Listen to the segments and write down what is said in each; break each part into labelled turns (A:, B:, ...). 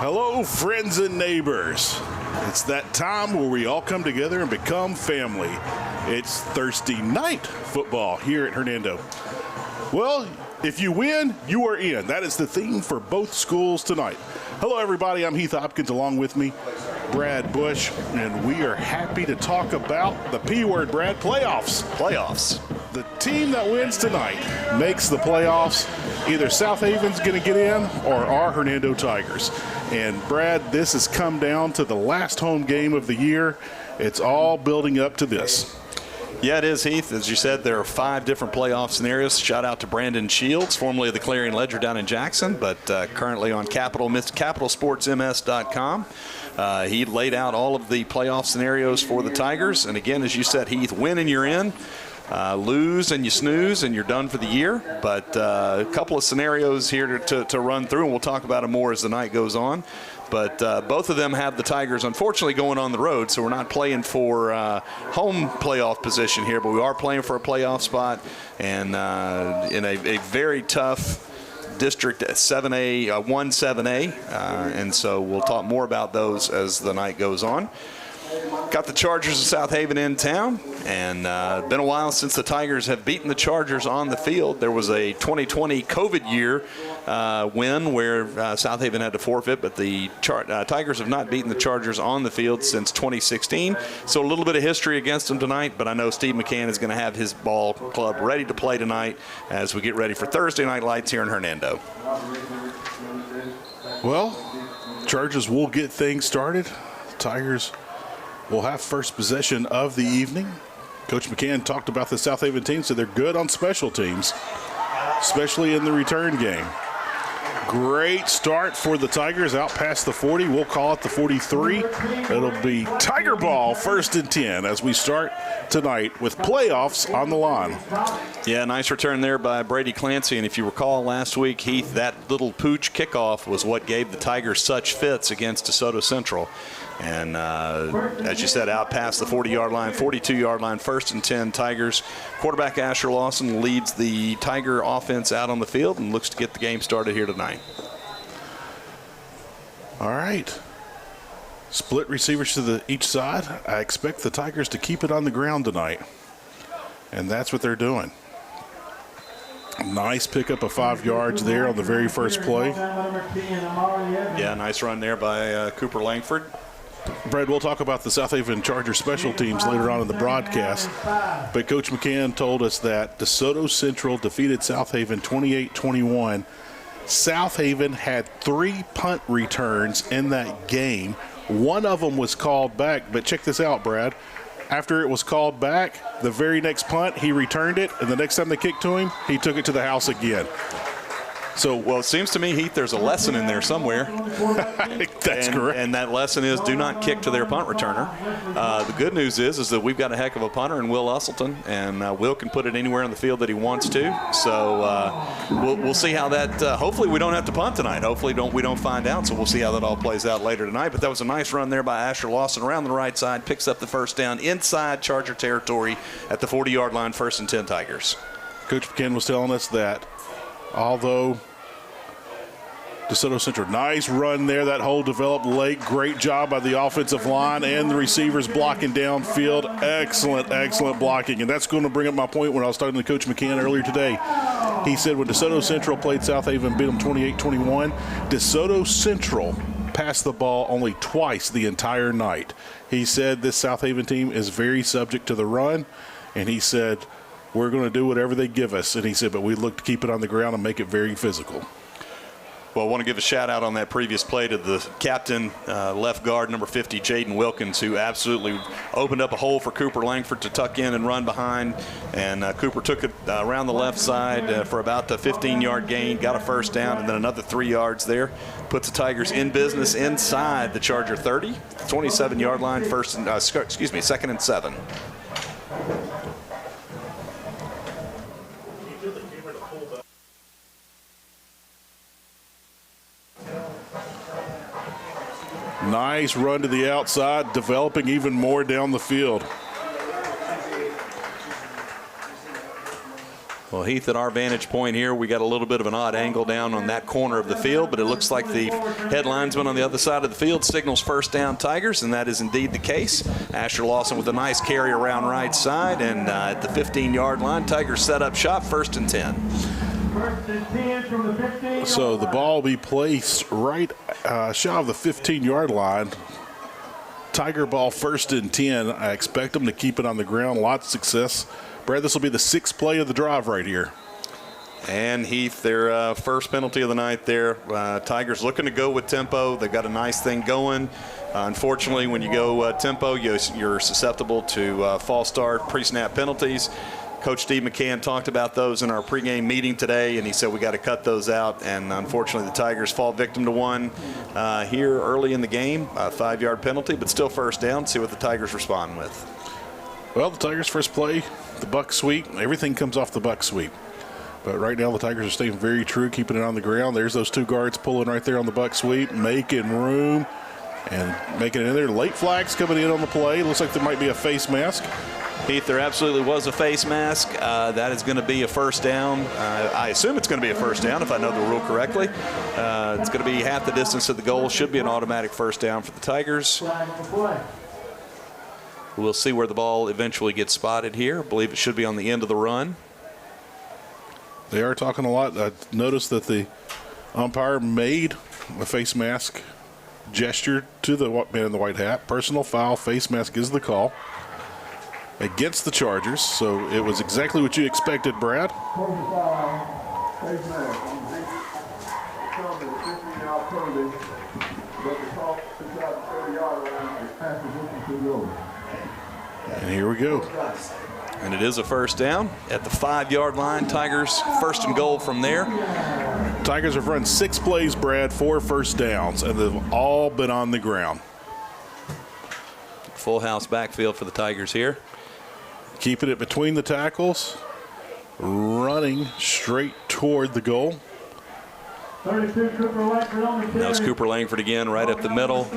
A: Hello, friends and neighbors. It's that time where we all come together and become family. It's Thursday night football here at Hernando. Well, if you win, you are in. That is the theme for both schools tonight. Hello, everybody. I'm Heath Hopkins. Along with me, Brad Bush, and we are happy to talk about the P word, Brad, playoffs. The team that wins tonight makes the playoffs. Either Southaven's going to get in or our Hernando Tigers. And, Brad, this has come down to the last home game of the year. It's all building up to this.
B: Yeah, it is, Heath. As you said, there are 5 different playoff scenarios. Shout out to Brandon Shields, formerly of the Clarion Ledger down in Jackson, but currently on capitalsportsms.com. He laid out all of the playoff scenarios for the Tigers. And, again, as you said, Heath, win and you're in. Lose and you snooze and you're done for the year. But a couple of scenarios here to run through, and we'll talk about them more as the night goes on. But both of them have the Tigers, unfortunately, going on the road, so we're not playing for home playoff position here, but we are playing for a playoff spot, and in a very tough district 7A, 1-7A, and so we'll talk more about those as the night goes on. Got the Chargers of Southaven in town, and been a while since the Tigers have beaten the Chargers on the field. There was a 2020 COVID year win where Southaven had to forfeit, but the Tigers have not beaten the Chargers on the field since 2016. So a little bit of history against them tonight, but I know Steve McCann is going to have his ball club ready to play tonight as we get ready for Thursday night lights here in Hernando.
A: Well, Chargers will get things started. Tigers will have first possession of the evening. Coach McCann talked about the Southaven team, so they're good on special teams, especially in the return game. Great start for the Tigers out past the 40. We'll call it the 43. It'll be Tiger ball, 1st and 10, as we start tonight with playoffs on the line.
B: Yeah, nice return there by Brady Clancy. And if you recall last week, Heath, that little pooch kickoff was what gave the Tigers such fits against DeSoto Central. And as you said, out past the 40-yard line, 42-yard line, 1st and 10 Tigers. Quarterback Asher Lawson leads the Tiger offense out on the field and looks to get the game started here tonight.
A: All right. Split receivers to each side. I expect the Tigers to keep it on the ground tonight. And that's what they're doing. Nice pickup of 5 yards there on the very first play.
B: Yeah, nice run there by Cooper Langford.
A: Brad, we'll talk about the Southaven Chargers special teams later on in the broadcast. But Coach McCann told us that DeSoto Central defeated Southaven 28-21. Southaven had 3 punt returns in that game. One of them was called back, but check this out, Brad. After it was called back, the very next punt, he returned it, and the next time they kicked to him, he took it to the house again.
B: So, well, it seems to me, Heath, there's a lesson in there somewhere.
A: That's correct.
B: And that lesson is do not kick to their punt returner. The good news is that we've got a heck of a punter in Will Usselton, and Will can put it anywhere on the field that he wants to. So we'll see how that hopefully we don't have to punt tonight. Hopefully we don't find out, so we'll see how that all plays out later tonight. But that was a nice run there by Asher Lawson around the right side, picks up the first down inside Charger territory at the 40-yard line, 1st and 10 Tigers.
A: Coach McCann was telling us that although DeSoto Central, nice run there, that hole developed late. Great job by the offensive line and the receivers blocking downfield. Excellent blocking. And that's going to bring up my point when I was talking to Coach McCann earlier today. He said when DeSoto Central played Southaven, beat them 28-21, DeSoto Central passed the ball only twice the entire night. He said this Southaven team is very subject to the run, and he said we're going to do whatever they give us. And he said, but we look to keep it on the ground and make it very physical.
B: Well, I want to give a shout-out on that previous play to the captain, left guard, number 50, Jaden Wilkins, who absolutely opened up a hole for Cooper Langford to tuck in and run behind. And Cooper took it around the left side for about a 15-yard gain, got a first down, and then another 3 yards there. Puts the Tigers in business inside the Charger 30, 27-yard line, 2nd and 7.
A: Nice run to the outside, developing even more down the field.
B: Well, Heath, at our vantage point here, we got a little bit of an odd angle down on that corner of the field, but it looks like the head linesman on the other side of the field signals first down Tigers, and that is indeed the case. Asher Lawson with a nice carry around right side, and at the 15-yard line, Tigers set up shop, 1st and 10.
A: So the ball will be placed right shy of the 15-yard line. Tiger ball 1st and 10. I expect them to keep it on the ground. A lot of success. Brad, this will be the 6th play of the drive right here.
B: And Heath, their first penalty of the night there. Tigers looking to go with tempo. They've got a nice thing going. Unfortunately, when you go tempo, you're susceptible to false start, pre-snap penalties. Coach Steve McCann talked about those in our pregame meeting today, and he said we got to cut those out. And unfortunately, the Tigers fall victim to one here early in the game, a 5-yard penalty, but still first down. See what the Tigers respond with.
A: Well, the Tigers' first play, the buck sweep. Everything comes off the buck sweep. But right now, the Tigers are staying very true, keeping it on the ground. There's those 2 guards pulling right there on the buck sweep, making room and making it in there. Late flags coming in on the play. Looks like there might be a face mask.
B: Heath, there absolutely was a face mask. That is going to be a first down. I assume it's going to be a first down if I know the rule correctly. It's going to be half the distance to the goal. Should be an automatic first down for the Tigers. We'll see where the ball eventually gets spotted here. I believe it should be on the end of the run.
A: They are talking a lot. I noticed that the umpire made a face mask gesture to the man in the white hat. Personal foul, face mask is the call against the Chargers. So it was exactly what you expected, Brad. And here we go.
B: And it is a first down at the 5-yard line. Tigers 1st and goal from there.
A: Tigers have run 6 plays, Brad, 4 first downs, and they've all been on the ground.
B: Full house backfield for the Tigers here.
A: Keeping it between the tackles, running straight toward the goal.
B: Now it's Cooper Langford again right up the middle,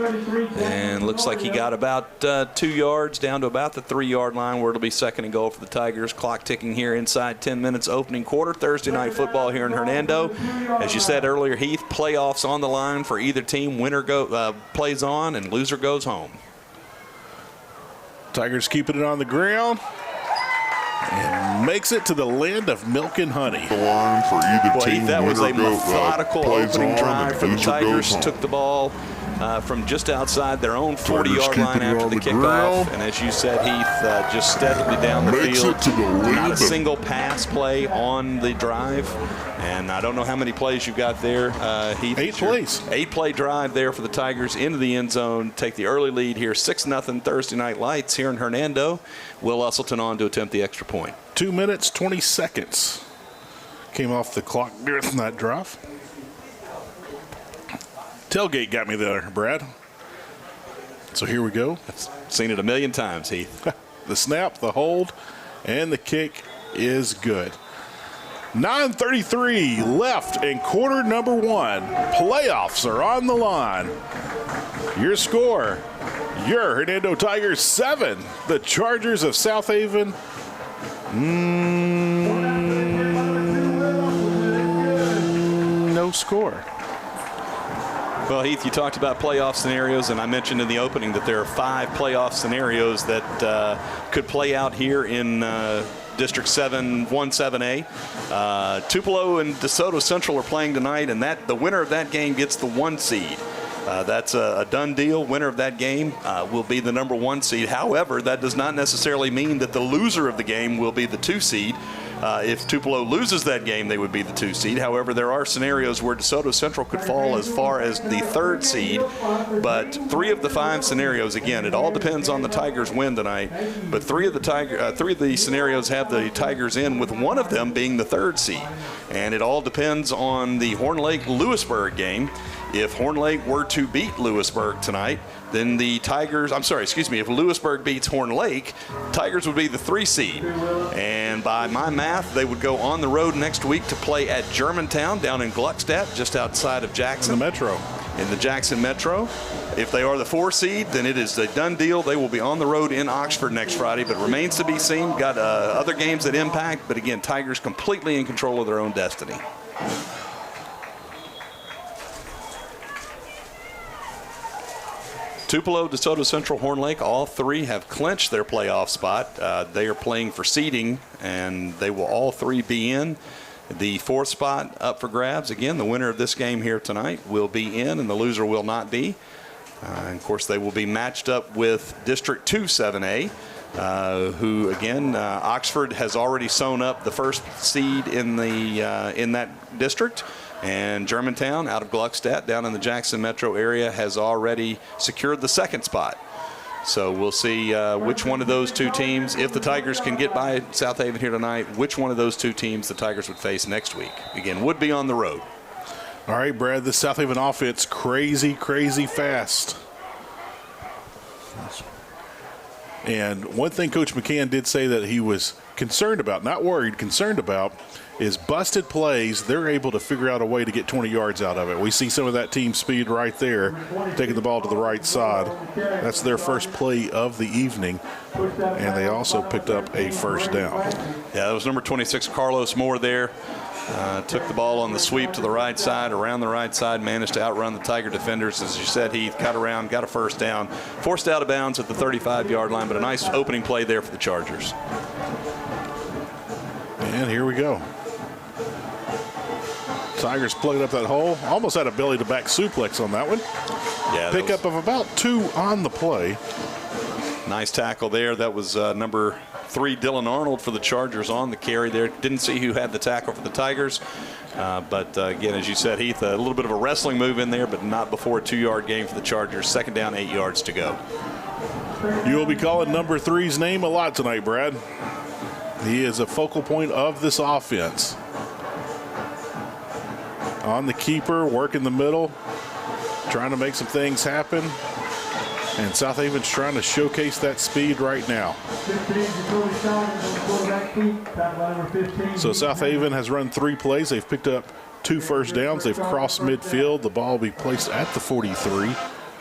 B: and looks like he got about 2 yards down to about the 3-yard line where it'll be 2nd and goal for the Tigers. Clock ticking here inside 10 minutes opening quarter. Thursday night football here in Hernando. As you said earlier, Heath, playoffs on the line for either team. Winner plays on and loser goes home.
A: Tigers keeping it on the ground and makes it to the land of milk and honey.
C: The line for either team.
B: Heath, that was a methodical opening drive for the Tigers. Took the ball from just outside their own 40-yard line after the kickoff. And as you said, Heath, just steadily down the field. Not a single pass play on the drive. And I don't know how many plays you've got there, Heath.
A: 8 plays.
B: 8-play drive there for the Tigers into the end zone. Take the early lead here, 6-0 Thursday Night Lights here in Hernando. Will Usselton on to attempt the extra point.
A: 2 minutes, 20 seconds came off the clock during that drive. Tailgate got me there, Brad. So here we go.
B: I've seen it a million times, Heath.
A: The snap, the hold, and the kick is good. 9:33 left in quarter number 1. Playoffs are on the line. Your score, your Hernando Tigers 7. The Chargers of Southaven, no score.
B: Well, Heath, you talked about playoff scenarios, and I mentioned in the opening that there are 5 playoff scenarios that could play out here in District 7, 1-7A. Tupelo and DeSoto Central are playing tonight, and the winner of that game gets the 1 seed. That's a done deal. Winner of that game will be the number 1 seed. However, that does not necessarily mean that the loser of the game will be the 2 seed. If Tupelo loses that game, they would be the 2 seed. However, there are scenarios where DeSoto Central could fall as far as the 3rd seed. But 3 of the 5 scenarios, again, it all depends on the Tigers' win tonight. But 3 of the scenarios have the Tigers in, with 1 of them being the 3rd seed. And it all depends on the Horn Lake-Lewisburg game. If Horn Lake were to beat Lewisburg tonight, then the Tigers, if Lewisburg beats Horn Lake, Tigers would be the 3 seed. And by my math, they would go on the road next week to play at Germantown down in Gluckstadt, just outside of Jackson.
A: In the Metro.
B: in the Jackson Metro. If they are the 4 seed, then it is a done deal. They will be on the road in Oxford next Friday, but remains to be seen. Got other games that impact, but again, Tigers completely in control of their own destiny. Tupelo, DeSoto Central, Horn Lake, all 3 have clinched their playoff spot. They are playing for seeding, and they will all 3 be in. The 4th spot up for grabs. Again, the winner of this game here tonight will be in, and the loser will not be. And of course, they will be matched up with District 2 7A, who, again, Oxford has already sewn up the 1st seed in that district. And Germantown, out of Gluckstadt, down in the Jackson metro area, has already secured the 2nd spot. So we'll see which one of those 2 teams, if the Tigers can get by Southaven here tonight, which one of those 2 teams the Tigers would face next week. Again, would be on the road.
A: All right, Brad, the Southaven offense, crazy, crazy fast. And one thing Coach McCann did say that he was concerned about, not worried, concerned about, is busted plays. They're able to figure out a way to get 20 yards out of it. We see some of that team speed right there, taking the ball to the right side. That's their first play of the evening, and they also picked up a first down.
B: Yeah, that was number 26, Carlos Moore there. Took the ball on the sweep to the right side, around the right side, managed to outrun the Tiger defenders. As you said, he cut around, got a first down, forced out of bounds at the 35-yard line, but a nice opening play there for the Chargers.
A: And here we go. Tigers plugged up that hole. Almost had a belly-to-back suplex on that one.
B: Yeah,
A: pickup of about 2 on the play.
B: Nice tackle there. That was number 3, Dylan Arnold, for the Chargers on the carry there. Didn't see who had the tackle for the Tigers. But again, as you said, Heath, a little bit of a wrestling move in there, but not before a 2-yard gain for the Chargers. 2nd down, 8 yards to go.
A: You will be calling number 3's name a lot tonight, Brad. He is a focal point of this offense. On the keeper, work in the middle, trying to make some things happen. And Southaven's trying to showcase that speed right now. So Southaven has run 3 plays. They've picked up 2 first downs. They've crossed midfield. The ball will be placed at the 43.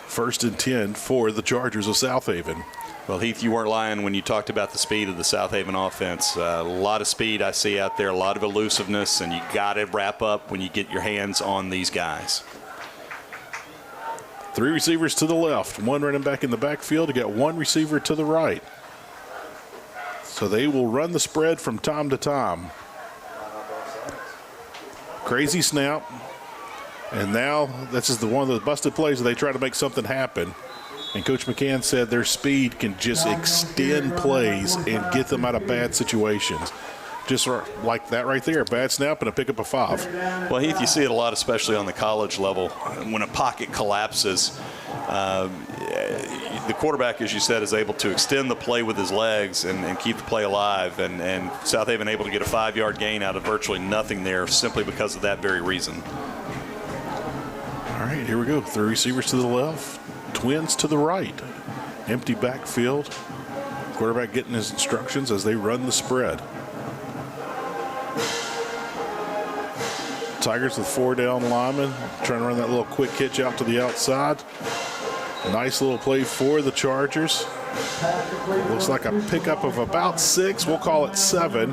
A: 1st and 10 for the Chargers of Southaven.
B: Well, Heath, you weren't lying when you talked about the speed of the Southaven offense. A lot of speed I see out there, a lot of elusiveness, and you got to wrap up when you get your hands on these guys.
A: 3 receivers to the left, 1 running back in the backfield. You got 1 receiver to the right. So they will run the spread from time to time. Crazy snap. And now this is one of the busted plays where they try to make something happen. And Coach McCann said their speed can just extend plays and get them out of bad situations. Just like that right there, a bad snap and a pickup of 5.
B: Well, Heath, you see it a lot, especially on the college level. When a pocket collapses, the quarterback, as you said, is able to extend the play with his legs and keep the play alive. And Southaven able to get a 5-yard gain out of virtually nothing there simply because of that very reason.
A: All right, here we go. 3 receivers to the left, twins to the right. Empty backfield. Quarterback getting his instructions as they run the spread. Tigers with 4 down linemen, trying to run that little quick hitch out to the outside. Nice little play for the Chargers. Looks like a pickup of about 6. We'll call it 7.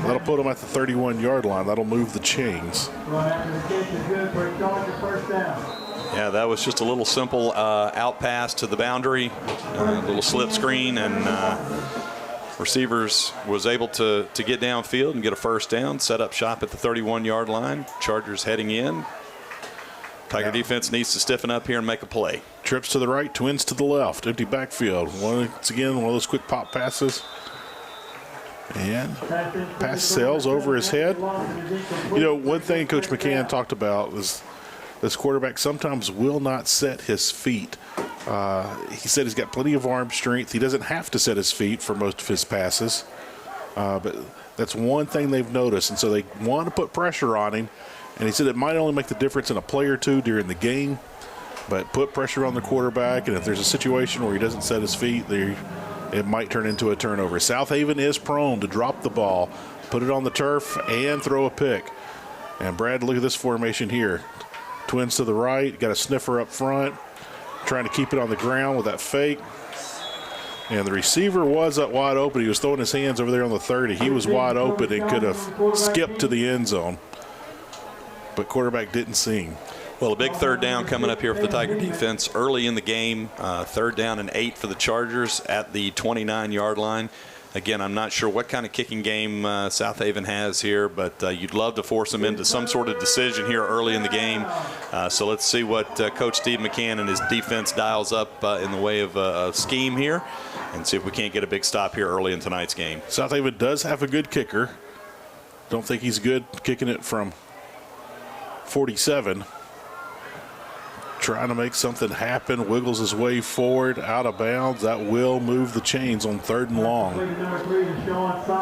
A: That'll put them at the 31-yard line. That'll move the chains.
B: Yeah, that was just a little simple out pass to the boundary, a little slip screen, and receivers was able to get downfield and get a first down, set up shop at the 31-yard line. Chargers heading in. Tiger defense needs to stiffen up here and make a play.
A: Trips to the right, twins to the left. Empty backfield. Once again, one of those quick pop passes. And pass sails over his head. You know, one thing Coach McCann talked about was this quarterback sometimes will not set his feet. He said he's got plenty of arm strength. He doesn't have to set his feet for most of his passes. But that's one thing they've noticed. And so they want to put pressure on him. And he said it might only make the difference in a play or 2 during the game. But put pressure on the quarterback. And if there's a situation where he doesn't set his feet, it might turn into a turnover. Southaven is prone to drop the ball, put it on the turf, and throw a pick. And Brad, look at this formation here. Twins to the right. Got a sniffer up front. Trying to keep it on the ground with that fake. And the receiver was up wide open. He was throwing his hands over there on the 30. He was wide open and could have skipped to the end zone. But quarterback didn't see him.
B: Well, a big third down coming up here for the Tiger defense early in the game. 3rd down and 8 for the Chargers at the 29-yard line. Again, I'm not sure what kind of kicking game Southaven has here, but you'd love to force them into some sort of decision here early in the game. So let's see what Coach Steve McCann and his defense dials up in the way of a scheme here, and see if we can't get a big stop here early in tonight's game.
A: Southaven does have a good kicker. Don't think he's good kicking it from 47. Trying to make something happen, wiggles his way forward, out of bounds. That will move the chains on 3rd and long.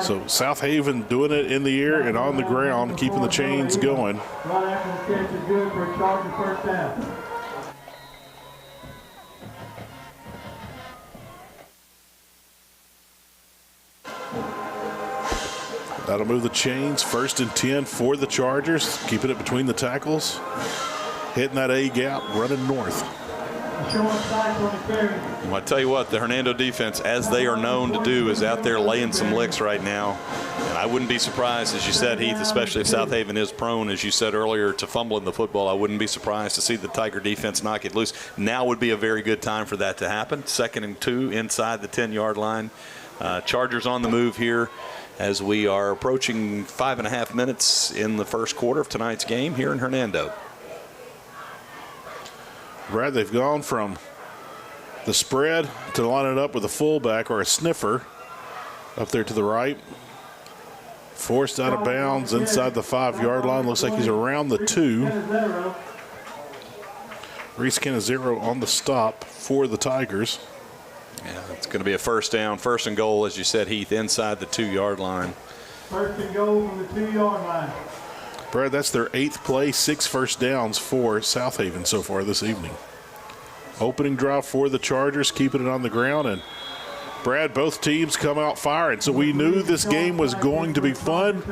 A: So Southaven doing it in the air and on the ground, keeping the chains going. That'll move the chains. 1st and 10 for the Chargers, keeping it between the tackles. Hitting that A gap, running north.
B: Well, I tell you what, the Hernando defense, as they are known to do, is out there laying some licks right now. And I wouldn't be surprised, as you said, Heath, especially if Southaven is prone, as you said earlier, to fumbling the football. I wouldn't be surprised to see the Tiger defense knock it loose. Now would be a very good time for that to happen. 2nd and 2 inside the 10-yard line. Chargers on the move here as we are approaching 5.5 minutes in the first quarter of tonight's game here in Hernando.
A: Brad, they've gone from the spread to line it up with a fullback or a sniffer up there to the right. Forced out of bounds inside the 5-yard line. Looks like he's around the 2. Reese Canizero on the stop for the Tigers.
B: Yeah, it's going to be a 1st down, 1st and goal, as you said, Heath, inside the 2-yard line.
C: 1st and goal from the 2-yard line.
A: Brad, that's their 8th play, 6 first downs for Southaven so far this evening. Opening drive for the Chargers, keeping it on the ground. And, Brad, both teams come out firing. So we knew this game was going to be fun.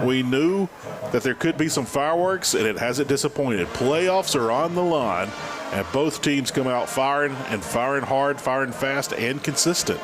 A: We knew that there could be some fireworks, and it hasn't disappointed. Playoffs are on the line, and both teams come out firing, and firing hard, firing fast, and consistent.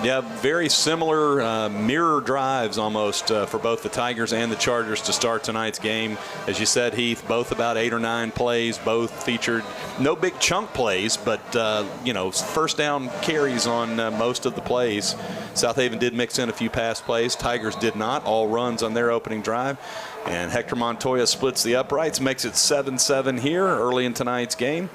B: Yeah, very similar mirror drives almost for both the Tigers and the Chargers to start tonight's game. As you said, Heath, both about 8 or 9 plays, both featured no big chunk plays, but, 1st down carries on most of the plays. Southaven did mix in a few pass plays. Tigers did not. All runs on their opening drive. And Hector Montoya splits the uprights, makes it 7-7 here early in tonight's game.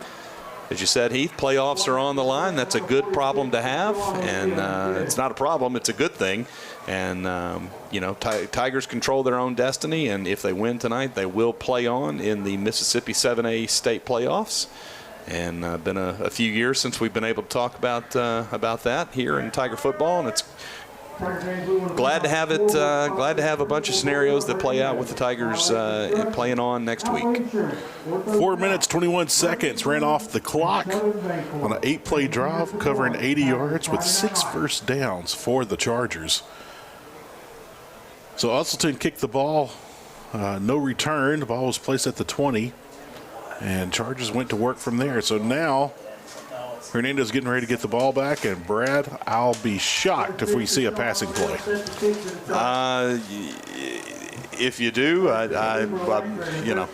B: As you said, Heath, playoffs are on the line. That's a good problem to have, and it's not a problem. It's a good thing. And, Tigers control their own destiny, and if they win tonight, they will play on in the Mississippi 7A state playoffs. And been a few years since we've been able to talk about that here in Tiger football, and it's glad to have it. Glad to have a bunch of scenarios that play out with the Tigers playing on next week.
A: 4 minutes, 21 seconds ran off the clock on an 8-play drive, covering 80 yards with 6 first downs for the Chargers. So Usselton kicked the ball, no return. The ball was placed at the 20, and Chargers went to work from there. So now Hernando's getting ready to get the ball back, and Brad, I'll be shocked if we see a passing play.
B: If you do,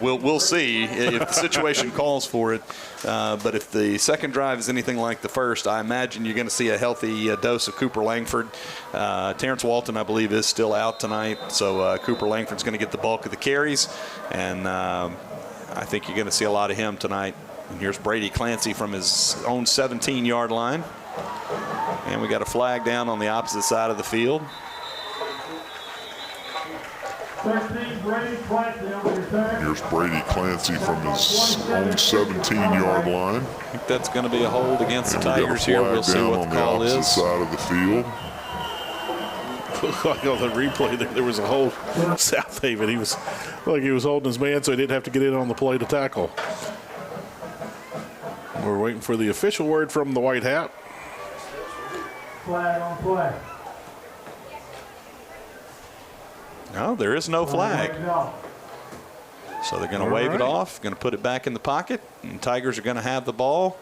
B: we'll see if the situation calls for it. But if the second drive is anything like the first, I imagine you're going to see a healthy dose of Cooper Langford. Terrence Walton, I believe, is still out tonight, so Cooper Langford's going to get the bulk of the carries, and I think you're going to see a lot of him tonight. And here's Brady Clancy from his own 17-yard line. And we got a flag down on the opposite side of the field.
C: 13, Brady Clancy on the return.
D: Here's Brady Clancy from his own 17-yard line.
B: I think that's going to be a hold against the Tigers here. We'll see what the call is.
D: On the opposite side of the field.
A: Like on the replay, there was a hold. Southaven, he was holding his man, so he didn't have to get in on the play to tackle. We're waiting for the official word from the white hat.
C: Flag on play.
B: No, there is no flag. So they're going to wave it off, going to put it back in the pocket, and Tigers are going to have the ball.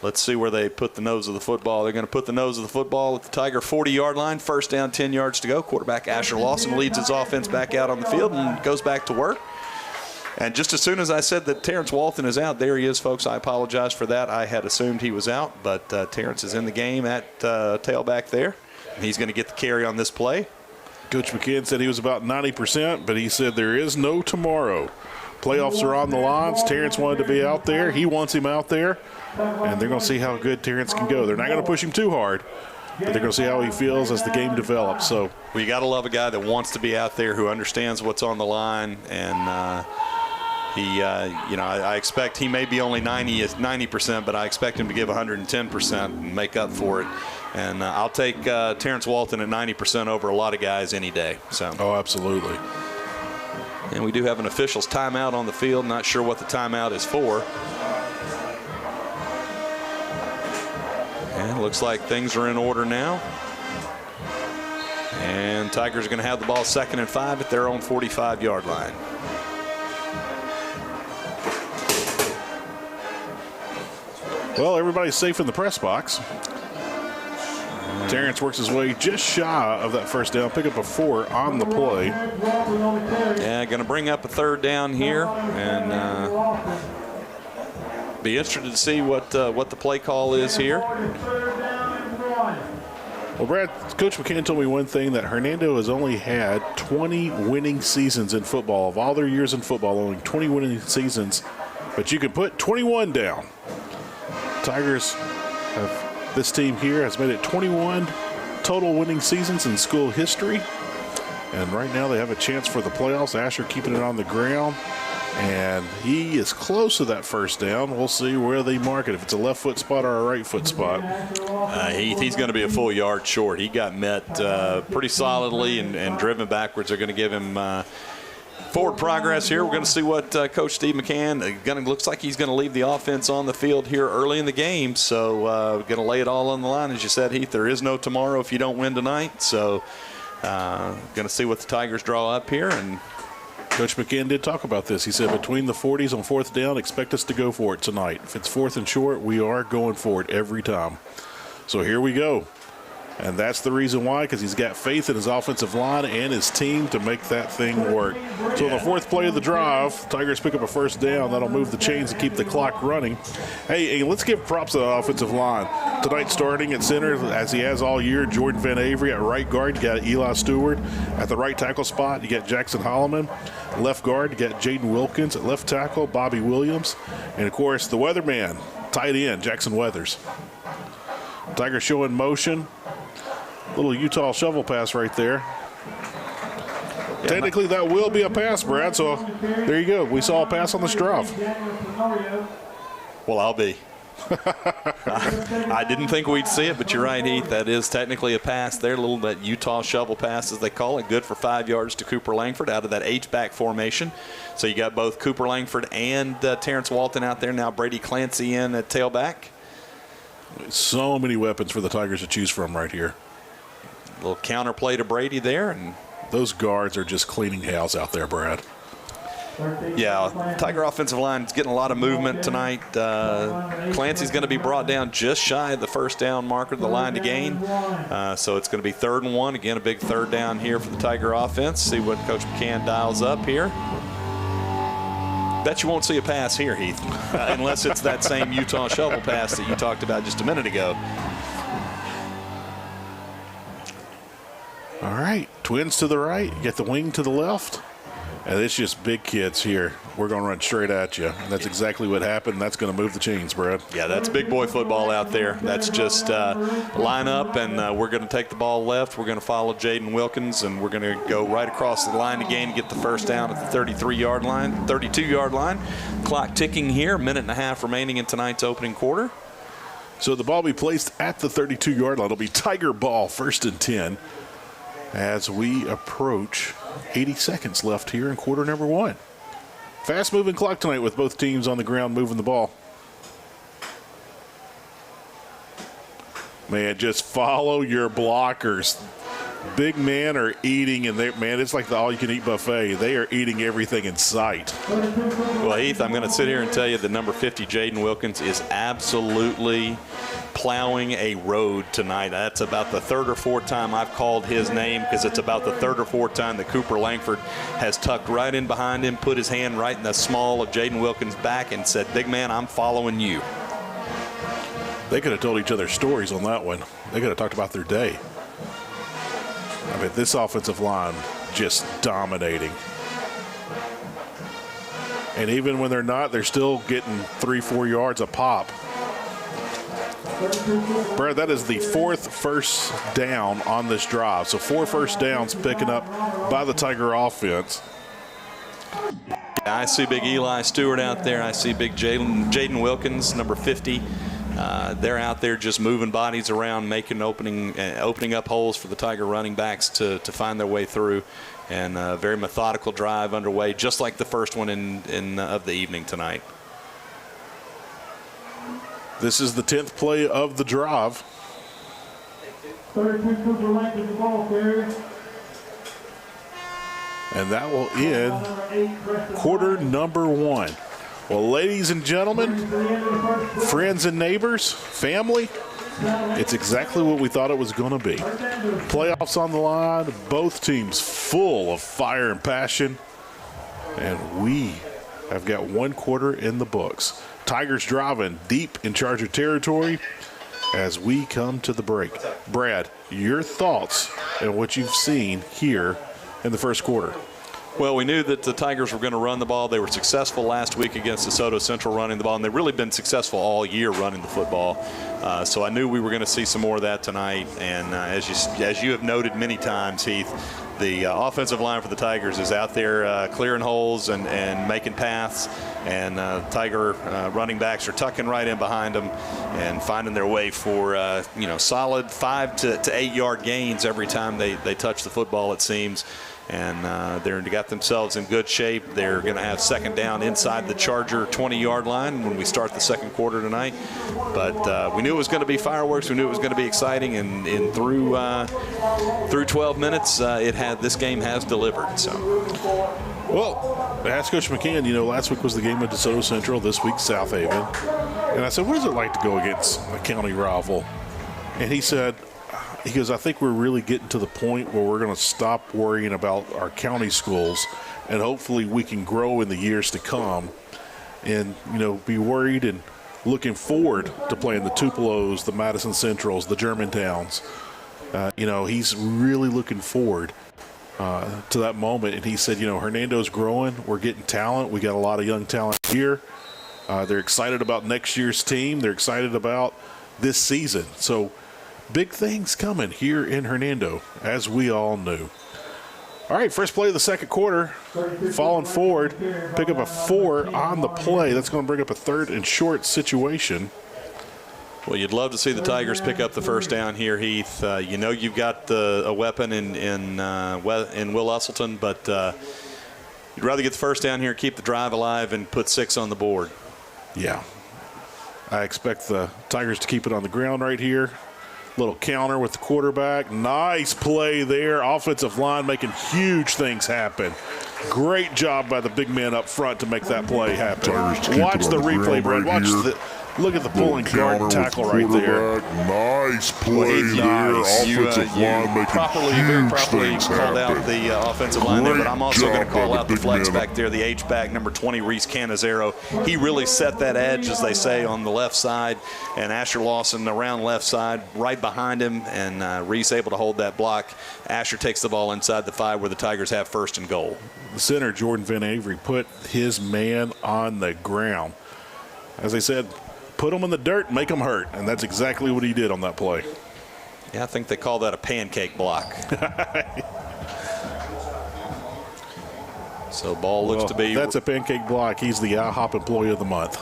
B: Let's see where they put the nose of the football. They're going to put the nose of the football at the Tiger 40-yard line. First down, 10 yards to go. Quarterback Asher Lawson leads his offense back out on the field and goes back to work. And just as soon as I said that Terrence Walton is out, there he is, folks. I apologize for that. I had assumed he was out, but Terrence is in the game at tailback there. And he's going to get the carry on this play.
A: Coach McCann said he was about 90%, but he said there is no tomorrow. Playoffs are on the lines. Terrence wanted to be out there. He wants him out there. And they're going to see how good Terrence can go. They're not going to push him too hard, but they're going to see how he feels as the game develops. So,
B: well, you got to love a guy that wants to be out there, who understands what's on the line, and I expect he may be only 90%, but I expect him to give 110% and make up for it. And I'll take Terrence Walton at 90% over a lot of guys any day. So.
A: Oh, absolutely.
B: And we do have an official's timeout on the field. Not sure what the timeout is for. And it looks like things are in order now. And Tigers are going to have the ball 2nd and 5 at their own 45-yard line.
A: Well, everybody's safe in the press box. Terrence works his way just shy of that first down. Pick up a 4 on the play.
B: Yeah, going to bring up a 3rd down here. And be interested to see what the play call is here.
A: Well, Brad, Coach McCann told me one thing, that Hernando has only had 20 winning seasons in football. Of all their years in football, only 20 winning seasons. But you can put 21 down. Tigers have, this team here has made it 21 total winning seasons in school history. And right now they have a chance for the playoffs. Asher keeping it on the ground. And he is close to that first down. We'll see where they mark it, if it's a left foot spot or a right foot spot.
B: He's going to be a full yard short. He got met pretty solidly and driven backwards. They're going to give him forward progress here. We're going to see what Coach Steve McCann, looks like he's going to leave the offense on the field here early in the game. So going to lay it all on the line. As you said, Heath, there is no tomorrow if you don't win tonight. So going to see what the Tigers draw up here. And
A: Coach McCann did talk about this. He said between the 40s on 4th down, expect us to go for it tonight. If it's 4th and short, we are going for it every time. So here we go. And that's the reason why, because he's got faith in his offensive line and his team to make that thing work. So on the 4th play of the drive, Tigers pick up a first down. That'll move the chains and keep the clock running. Hey, let's give props to the offensive line. Tonight starting at center, as he has all year, Jordan Van Avery. At right guard, you got Eli Stewart. At the right tackle spot, you got Jackson Holloman. Left guard, you got Jaden Wilkins. At left tackle, Bobby Williams. And, of course, the weatherman, tight end, Jackson Weathers. Tigers showing motion. Little Utah shovel pass right there. Yeah, technically, that will be a pass, Brad. So there you go. We saw a pass on this drive.
B: Well, I'll be. I didn't think we'd see it, but you're right, Heath. That is technically a pass there. A little bit Utah shovel pass, as they call it. Good for 5 yards to Cooper Langford out of that H-back formation. So you got both Cooper Langford and Terrence Walton out there. Now Brady Clancy in at tailback.
A: So many weapons for the Tigers to choose from right here.
B: A little counterplay to Brady there. And
A: those guards are just cleaning house out there, Brad.
B: Yeah, Tiger offensive line is getting a lot of movement tonight. Clancy's going to be brought down just shy of the first down marker, the line to gain. So it's going to be 3rd and 1. Again, a big 3rd down here for the Tiger offense. See what Coach McCann dials up here. Bet you won't see a pass here, Heath, unless it's that same Utah shovel pass that you talked about just a minute ago.
A: All right, twins to the right, get the wing to the left. And it's just big kids here. We're going to run straight at you. And that's exactly what happened. That's going to move the chains, Brad.
B: Yeah, that's big boy football out there. That's just line up, and we're going to take the ball left. We're going to follow Jaden Wilkins, and we're going to go right across the line again to get the first down at the 32-yard line. Clock ticking here, 1.5 minutes remaining in tonight's opening quarter.
A: So the ball will be placed at the 32-yard line. It'll be Tiger ball, 1st and 10. As we approach 80 seconds left here in quarter number 1. Fast-moving clock tonight with both teams on the ground moving the ball. Man, just follow your blockers. Big men are eating, and man, it's like the all-you-can-eat buffet. They are eating everything in sight.
B: Well, Heath, I'm going to sit here and tell you that number 50, Jaden Wilkins, is absolutely plowing a road tonight. That's about the third or fourth time I've called his name, because it's about the third or fourth time that Cooper Langford has tucked right in behind him, put his hand right in the small of Jaden Wilkins' back, and said, "Big man, I'm following you."
A: They could have told each other stories on that one. They could have talked about their day. I mean, this offensive line just dominating. And even when they're not, they're still getting 3-4 yards a pop. Brad, that is the fourth first down on this drive. So 4 first downs picking up by the Tiger offense.
B: I see big Eli Stewart out there. I see big Jaden Wilkins, number 50. They're out there just moving bodies around, opening up holes for the Tiger running backs to find their way through. And a very methodical drive underway, just like the first one of the evening tonight.
A: This is the 10th play of the drive.
C: 32 Cooper Langford, the ball carrier.
A: And that will end quarter number 1. Well, ladies and gentlemen, friends and neighbors, family, it's exactly what we thought it was going to be. Playoffs on the line, both teams full of fire and passion, and we have got 1 quarter in the books. Tigers driving deep in charge of territory as we come to the break. Brad, your thoughts and what you've seen here in the first quarter?
B: Well, we knew that the Tigers were going to run the ball. They were successful last week against DeSoto Central running the ball, and they've really been successful all year running the football. So I knew we were going to see some more of that tonight. And as you have noted many times, Heath, the offensive line for the Tigers is out there clearing holes and making paths. And Tiger running backs are tucking right in behind them and finding their way for solid 5 to 8 yard gains every time they touch the football, it seems. And they're got themselves in good shape. They're going to have second down inside the Charger 20-yard line when we start the second quarter tonight. But we knew it was going to be fireworks. We knew it was going to be exciting. And through 12 minutes, this game has delivered. So,
A: well, ask Coach McCann. Last week was the game at DeSoto Central. This week, Southaven. And I said, what is it like to go against a county rival? And he said, I think we're really getting to the point where we're going to stop worrying about our county schools, and hopefully we can grow in the years to come and, be worried and looking forward to playing the Tupelos, the Madison Centrals, the Germantowns. He's really looking forward to that moment. And he said, Hernando's growing. We're getting talent. We got a lot of young talent here. They're excited about next year's team. They're excited about this season. So, big things coming here in Hernando, as we all knew. All right, first play of the second quarter, falling forward, pick up a 4 on the play. That's going to bring up a 3rd and short situation.
B: Well, you'd love to see the Tigers pick up the first down here, Heath. You've got a weapon in Will Usselton, but you'd rather get the first down here, keep the drive alive, and put 6 on the board.
A: Yeah. I expect the Tigers to keep it on the ground right here. Little counter with the quarterback. Nice play there. Offensive line making huge things happen. Great job by the big man up front to make that play happen. Watch the replay, Brad. Look at the pulling guard tackle right there.
D: Nice play there. Offensive line making
B: very
D: huge
B: properly
D: things
B: called out
D: happen.
B: the offensive line there, but I'm also going to
D: job
B: call
D: by
B: out
D: the
B: the flex
D: big man.
B: back there, the H-back, number 20, Reese Canizero. He really set that edge, as they say, on the left side, and Asher Lawson around left side, right behind him, and Reese able to hold that block. Asher takes the ball inside the 5 where the Tigers have 1st and goal.
A: The center, Jordan Van Avery, put his man on the ground. As I said, put him in the dirt, make him hurt, and that's exactly what he did on that play.
B: Yeah, I think they call that a pancake block. So ball looks to be.
A: That's a pancake block. He's the IHOP Employee of the Month.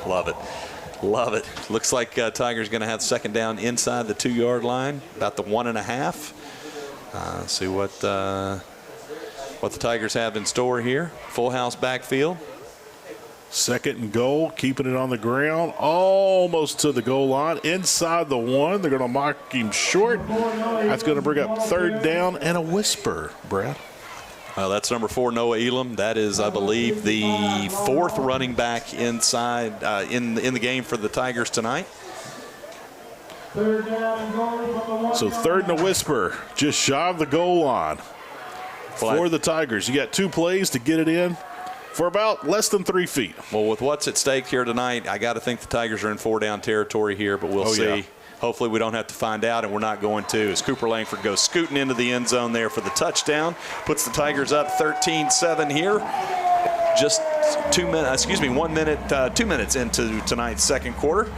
B: Love it. Love it. Looks like Tigers going to have second down inside the 2-yard line, about the 1.5. See what the Tigers have in store here. Full house backfield.
A: 2nd and goal, keeping it on the ground, almost to the goal line, inside the 1. They're going to mark him short. That's going to bring up 3rd down and a whisper, Brad.
B: That's number 4, Noah Elam. That is, I believe, the 4th running back inside in the game for the Tigers tonight.
C: Third down and goal from the 1.
A: So 3rd and a whisper, just shy of the goal line for the Tigers. You got 2 plays to get it in for about less than 3 feet.
B: Well, with what's at stake here tonight, I got to think the Tigers are in 4-down territory here, but we'll see.
A: Yeah.
B: Hopefully we don't have to find out, and we're not going to, as Cooper Langford goes scooting into the end zone there for the touchdown. Puts the Tigers up 13-7 here. Just 2 minutes into tonight's 2nd quarter.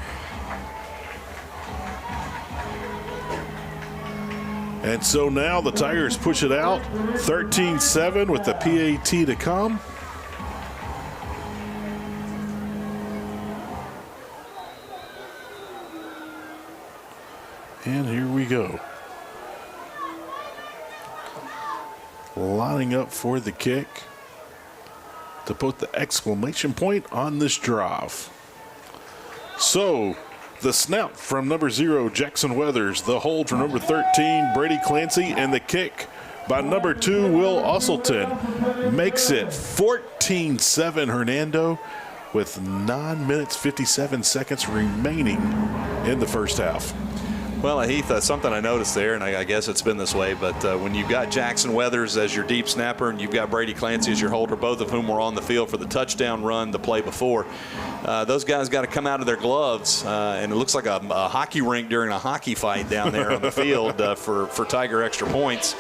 A: And so now the Tigers push it out, 13-7 with the PAT to come. And here we go. Lining up for the kick to put the exclamation point on this drive. So the snap from number 0, Jackson Weathers. The hold from number 13, Brady Clancy. And the kick by number 2, Will Usselton. Makes it 14-7 Hernando with 9 minutes, 57 seconds remaining in the first half.
B: Well, Heath, something I noticed there, and I guess it's been this way, but when you've got Jackson Weathers as your deep snapper and you've got Brady Clancy as your holder, both of whom were on the field for the touchdown run the play before, those guys got to come out of their gloves, and it looks like a hockey rink during a hockey fight down there on the field for Tiger extra points.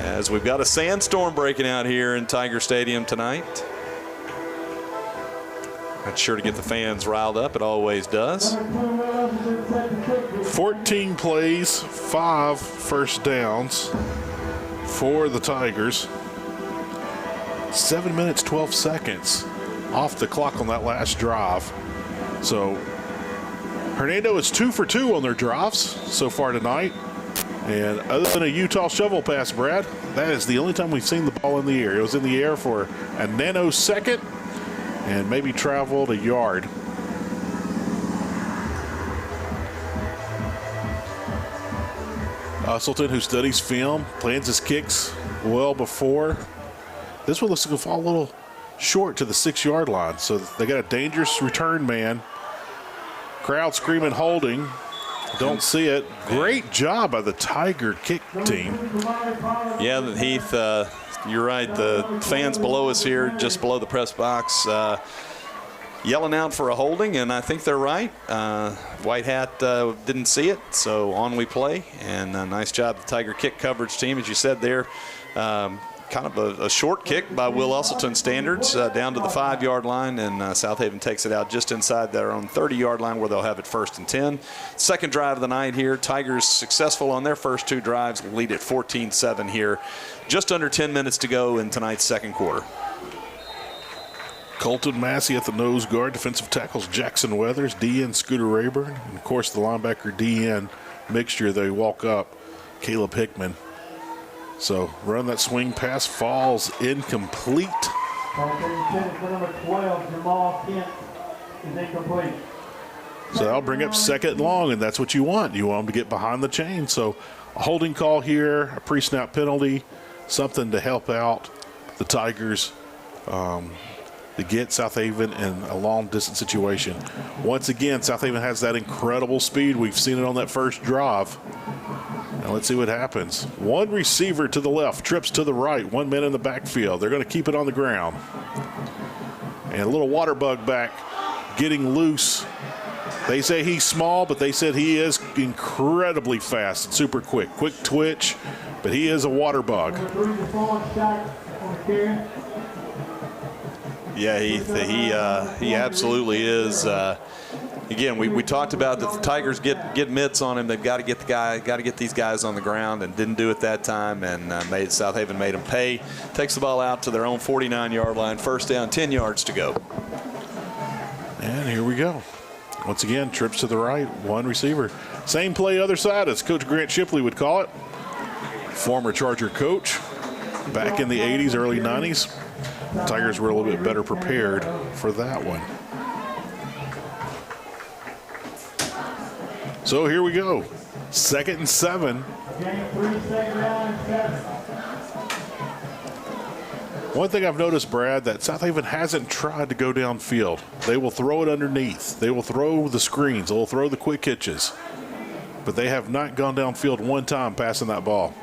B: As we've got a sandstorm breaking out here in Tiger Stadium tonight. That's sure to get the fans riled up. It always does.
A: 14 plays, 5 first downs for the Tigers. 7 minutes, 12 seconds off the clock on that last drive. So Hernando is 2 for 2 on their drives so far tonight. And other than a Utah shovel pass, Brad, that is the only time we've seen the ball in the air. It was in the air for a nanosecond and maybe traveled a yard. Usselton, who studies film, plans his kicks well before. This one looks like it'll fall a little short to the 6-yard line. So they got a dangerous return man. Crowd screaming holding. Don't see it. Great job by the Tiger kick team.
B: Yeah, Heath, you're right. The fans below us here, just below the press box, yelling out for a holding, and I think they're right. White Hat didn't see it, so on we play. And nice job, the Tiger kick coverage team, as you said there. Kind of a short kick by Will Usselton standards down to the 5-yard line, and Southaven takes it out just inside their own 30-yard line where they'll have it 1st and 10. Second drive of the night here. Tigers successful on their first 2 drives, lead at 14-7 here. Just under 10 minutes to go in tonight's 2nd quarter.
A: Colton Massey at the nose guard. Defensive tackles Jackson Weathers, DN Scooter Rayburn, and of course the linebacker DN mixture. They walk up, Caleb Hickman. So run that swing pass, falls incomplete.
C: Number 12, Jamal Kent is incomplete.
A: So that'll bring up 2nd and long, and that's what you want. You want them to get behind the chain. So a holding call here, a pre-snap penalty, something to help out the Tigers to get Southaven in a long-distance situation. Once again, Southaven has that incredible speed. We've seen it on that first drive. Now let's see what happens. One receiver to the left, trips to the right, 1 man in the backfield. They're going to keep it on the ground. And a little water bug back getting loose. They say he's small, but they said he is incredibly fast and super quick. Quick twitch, but he is a water bug.
B: Yeah, he absolutely is. Again, we talked about that the Tigers get mitts on him. They've got to get these guys on the ground, and didn't do it that time. And Southaven made them pay. Takes the ball out to their own 49-yard line. 1st down, 10 yards to go.
A: And here we go. Once again, trips to the right, one receiver. Same play other side as Coach Grant Shipley would call it. Former Charger coach. back in the 80s, early 90s. Tigers were a little bit better prepared for that one. So here we go. 2nd and 7.
C: Game 3, 2nd down and 7.
A: One thing I've noticed, Brad, that Southaven hasn't tried to go downfield. They will throw it underneath. They will throw the screens. They'll throw the quick hitches. But they have not gone downfield one time passing that ball.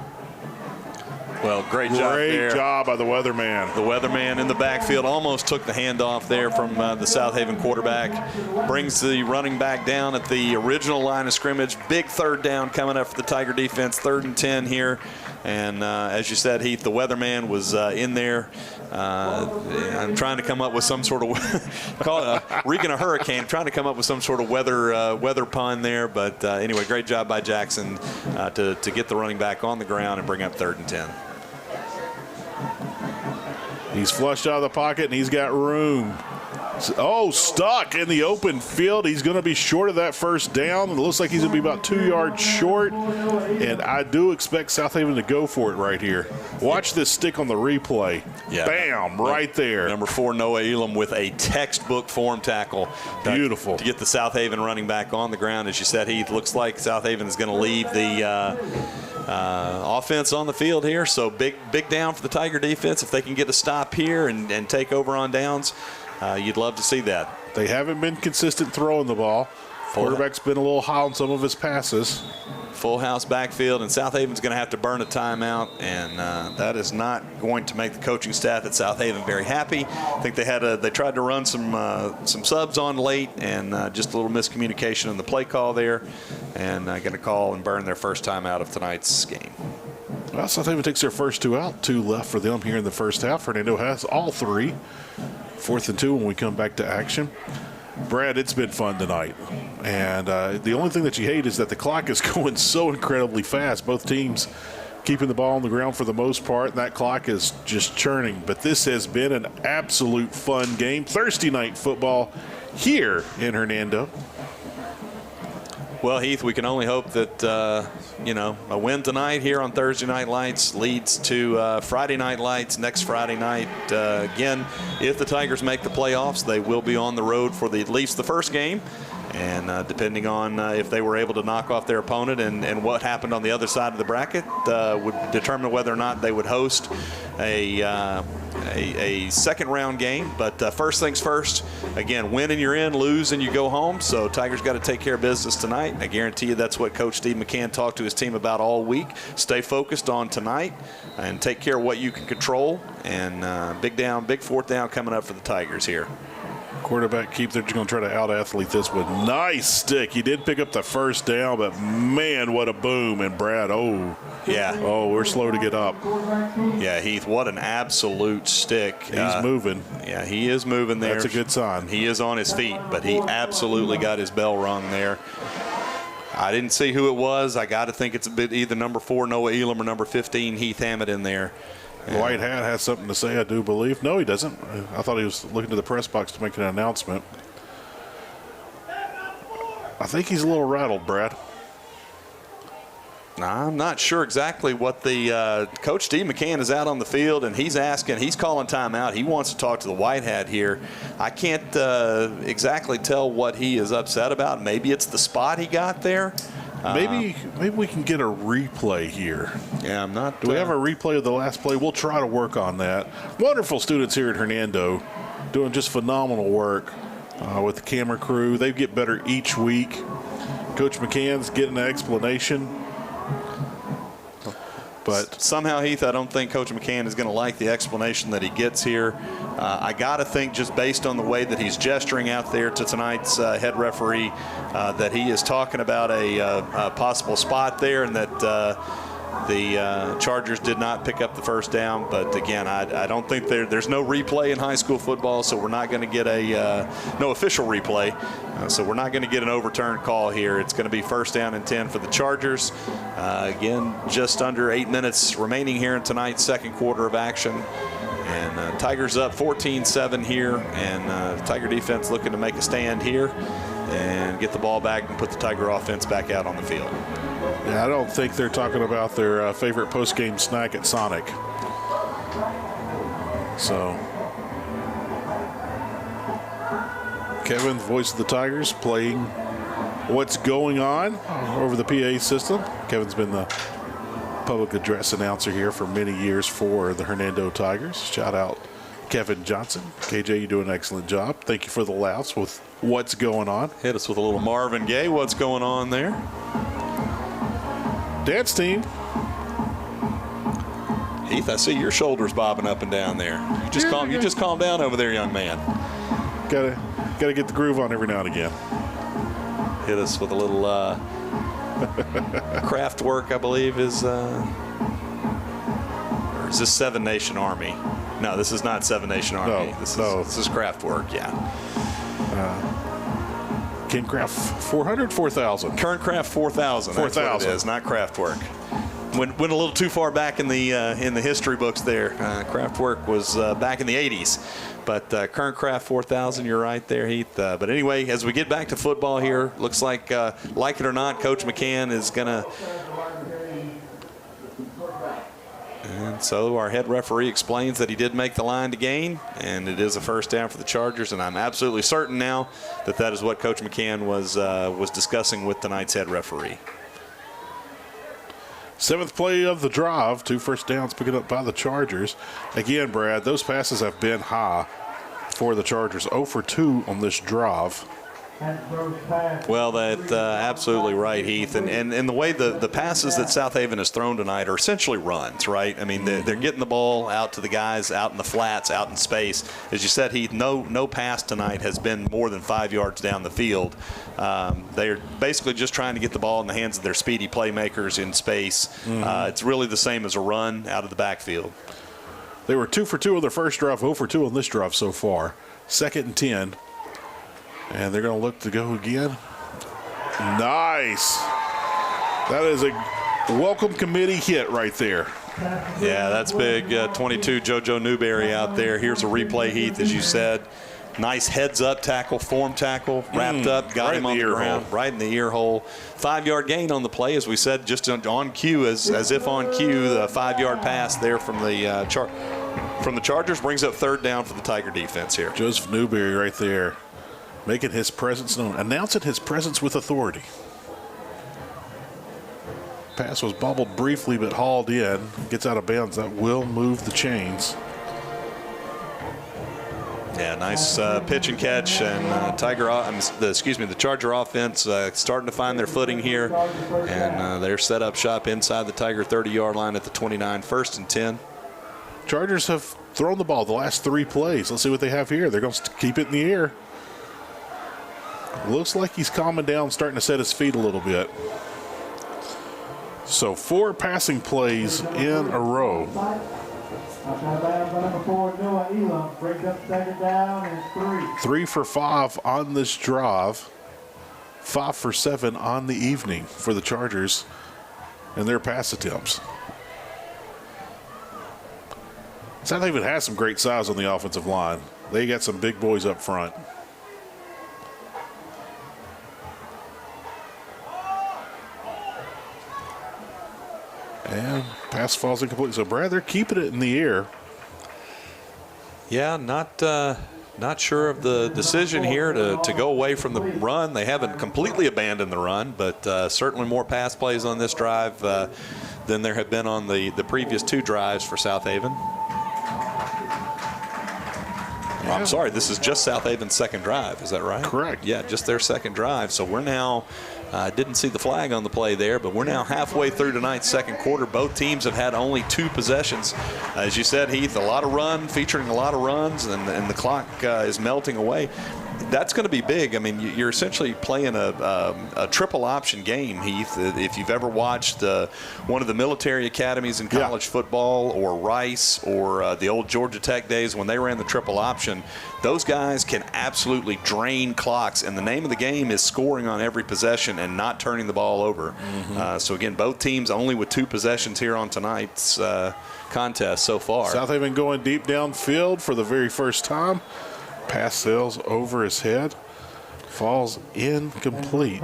B: Well, great job there.
A: Great job by the weatherman.
B: The weatherman in the backfield almost took the handoff there from the Southaven quarterback. Brings the running back down at the original line of scrimmage. Big 3rd down coming up for the Tiger defense. 3rd and 10 here. And as you said, Heath, the weatherman was in there. I'm trying to come up with some sort of reeking a hurricane, trying to come up with some sort of weather pun there. But anyway, great job by Jackson to get the running back on the ground and bring up 3rd and 10.
A: He's flushed out of the pocket, and he's got room. Oh, stuck in the open field. He's going to be short of that 1st down. It looks like he's going to be about 2 yards short, and I do expect Southaven to go for it right here. Watch this stick on the replay.
B: Yeah.
A: Bam, right there.
B: Number 4, Noah Elam with a textbook form tackle.
A: Beautiful.
B: To get the Southaven running back on the ground. As you said, Heath, looks like Southaven is going to leave the offense on the field here. So big down for the Tiger defense. If they can get a stop here and take over on downs, you'd love to see that.
A: They haven't been consistent throwing the ball. Quarterback's been a little high on some of his passes.
B: Full house backfield, and Southaven's going to have to burn a timeout, and that is not going to make the coaching staff at Southaven very happy. I think they tried to run some subs on late, and just a little miscommunication in the play call there, and going to call and burn their first timeout of tonight's game.
A: Well, Southaven takes their first 2 out. 2 left for them here in the first half. Hernando has all 3. 4th and 2 when we come back to action. Brad, it's been fun tonight. And the only thing that you hate is that the clock is going so incredibly fast. Both teams keeping the ball on the ground for the most part, and that clock is just churning. But this has been an absolute fun game. Thursday night football here in Hernando.
B: Well, Heath, we can only hope that, a win tonight here on Thursday Night Lights leads to Friday Night Lights next Friday night. Again, if the Tigers make the playoffs, they will be on the road for at least the first game. And depending on if they were able to knock off their opponent and what happened on the other side of the bracket would determine whether or not they would host a second round game. But first things first, again, win and you're in, lose and you go home. So Tigers got to take care of business tonight. I guarantee you that's what Coach Steve McCann talked to his team about all week. Stay focused on tonight and take care of what you can control. And big 4th down coming up for the Tigers here.
A: Quarterback they're just going to try to out-athlete this with nice stick. He did pick up the 1st down, but man, what a boom. And Brad, we're slow to get up.
B: Yeah, Heath, what an absolute stick.
A: He's moving.
B: Yeah, he is moving there.
A: That's a good sign.
B: He is on his feet, but he absolutely got his bell rung there. I didn't see who it was. I got to think it's a bit either number 4, Noah Elam, or number 15, Heath Hammett in there.
A: The white hat has something to say, I do believe. No, he doesn't. I thought he was looking to the press box to make an announcement. I think he's a little rattled, Brad.
B: I'm not sure exactly what the Coach Steve McCann is out on the field, and he's calling timeout. He wants to talk to the white hat here. I can't exactly tell what he is upset about. Maybe it's the spot he got there.
A: Maybe we can get a replay here.
B: Yeah, I'm not.
A: Do we have a replay of the last play? We'll try to work on that. Wonderful students here at Hernando doing just phenomenal work with the camera crew. They get better each week. Coach McCann's getting an explanation. But
B: somehow, Heath, I don't think Coach McCann is going to like the explanation that he gets here. I got to think just based on the way that he's gesturing out there to tonight's head referee that he is talking about a possible spot there and that the Chargers did not pick up the 1st down. But, again, I don't think there's no replay in high school football, so we're not going to get no official replay. So we're not going to get an overturned call here. It's going to be 1st down and 10 for the Chargers. Again, just under 8 minutes remaining here in tonight's second quarter of action. And Tigers up 14-7 here, and Tiger defense looking to make a stand here and get the ball back and put the Tiger offense back out on the field.
A: Yeah, I don't think they're talking about their favorite post-game snack at Sonic. So Kevin, the voice of the Tigers, playing what's going on over the PA system. Kevin's been the public address announcer here for many years for the Hernando Tigers. Shout out Kevin Johnson. KJ, you do an excellent job. Thank you for the laughs with what's going on.
B: Hit us with a little Marvin Gaye. What's going on there?
A: Dad's team.
B: Heath, I see your shoulders bobbing up and down there. You just calm down over there, young man.
A: Gotta get the groove on every now and again.
B: Hit us with a little craft work, I believe, is or is this Seven Nation Army? No, this is not Seven Nation Army.
A: No,
B: this is craft work, yeah.
A: Ken Craft 400, 4,000.
B: Current Craft 4,000. 4,000. That's what it is, not craft work. Went a little too far back in the history books there. Craft work was back in the 80s. But current Craft 4,000, you're right there, Heath. But anyway, as we get back to football here, looks like it or not, Coach McCann is going to. And so our head referee explains that he did make the line to gain, and it is a first down for the Chargers. And I'm absolutely certain now that is what Coach McCann was discussing with tonight's head referee.
A: 7th play of the drive, 2 first downs picking up by the Chargers. Again, Brad, those passes have been high for the Chargers. 0 for 2 on this drive.
B: Well, that's absolutely right, Heath. And the way the passes that Southaven has thrown tonight are essentially runs, right? I mean, they're getting the ball out to the guys out in the flats, out in space. As you said, Heath, no pass tonight has been more than 5 yards down the field. They're basically just trying to get the ball in the hands of their speedy playmakers in space. It's really the same as a run out of the backfield.
A: They were 2 for 2 on their first drive, 0 for 2 on this drive so far. 2nd and 10. And they're going to look to go again. Nice. That is a welcome committee hit right there.
B: Yeah, that's big. 22 JoJo Newberry out there. Here's a replay, Heath, as you said. Nice heads-up tackle, form tackle, wrapped up, got him on the ground, right in the ear hole. 5-yard gain on the play, as we said, just on cue, as if on cue, the 5-yard pass there from the Chargers brings up 3rd down for the Tiger defense here.
A: Joseph Newberry right there, making his presence known, announcing his presence with authority. Pass was bobbled briefly but hauled in. Gets out of bounds. That will move the chains.
B: Yeah, nice pitch and catch, and the Charger offense starting to find their footing here, and they're set up shop inside the Tiger 30-yard line at the 29, 1st and 10.
A: Chargers have thrown the ball the last 3 plays. Let's see what they have here. They're going to keep it in the air. Looks like he's calming down, starting to set his feet a little bit. So 4 passing plays in a row. 3 for 5 on this drive. 5 for 7 on the evening for the Chargers and their pass attempts. Southaven has some great size on the offensive line. They got some big boys up front. And pass falls incomplete. So, Brad, they're keeping it in the air.
B: Yeah, not sure of the decision here to go away from the run. They haven't completely abandoned the run, but certainly more pass plays on this drive than there have been on the previous 2 drives for Southaven. Yeah. I'm sorry, this is just Southaven's 2nd drive. Is that right?
A: Correct.
B: Yeah, just their 2nd drive. So we're now didn't see the flag on the play there, but we're now halfway through tonight's 2nd quarter. Both teams have had only 2 possessions. As you said, Heath, a lot of run, featuring a lot of runs, and the clock is melting away. That's going to be big. I mean, you're essentially playing a triple option game, Heath. If you've ever watched one of the military academies in college football, or Rice, or the old Georgia Tech days when they ran the triple option, those guys can absolutely drain clocks, and the name of the game is scoring on every possession and not turning the ball over. So again, both teams only with 2 possessions here on tonight's contest so far.
A: Southaven going deep downfield for the very first time. Pass sails over his head. falls incomplete.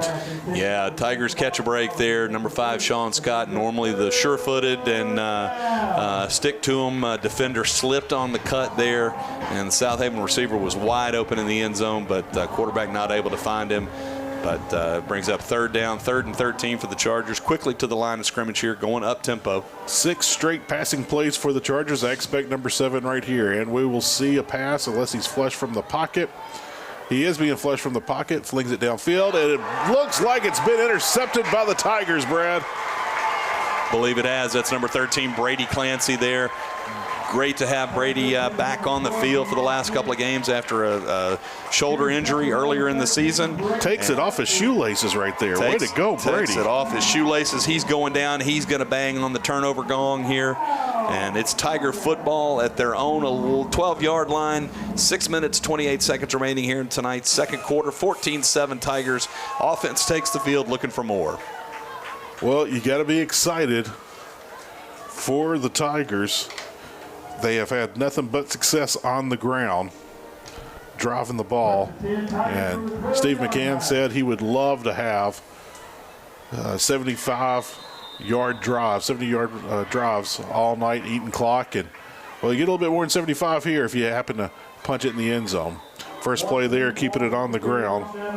B: Yeah, Tigers catch a break there. Number 5, Sean Scott, normally the sure-footed and stick to him. Defender slipped on the cut there, and the Southaven receiver was wide open in the end zone, but quarterback not able to find him. But brings up third down, 3rd and 13 for the Chargers. Quickly to the line of scrimmage here, going up tempo.
A: 6 straight passing plays for the Chargers. I expect number 7 right here, and we will see a pass unless he's flushed from the pocket. He is being flushed from the pocket, flings it downfield, and it looks like it's been intercepted by the Tigers, Brad.
B: Believe it has. That's number 13, Brady Clancy there. Great to have Brady back on the field for the last couple of games after a shoulder injury earlier in the season.
A: Takes it off his shoelaces right there. Way to go, Brady.
B: Takes it off his shoelaces. He's going down. He's going to bang on the turnover gong here. And it's Tiger football at their own 12-yard line. 6 minutes, 28 seconds remaining here in tonight's second quarter. 14-7 Tigers. Offense takes the field looking for more.
A: Well, you got to be excited for the Tigers. They have had nothing but success on the ground, driving the ball. And Steve McCann said he would love to have 75-yard drives, 70-yard drives all night, eating clock. And, well, you get a little bit more than 75 here if you happen to punch it in the end zone. First play there, keeping it on the ground.
C: Second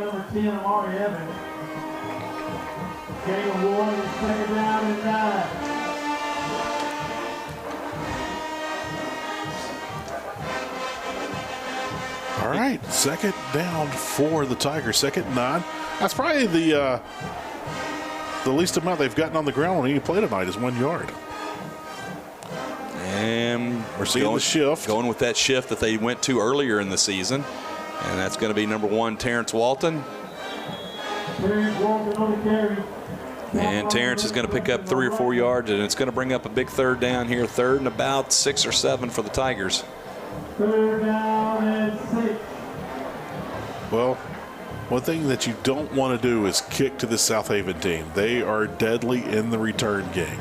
C: down and 9.
A: All right, second down for the Tigers, 2nd and 9. That's probably the least amount they've gotten on the ground on any play tonight is 1 yard.
B: And
A: we're seeing the shift.
B: Going with that shift that they went to earlier in the season. And that's going to be number 1, Terrence Walton. And Terrence is going to pick up 3 or 4 yards, and it's going to bring up a big third down here. 3rd and about 6 or 7 for the Tigers.
C: 3rd down and 6.
A: Well, one thing that you don't want to do is kick to the Southaven team. They are deadly in the return game.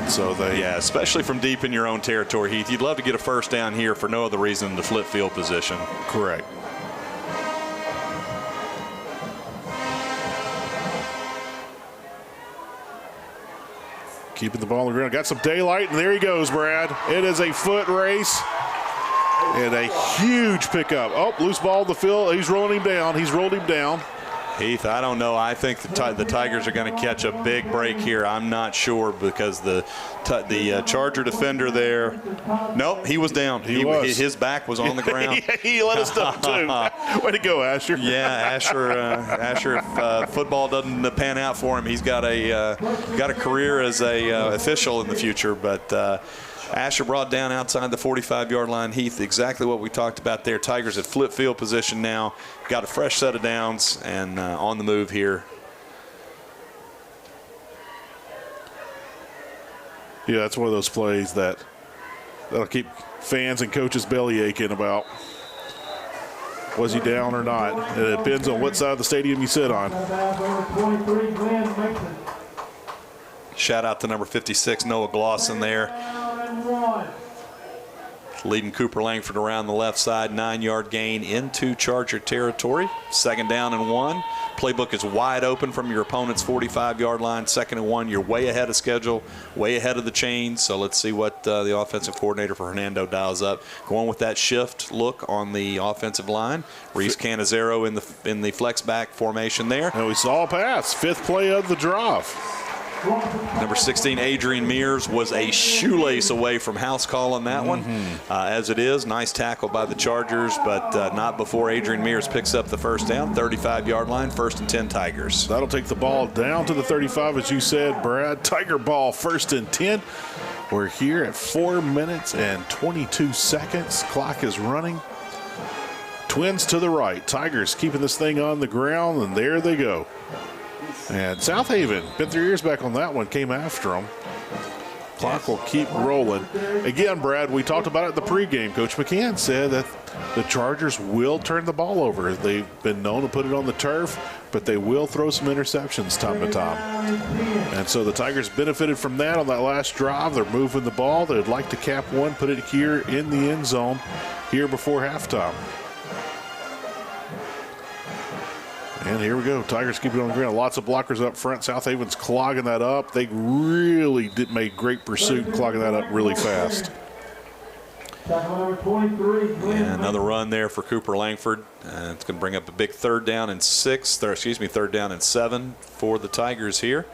A: So
B: yeah, especially from deep in your own territory, Heath. You'd love to get a first down here for no other reason than to flip field position.
A: Correct. Keeping the ball on the ground. Got some daylight, and there he goes, Brad. It is a foot race. And a huge pickup. Oh, loose ball in the field. He's rolling him down. He's rolled him down.
B: Heath, I don't know. I think the Tigers are going to catch a big break here. I'm not sure because the Charger defender there. Nope, he was down. He was. His back was on the ground.
A: He let us know, too. Way to go, Asher.
B: Yeah, Asher. If football doesn't pan out for him, he's got a career as a official in the future. But Asher brought down outside the 45-yard line. Heath, exactly what we talked about there. Tigers at flip field position now. Got a fresh set of downs and on the move here.
A: Yeah, that's one of those plays that'll keep fans and coaches belly aching about. Was he down or not? It depends on what side of the stadium you sit on.
B: Shout out to number 56, Noah Glosson there. Leading Cooper Langford around the left side, 9-yard gain into Charger territory. 2nd down and 1. Playbook is wide open from your opponent's 45-yard line. 2nd and 1. You're way ahead of schedule, way ahead of the chains. So let's see what the offensive coordinator for Hernando dials up. Going with that shift look on the offensive line. Reese Canizero in the flex back formation there.
A: And we saw a pass. 5th play of the drive.
B: Number 16, Adrian Mears, was a shoelace away from house call on that one. As it is, nice tackle by the Chargers, but not before Adrian Mears picks up the first down. 35-yard line, 1st and 10 Tigers.
A: That'll take the ball down to the 35, as you said, Brad. Tiger ball, 1st and 10. We're here at 4 minutes and 22 seconds. Clock is running. Twins to the right. Tigers keeping this thing on the ground, and there they go. And Southaven, been 3 years back on that one, came after them. Clock will keep rolling. Again, Brad, we talked about it at the pregame. Coach McCann said that the Chargers will turn the ball over. They've been known to put it on the turf, but they will throw some interceptions time to time. And so the Tigers benefited from that on that last drive. They're moving the ball. They'd like to cap one, put it here in the end zone here before halftime. And here we go. Tigers keep it on the ground. Lots of blockers up front. Southaven's clogging that up. They really made great pursuit, clogging that up really fast.
B: And another run there for Cooper Langford. It's going to bring up a big third down and 7 for the Tigers here.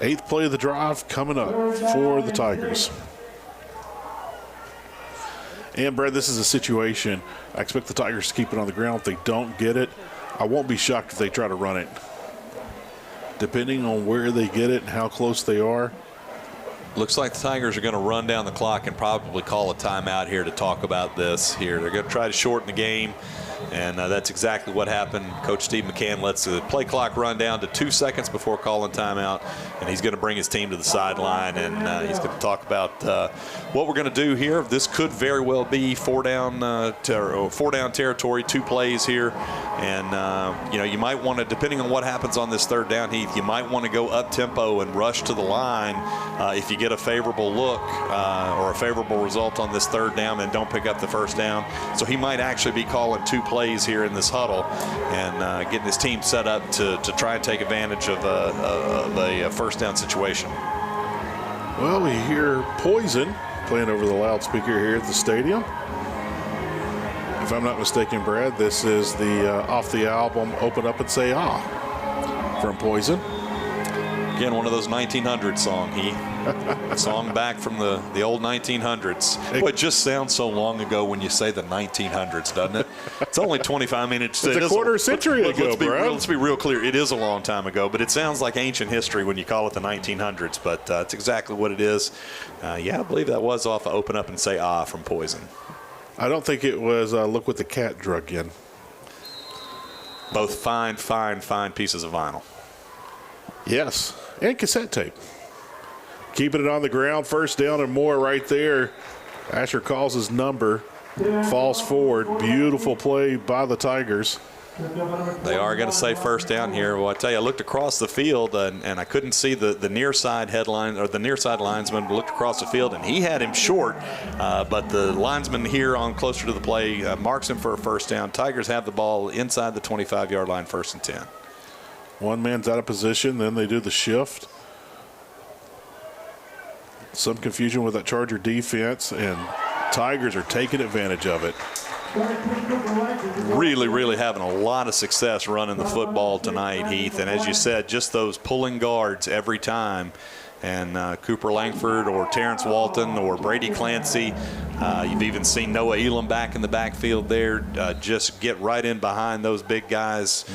A: 8th play of the drive coming up for the Tigers. And, Brad, this is a situation. I expect the Tigers to keep it on the ground. If they don't get it, I won't be shocked if they try to run it. Depending on where they get it and how close they are.
B: Looks like the Tigers are going to run down the clock and probably call a timeout here to talk about this here. They're going to try to shorten the game, and that's exactly what happened. Coach Steve McCann lets the play clock run down to 2 seconds before calling timeout, and he's going to bring his team to the sideline, and he's going to talk about what we're going to do here. This could very well be four down territory, 2 plays here, and you might want to, depending on what happens on this third down, Heath, you might want to go up tempo and rush to the line if you get a favorable look or a favorable result on this third down and don't pick up the first down. So he might actually be calling 2 plays here in this huddle and getting his team set up to try and take advantage of a first down situation.
A: Well, we hear Poison playing over the loudspeaker here at the stadium. If I'm not mistaken, Brad, this is the off the album Open Up and Say Ah from Poison.
B: Again, one of those 1900 songs, a song back from the old 1900s. Boy, it just sounds so long ago when you say the 1900s, doesn't it? It's only 25 minutes.
A: It's a quarter century ago, bro.
B: Let's be real clear. It is a long time ago, but it sounds like ancient history when you call it the 1900s, but it's exactly what it is. Yeah, I believe that was off of Open Up and Say Ah from Poison.
A: I don't think it was Look What the Cat Drug In.
B: Both fine pieces of vinyl.
A: Yes, and cassette tape. Keeping it on the ground, first down and more right there. Asher calls his number, falls forward. Beautiful play by the Tigers.
B: They are going to say first down here. Well, I tell you, I looked across the field and I couldn't see the near side headline or the near side linesman. Looked across the field and he had him short, but the linesman here on closer to the play marks him for a first down. Tigers have the ball inside the 25-yard line, 1st and 10.
A: One man's out of position, then they do the shift. Some confusion with that Charger defense, and Tigers are taking advantage of it.
B: Really having a lot of success running the football tonight, Heath. And as you said, just those pulling guards every time. And Cooper Langford or Terrence Walton or Brady Clancy. You've even seen Noah Elam back in the backfield there. Just get right in behind those big guys,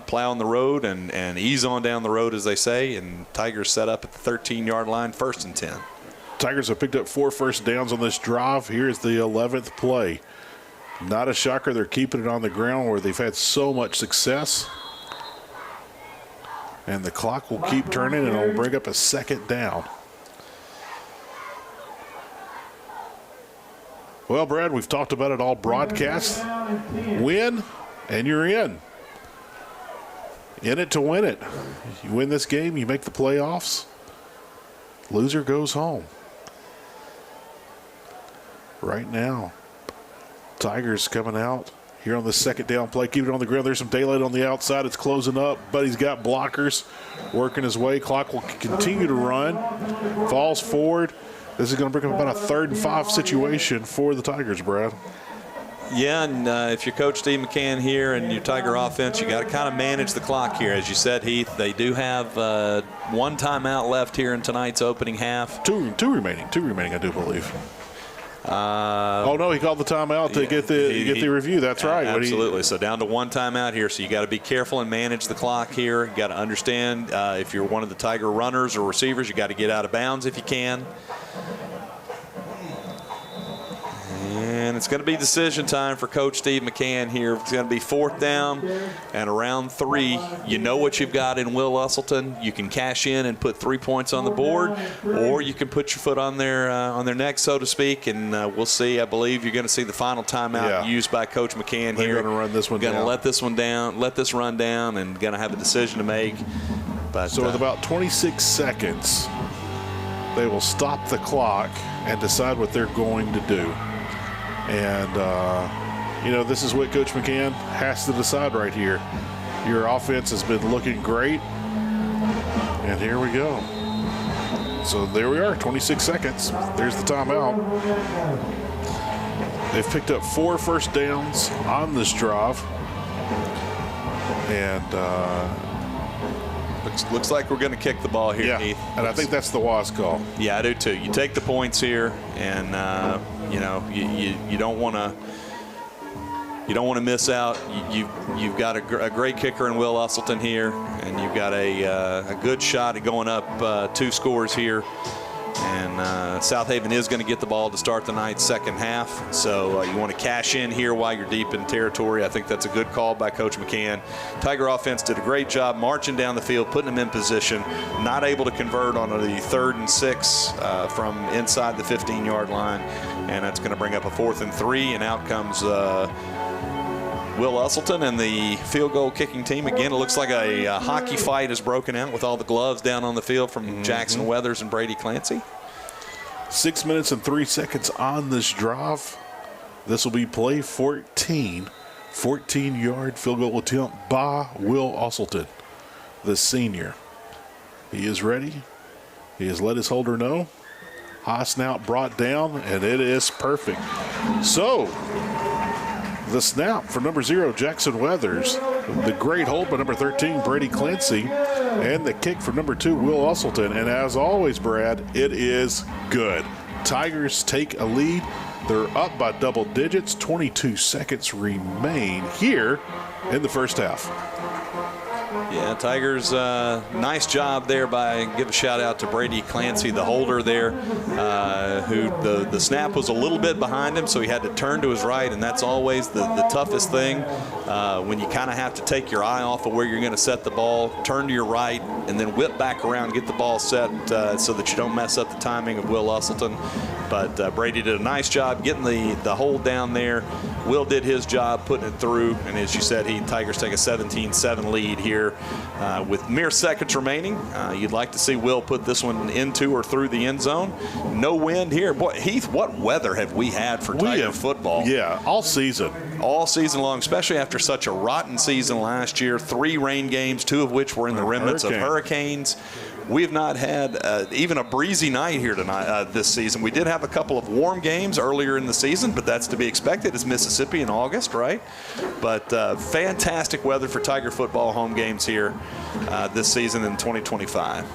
B: plow on the road and ease on down the road, as they say. And Tigers set up at the 13-yard line, 1st and 10.
A: Tigers have picked up 4 first downs on this drive. Here's the 11th play. Not a shocker. They're keeping it on the ground where they've had so much success. And the clock will keep turning, and it'll bring up a 2nd down. Well, Brad, we've talked about it all broadcast. Win, and you're in. In it to win it. You win this game, you make the playoffs. Loser goes home. Right now, Tigers coming out here on the 2nd down play. Keep it on the ground. There's some daylight on the outside. It's closing up, but he's got blockers working his way. Clock will continue to run. Falls forward. This is going to bring up about a 3rd and 5 situation for the Tigers, Brad.
B: Yeah, and if you're Coach Steve McCann here and your Tiger offense, you got to kind of manage the clock here. As you said, Heath, they do have 1 timeout left here in tonight's opening half.
A: Two remaining, I do believe. No, he called the timeout to get the review. That's right.
B: Absolutely. So down to 1 timeout here. So you got to be careful and manage the clock here. You got to understand if you're one of the Tiger runners or receivers, you got to get out of bounds if you can. And it's going to be decision time for Coach Steve McCann here. It's going to be 4th down and around 3. You know what you've got in Will Usselton. You can cash in and put 3 points on the board, or you can put your foot on their neck, so to speak. And we'll see. I believe you're going to see the final timeout used by Coach McCann here.
A: They're going to run this one down.
B: Going to let this one down, let this run down, and going to have a decision to make. But
A: so with about 26 seconds, they will stop the clock and decide what they're going to do. And you know, this is what Coach McCann has to decide right here. Your offense has been looking great, and here we go. So there we are, 26 seconds. There's the timeout. They've picked up 4 first downs on this drive, and
B: looks like we're going to kick the ball here,
A: yeah,
B: Heath.
A: and I think that's the wise call.
B: Yeah, I do too. You take the points here, and you know, you don't want to. You don't want to miss out. You've got a great kicker in Will Usselton here, and you've got a good shot at going up 2 scores here. And Southaven is going to get the ball to start the night's second half. So you want to cash in here while you're deep in territory. I think that's a good call by Coach McCann. Tiger offense did a great job marching down the field, putting them in position, not able to convert on the 3rd and 6 from inside the 15-yard line. And that's going to bring up a 4th and 3, and out comes Will Usselton and the field goal kicking team. Again, it looks like a hockey fight has broken out with all the gloves down on the field from Jackson Weathers and Brady Clancy.
A: 6 minutes and 3 seconds on this drive. This will be play 14. 14-yard field goal attempt by Will Usselton, the senior. He is ready. He has let his holder know. High snout brought down, and it is perfect. So, the snap for number 0, Jackson Weathers. The great hold by number 13, Brady Clancy. And the kick for number 2, Will Usselton. And as always, Brad, it is good. Tigers take a lead. They're up by double digits. 22 seconds remain here in the first half.
B: Yeah, Tigers, nice job there give a shout out to Brady Clancy, the holder there, who the snap was a little bit behind him, so he had to turn to his right, and that's always the toughest thing when you kind of have to take your eye off of where you're going to set the ball, turn to your right, and then whip back around, get the ball set so that you don't mess up the timing of Will Usselton. But Brady did a nice job getting the hold down there. Will did his job putting it through, and as you said, Tigers take a 17-7 lead here with mere seconds remaining. You'd like to see Will put this one into or through the end zone. No wind here. Boy, Heath, what weather have we had for Tiger football?
A: Yeah, all season.
B: All season long, especially after such a rotten season last year. 3 rain games, 2 of which were in the remnants of hurricanes. We have not had even a breezy night here tonight this season. We did have a couple of warm games earlier in the season, but that's to be expected. It's Mississippi in August, right? But fantastic weather for Tiger football home games here this season in 2025.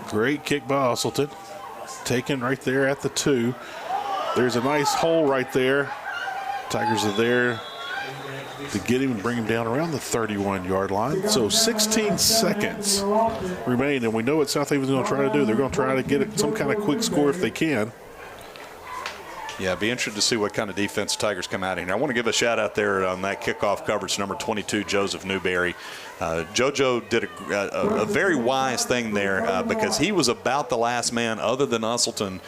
A: Great kick by Usselton. Taken right there at the 2. There's a nice hole right there. Tigers are there to get him and bring him down around the 31-yard line. So 16 seconds remain, and we know what Southaven's going to try to do. They're going to try to get some kind of quick score if they can.
B: Yeah, be interested to see what kind of defense Tigers come out in. I want to give a shout out there on that kickoff coverage, number 22, Joseph Newberry. JoJo did a very wise thing there because he was about the last man other than Usselton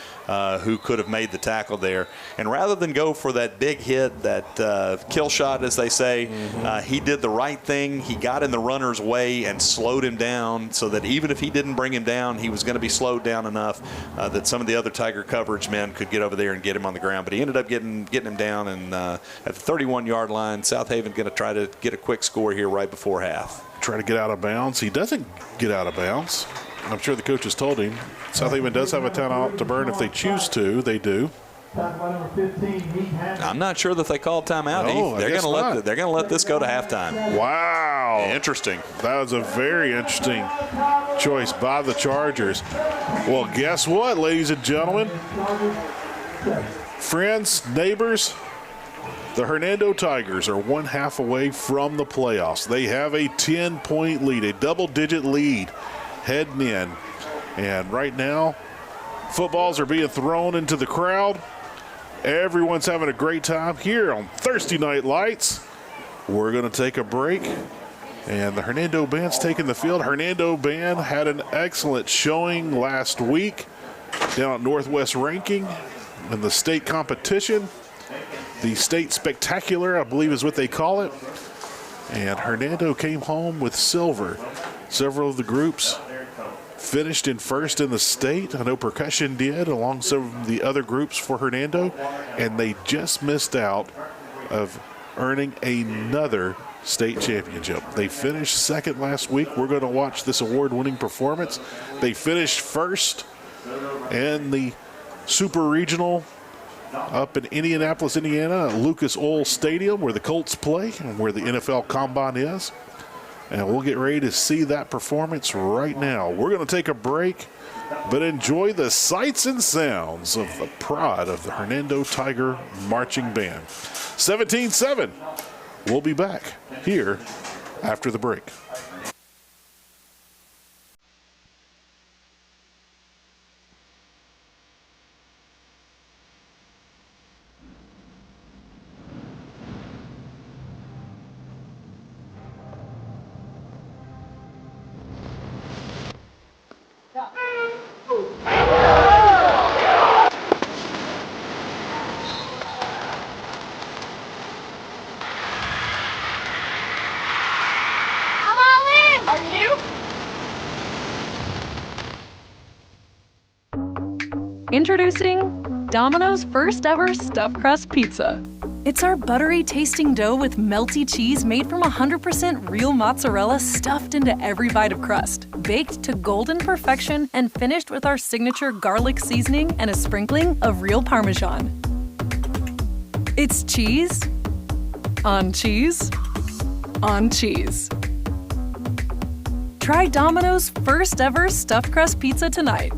B: who could have made the tackle there. And rather than go for that big hit, that kill shot, as they say, he did the right thing. He got in the runner's way and slowed him down so that even if he didn't bring him down, he was going to be slowed down enough that some of the other Tiger coverage men could get over there and get him on the ground. But he ended up getting him down, and at the 31-yard line, Southaven going to try to get a quick score here right before half.
A: Try to get out of bounds. He doesn't get out of bounds. I'm sure the coaches told him. Southaven does have a timeout to burn if they choose to. They do.
B: I'm not sure that they called timeout.
A: No,
B: they're going to let this go to halftime.
A: Wow.
B: Interesting.
A: That was a very interesting choice by the Chargers. Well, guess what, ladies and gentlemen? Friends, neighbors, the Hernando Tigers are 1/2 away from the playoffs. They have a 10-point lead, a double-digit lead heading in. And right now, footballs are being thrown into the crowd. Everyone's having a great time here on Thursday Night Lights. We're going to take a break, and the Hernando Band's taking the field. Hernando Band had an excellent showing last week down at Northwest Ranking in the state competition. The state spectacular, I believe is what they call it. And Hernando came home with silver. Several of the groups finished in first in the state. I know percussion did, along some of the other groups for Hernando. And they just missed out of earning another state championship. They finished second last week. We're going to watch this award-winning performance. They finished first in the Super Regional up in Indianapolis, Indiana, at Lucas Oil Stadium, where the Colts play and where the NFL Combine is. And we'll get ready to see that performance right now. We're going to take a break, but enjoy the sights and sounds of the pride of the Hernando Tiger Marching Band. 17-7. We'll be back here after the break.
E: Introducing Domino's first ever stuffed crust pizza. It's our buttery tasting dough with melty cheese made from 100% real mozzarella stuffed into every bite of crust, baked to golden perfection and finished with our signature garlic seasoning and a sprinkling of real Parmesan. It's cheese on cheese on cheese. Try Domino's first ever stuffed crust pizza tonight.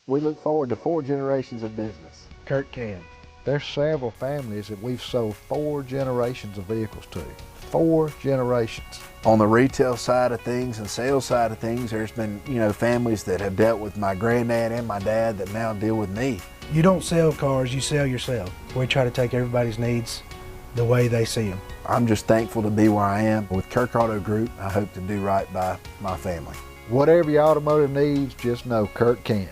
F: We look forward to 4 generations of business.
G: Kurt can. There's several families that we've sold 4 generations of vehicles to. 4 generations.
F: On the retail side of things and sales side of things, there's been, families that have dealt with my granddad and my dad that now deal with me.
G: You don't sell cars, you sell yourself. We try to take everybody's needs the way they see them.
F: I'm just thankful to be where I am. With Kirk Auto Group, I hope to do right by my family.
G: Whatever your automotive needs, just know Kurt can.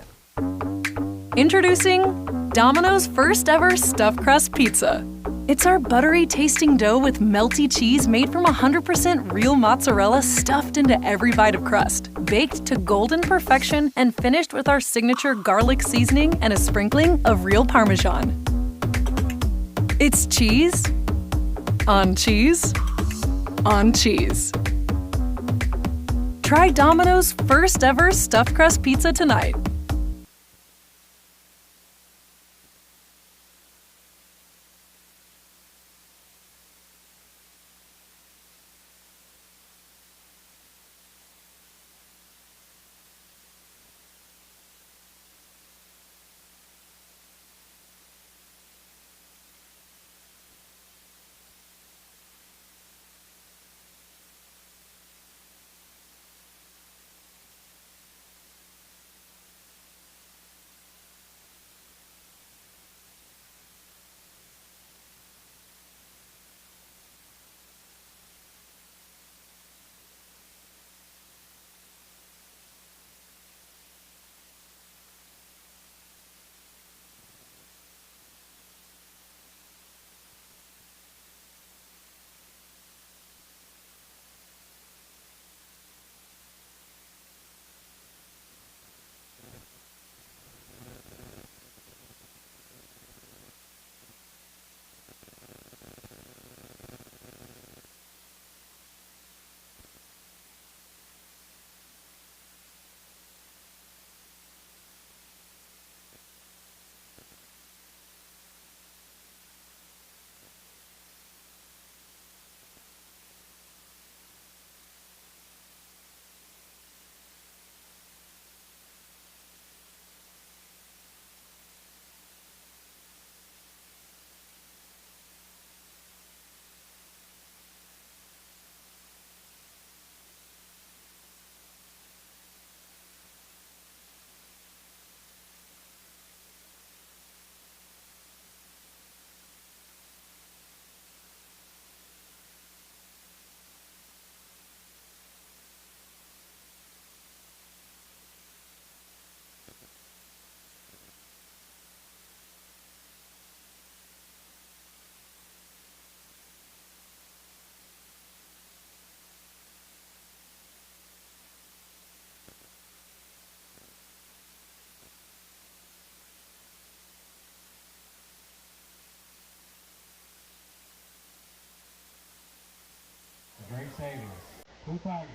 E: Introducing Domino's first ever stuffed crust pizza. It's our buttery tasting dough with melty cheese made from 100% real mozzarella stuffed into every bite of crust, baked to golden perfection and finished with our signature garlic seasoning and a sprinkling of real Parmesan. It's cheese on cheese on cheese. Try Domino's first ever stuffed crust pizza tonight.
C: Great savings. Go Tigers.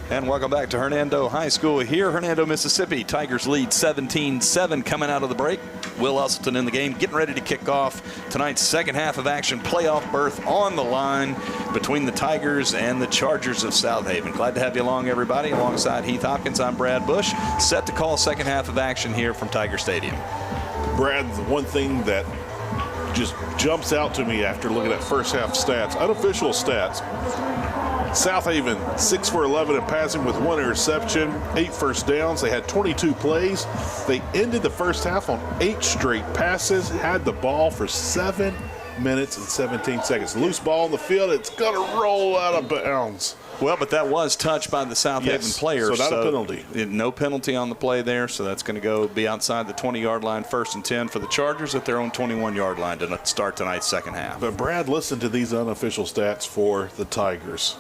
B: And welcome back to Hernando High School here, Hernando, Mississippi. Tigers lead 17-7 coming out of the break. Will Usselton in the game, getting ready to kick off tonight's second half of action. Playoff berth on the line between the Tigers and the Chargers of Southaven. Glad to have you along, everybody. Alongside Heath Hopkins, I'm Brad Bush. Set to call second half of action here from Tiger Stadium.
A: Brad, the one thing that just jumps out to me after looking at first half stats, unofficial stats, Southaven 6 for 11 in passing with 1 interception, 8 first downs. They had 22 plays. They ended the first half on 8 straight passes, had the ball for 7 minutes and 17 seconds. Loose ball on the field, it's going to roll out of bounds.
B: Well, but that was touched by the Southaven player.
A: So not a penalty.
B: No penalty on the play there, so that's going to be outside the 20-yard line, 1st and 10 for the Chargers at their own 21-yard line to start tonight's second half.
A: But Brad, listen to these unofficial stats for the Tigers.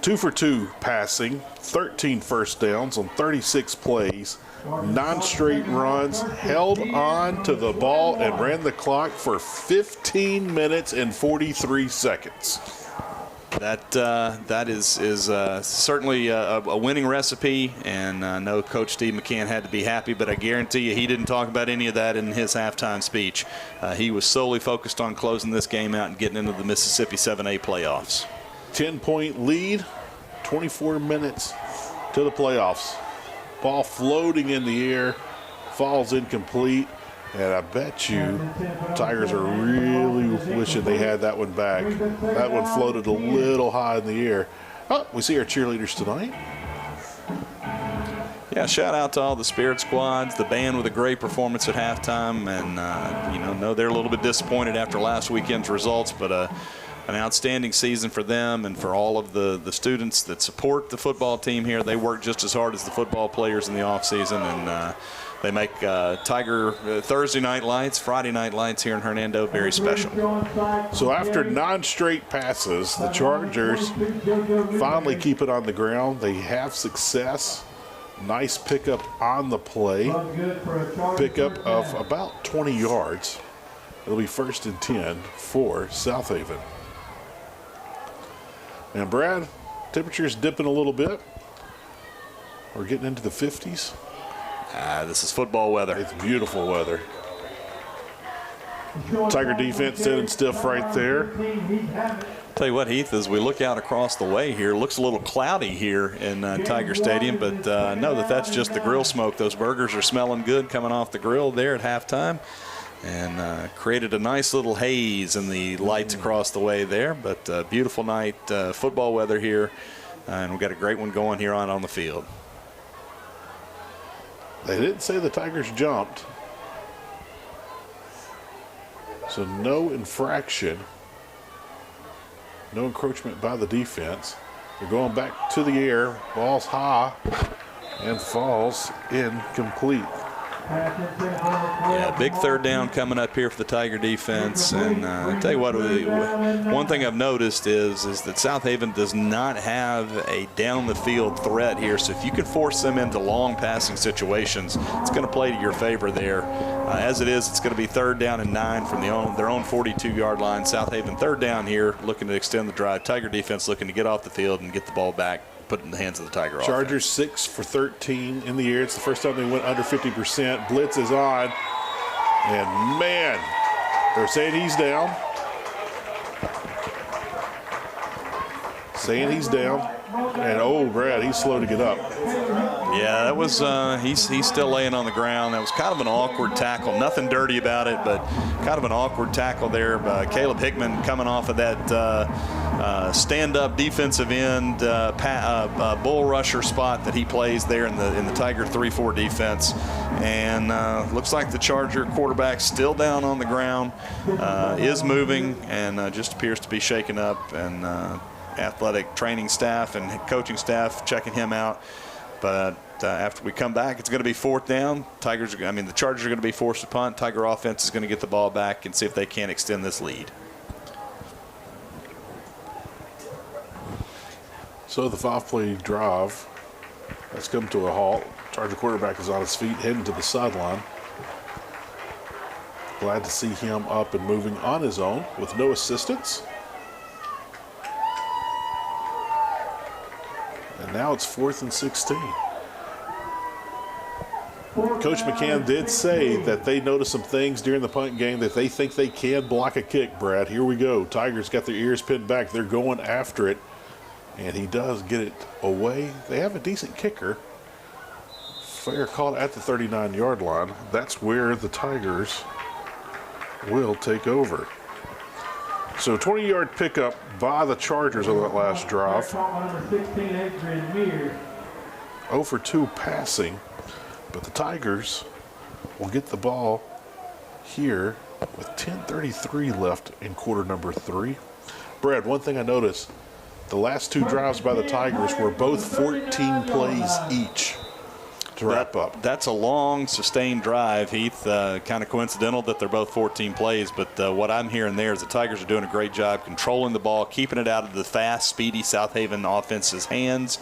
A: 2 for 2 passing, 13 first downs on 36 plays, 9 straight runs, held on to the ball and ran the clock for 15 minutes and 43 seconds.
B: That is certainly a winning recipe, and I know Coach Steve McCann had to be happy, but I guarantee you he didn't talk about any of that in his halftime speech. He was solely focused on closing this game out and getting into the Mississippi 7A playoffs.
A: 10-point lead, 24 minutes to the playoffs. Ball floating in the air, falls incomplete, and I bet you Tigers are really wishing they had that one back. That one floated a little high in the air. Oh, we see our cheerleaders tonight.
B: Yeah, shout out to all the Spirit Squads, the band with a great performance at halftime, and know they're a little bit disappointed after last weekend's results, but an outstanding season for them and for all of the students that support the football team here. They work just as hard as the football players in the offseason, and they make Tiger Thursday night lights, Friday night lights here in Hernando very special.
A: So after 9 straight passes, the Chargers finally keep it on the ground. They have success. Nice pickup on the play. Pickup of about 20 yards. It'll be 1st and 10 for Southaven. And Brad, temperature's dipping a little bit. We're getting into the 50s.
B: This is football weather.
A: It's beautiful weather. Tiger defense sitting stiff right there.
B: Tell you what, Heath, as we look out across the way here, looks a little cloudy here in Tiger Stadium, but know that that's just the grill smoke. Those burgers are smelling good coming off the grill there at halftime, and created a nice little haze in the lights across the way there. But beautiful night, football weather here, and we've got a great one going here on the field.
A: They didn't say the Tigers jumped, so no infraction. No encroachment by the defense. They're going back to the air. Ball's high and falls incomplete.
B: Yeah, big third down coming up here for the Tiger defense. And I'll tell you what, one thing I've noticed is that Southaven does not have a down-the-field threat here. So if you can force them into long passing situations, it's going to play to your favor there. As it is, it's going to be 3rd down and 9 from their own 42-yard line. Southaven 3rd down here, looking to extend the drive. Tiger defense looking to get off the field and get the ball back, put it in the hands of the Tiger offense.
A: Chargers 6 for 13 in the air. It's the first time they went under 50%. Blitz is on. And, man, they're saying he's down. Saying he's down. And, oh, Brad, he's slow to get up.
B: Yeah, that was he's still laying on the ground. That was kind of an awkward tackle. Nothing dirty about it, but kind of an awkward tackle there. Caleb Hickman coming off of that stand-up defensive end bull rusher spot that he plays there in the Tiger 3-4 defense. And looks like the Charger quarterback still down on the ground, is moving, and just appears to be shaken up. And athletic training staff and coaching staff checking him out. But after we come back, it's going to be 4th down. The Chargers are going to be forced to punt. Tiger offense is going to get the ball back and see if they can extend this lead.
A: So the 5-play drive has come to a halt. Charger quarterback is on his feet, heading to the sideline. Glad to see him up and moving on his own with no assistance. And now it's 4th and 16. Coach McCann did say that they noticed some things during the punt game that they think they can block a kick, Brad. Here we go. Tigers got their ears pinned back. They're going after it. And he does get it away. They have a decent kicker. Fair caught at the 39-yard line. That's where the Tigers will take over. So 20-yard pickup by the Chargers on that last drive. 0 for 2 passing. But the Tigers will get the ball here with 10:33 left in quarter number 3. Brad, one thing I noticed, the last 2 drives by the Tigers were both 14 plays each to wrap up.
B: That's a long, sustained drive, Heath. Kind of coincidental that they're both 14 plays, but what I'm hearing there is the Tigers are doing a great job controlling the ball, keeping it out of the fast, speedy Southaven offense's hands,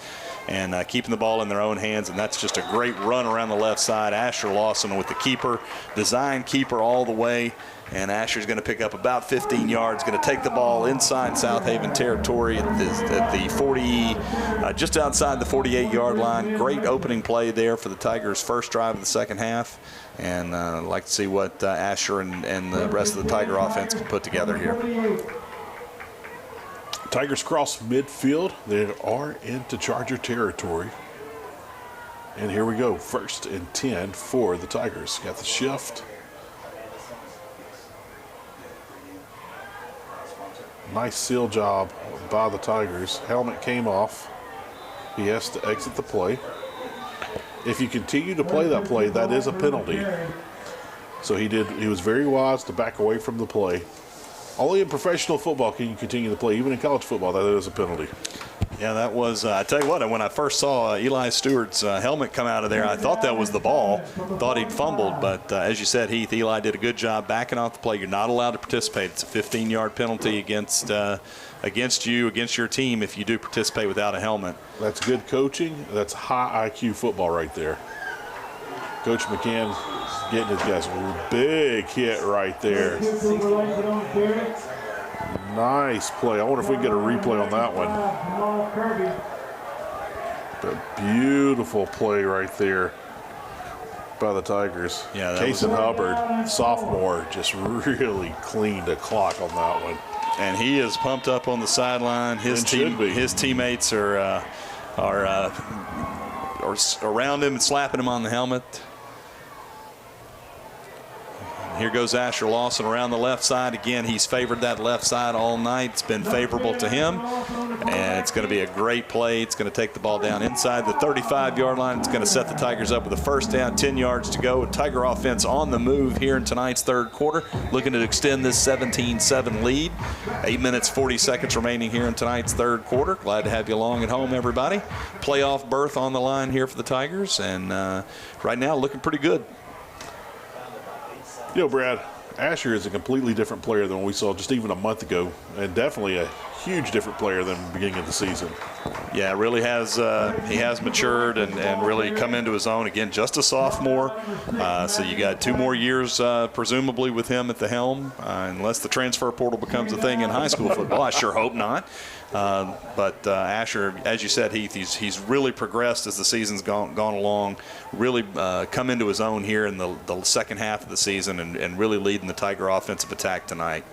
B: and keeping the ball in their own hands, and that's just a great run around the left side. Asher Lawson with the keeper, design keeper all the way, and Asher's going to pick up about 15 yards, going to take the ball inside Southaven territory at the 40, just outside the 48-yard line. Great opening play there for the Tigers' first drive of the second half, and I'd like to see what Asher and the rest of the Tiger offense can put together here.
A: Tigers cross midfield. They are into Charger territory. And here we go. 1st and 10 for the Tigers. Got the shift. Nice seal job by the Tigers. Helmet came off. He has to exit the play. If you continue to play that play, that is a penalty. So he was very wise to back away from the play. Only in professional football can you continue to play. Even in college football, that is a penalty.
B: Yeah, that was, I tell you what, when I first saw Eli Stewart's helmet come out of there, I thought that was the ball. Thought he'd fumbled, but as you said, Heath, Eli did a good job backing off the play. You're not allowed to participate. It's a 15-yard penalty against you, against your team, if you do participate without a helmet.
A: That's good coaching. That's high IQ football right there. Coach McCann getting his guys a big hit right there. Nice play. I wonder if we can get a replay on that one. A beautiful play right there. by the Tigers.
B: Yeah, that
A: Cason Hubbard, sophomore, just really cleaned the clock on that one.
B: And he is pumped up on the sideline. His teammates are around him and slapping him on the helmet. Here goes Asher Lawson around the left side. Again, he's favored that left side all night. It's been favorable to him. And it's going to be a great play. It's going to take the ball down inside the 35-yard line. It's going to set the Tigers up with a first down, 10 yards to go. Tiger offense on the move here in tonight's third quarter, looking to extend this 17-7 lead. 8 minutes, 40 seconds remaining here in tonight's third quarter. Glad to have you along at home, everybody. Playoff berth on the line here for the Tigers. And right now, looking pretty good.
A: You know, Brad, Asher is a completely different player than we saw just even a month ago, and definitely a huge different player than the beginning of the season.
B: Yeah, really has he has matured and really come into his own. Again, just a sophomore, so you got 2 more years presumably with him at the helm, unless the transfer portal becomes a thing in high school football. I sure hope not. But Asher, as you said, Heath, he's really progressed as the season's gone along, really come into his own here in the second half of the season and really leading the Tiger offensive attack tonight.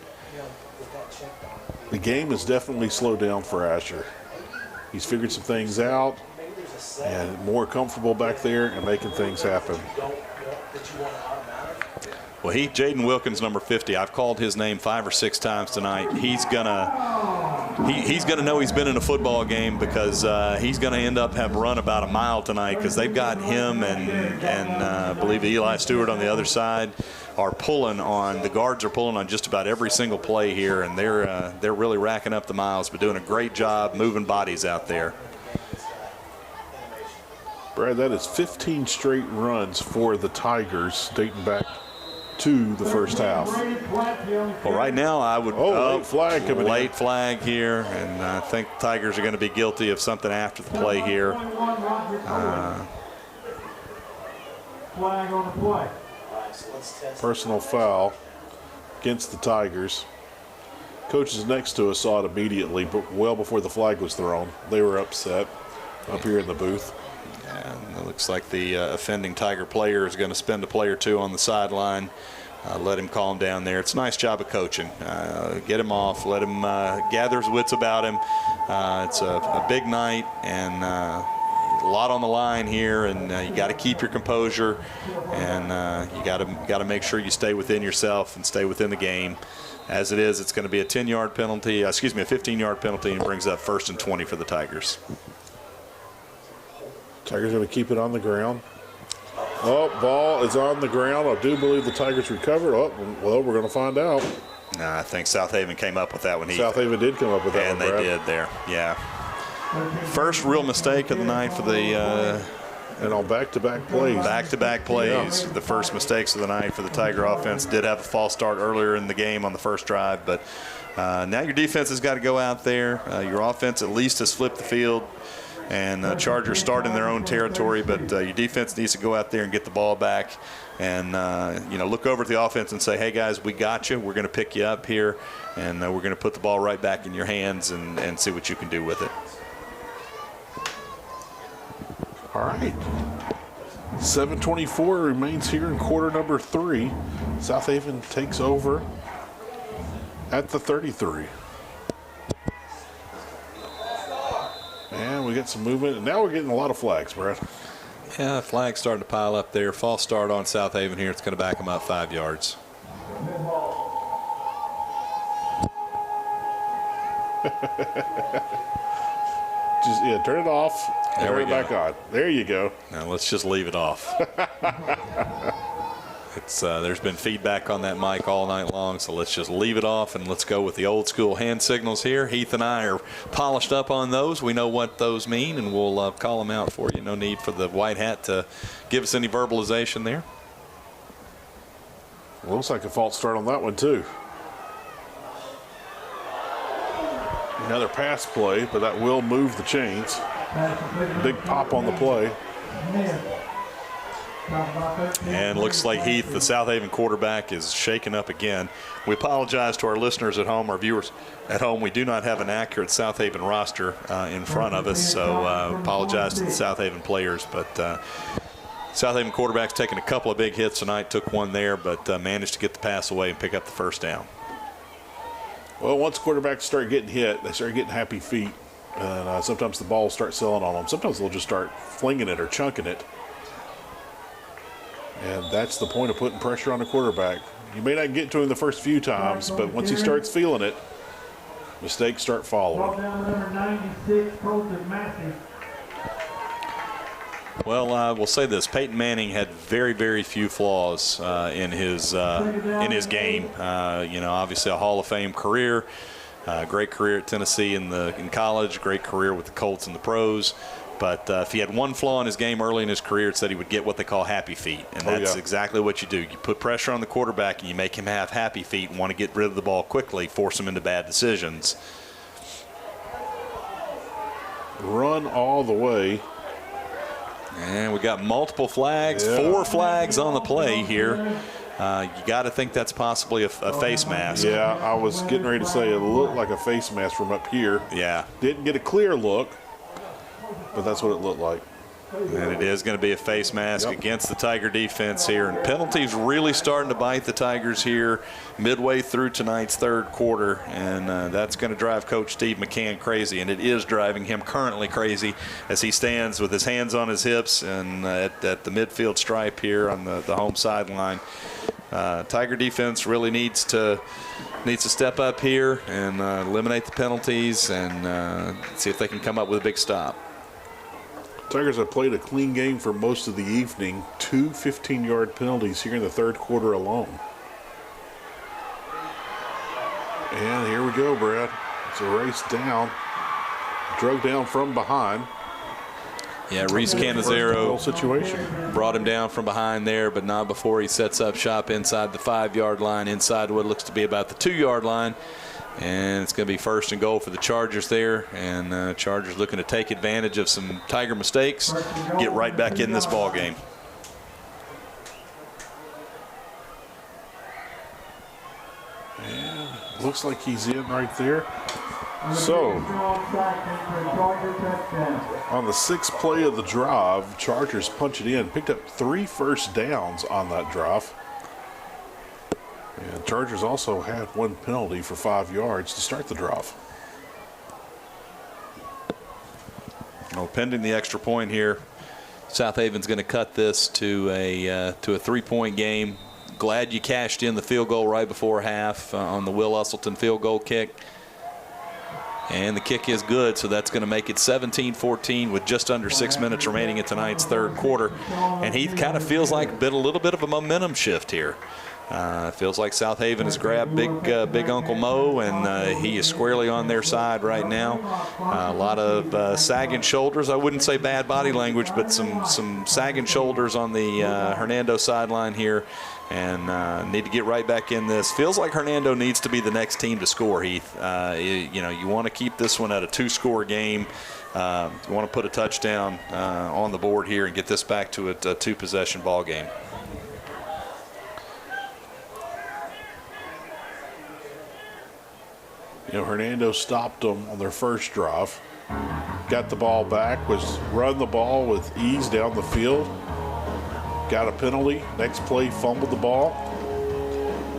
A: The game has definitely slowed down for Asher. He's figured some things out and more comfortable back there and making things happen.
B: Well, Jaden Wilkins, number 50, I've called his name 5 or 6 times tonight. He's gonna know he's been in a football game because he's gonna end up have run about a mile tonight because they've got him and I believe Eli Stewart on the other side are pulling on, the guards are pulling on just about every single play here, and they're really racking up the miles, but doing a great job moving bodies out there.
A: Brad, that is 15 straight runs for the Tigers dating back to the first half.
B: Well, right now I would
A: late flag coming in.
B: Late flag here, and I think the Tigers are going to be guilty of something after the play here.
C: Flag on the play.
A: Personal foul against the Tigers. Coaches next to us saw it immediately, but well before the flag was thrown. They were upset up here in the booth.
B: And it looks like the offending Tiger player is going to spend a play or two on the sideline. Let him calm down there. It's a nice job of coaching. Get him off. Let him gather his wits about him. It's a big night and a lot on the line here, and you got to keep your composure, and you got to make sure you stay within yourself and stay within the game. As it is, it's going to be a 10-yard penalty. A 15-yard penalty, and brings up 1st and 20 for the Tigers.
A: Tigers going to keep it on the ground. Oh, ball is on the ground. I do believe the Tigers recovered. Oh, well, we're going to find out.
B: No, I think Southaven came up with that one.
A: Southaven did come up with that
B: and
A: one,
B: they did there, yeah. First real mistake of the night for the
A: and on back-to-back plays.
B: Back-to-back plays.
A: Yeah.
B: The first mistakes of the night for the Tiger offense. Did have a false start earlier in the game on the first drive, but now your defense has got to go out there. Your offense at least has flipped the field. And Chargers start in their own territory, but your defense needs to go out there and get the ball back and, look over at the offense and say, hey, guys, we got you. We're going to pick you up here, and we're going to put the ball right back in your hands and see what you can do with it.
A: All right. 7:24 remains here in quarter number 3. Southaven takes over at the 33. And we get some movement, and now we're getting a lot of flags, Brad.
B: Yeah, flags starting to pile up there. False start on Southaven here. It's going to back them up 5 yards.
A: Just turn it off and turn it back on. There you go.
B: Now let's just leave it off. There's been feedback on that mic all night long, so let's just leave it off and let's go with the old school hand signals here. Heath and I are polished up on those. We know what those mean, and we'll call them out for you. No need for the white hat to give us any verbalization there.
A: Looks like a false start on that one, too. Another pass play, but that will move the chains. Big pop on the play.
B: And looks like Heath, the Southaven quarterback, is shaken up again. We apologize to our listeners at home, our viewers at home. We do not have an accurate Southaven roster in front of us, so apologize to the Southaven players. But Southaven quarterback's taken a couple of big hits tonight, took one there, but managed to get the pass away and pick up the first down.
A: Well, once quarterbacks start getting hit, they start getting happy feet. And sometimes the ball will start selling on them. Sometimes they'll just start flinging it or chunking it. And that's the point of putting pressure on the quarterback. You may not get to him the first few times, but once he starts feeling it, mistakes start following.
B: Well, we'll say this: Peyton Manning had very, very few flaws in his game. Obviously a Hall of Fame career, great career at Tennessee in college, great career with the Colts and the pros. But if he had one flaw in his game early in his career, it said he would get what they call happy feet. And that's exactly what you do. You put pressure on the quarterback and you make him have happy feet and want to get rid of the ball quickly, force him into bad decisions.
A: Run all the way.
B: And we got multiple flags, 4 flags on the play here. You got to think that's possibly a face mask.
A: Yeah, I was getting ready to say it looked like a face mask from up here.
B: Yeah.
A: Didn't get a clear look, but that's what it looked like.
B: And it is going to be a face mask against the Tiger defense here. And penalties really starting to bite the Tigers here midway through tonight's third quarter. And that's going to drive Coach Steve McCann crazy. And it is driving him currently crazy as he stands with his hands on his hips and at the midfield stripe here on the home sideline. Tiger defense really needs to step up here and eliminate the penalties and see if they can come up with a big stop.
A: Tigers have played a clean game for most of the evening. 2 15-yard penalties here in the third quarter alone. And here we go, Brad. It's a race down. Drug down from behind.
B: Yeah, Reese Canizero
A: situation.
B: Brought him down from behind there, but not before he sets up shop inside the 5-yard line, inside what looks to be about the 2-yard line. And it's going to be first and goal for the Chargers there. And Chargers looking to take advantage of some Tiger mistakes, get right back in this ball game.
A: And looks like he's in right there. So, on the 6th play of the drive, Chargers punch it in. Picked up 3 first downs on that drive. And Chargers also had 1 penalty for 5 yards to start the drive.
B: Well, pending the extra point here, Southaven's going to cut this to a 3-point game. Glad you cashed in the field goal right before half on the Will Usselton field goal kick. And the kick is good, so that's going to make it 17-14 with just under 6 minutes remaining in tonight's third quarter. And he kind of feels like a little bit of a momentum shift here. Feels like Southaven has grabbed Big Uncle Mo, and he is squarely on their side right now. A lot of sagging shoulders. I wouldn't say bad body language, but some sagging shoulders on the Hernando sideline here, and need to get right back in this. Feels like Hernando needs to be the next team to score, Heath. You want to keep this one at a 2-score game. You want to put a touchdown on the board here and get this back to a 2-possession ball game.
A: Hernando stopped them on their first drive. Got the ball back, was run the ball with ease down the field. Got a penalty. Next play, fumbled the ball.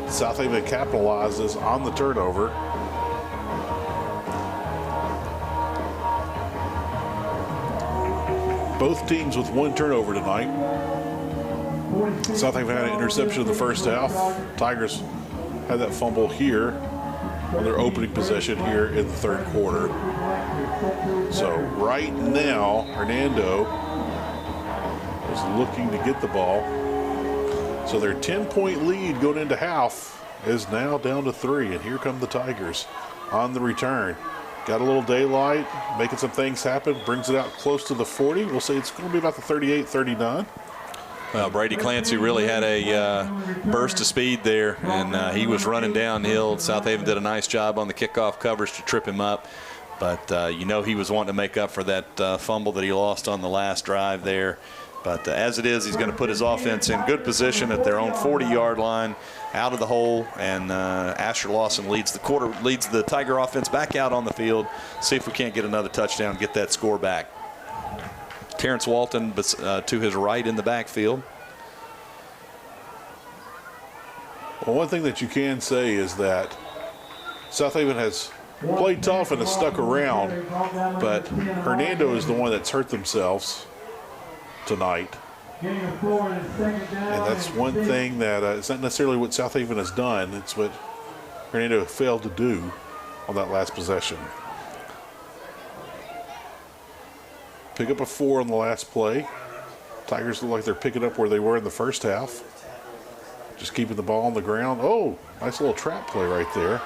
A: Southaven capitalizes on the turnover. Both teams with 1 turnover tonight. Southaven had an interception in the first half. Tigers had that fumble here on their opening possession here in the third quarter. So right now, Hernando is looking to get the ball. So their 10-point lead going into half is now down to 3, and here come the Tigers on the return. Got a little daylight, making some things happen, brings it out close to the 40. We'll say it's going to be about the 38-39.
B: Well, Brady Clancy really had a burst of speed there, and he was running downhill. Southaven did a nice job on the kickoff coverage to trip him up. But, he was wanting to make up for that fumble that he lost on the last drive there. But as it is, he's going to put his offense in good position at their own 40-yard line, out of the hole, and Asher Lawson leads the Tiger offense back out on the field. See if we can't get another touchdown and get that score back. Terrence Walton to his right in the backfield.
A: Well, one thing that you can say is that Southaven has played tough and has stuck around, but Hernando is the one that's hurt themselves tonight. And that's one thing that it's not necessarily what Southaven has done, it's what Hernando failed to do on that last possession. Pick up a 4 on the last play. Tigers look like they're picking up where they were in the first half. Just keeping the ball on the ground. Oh, nice little trap play right there.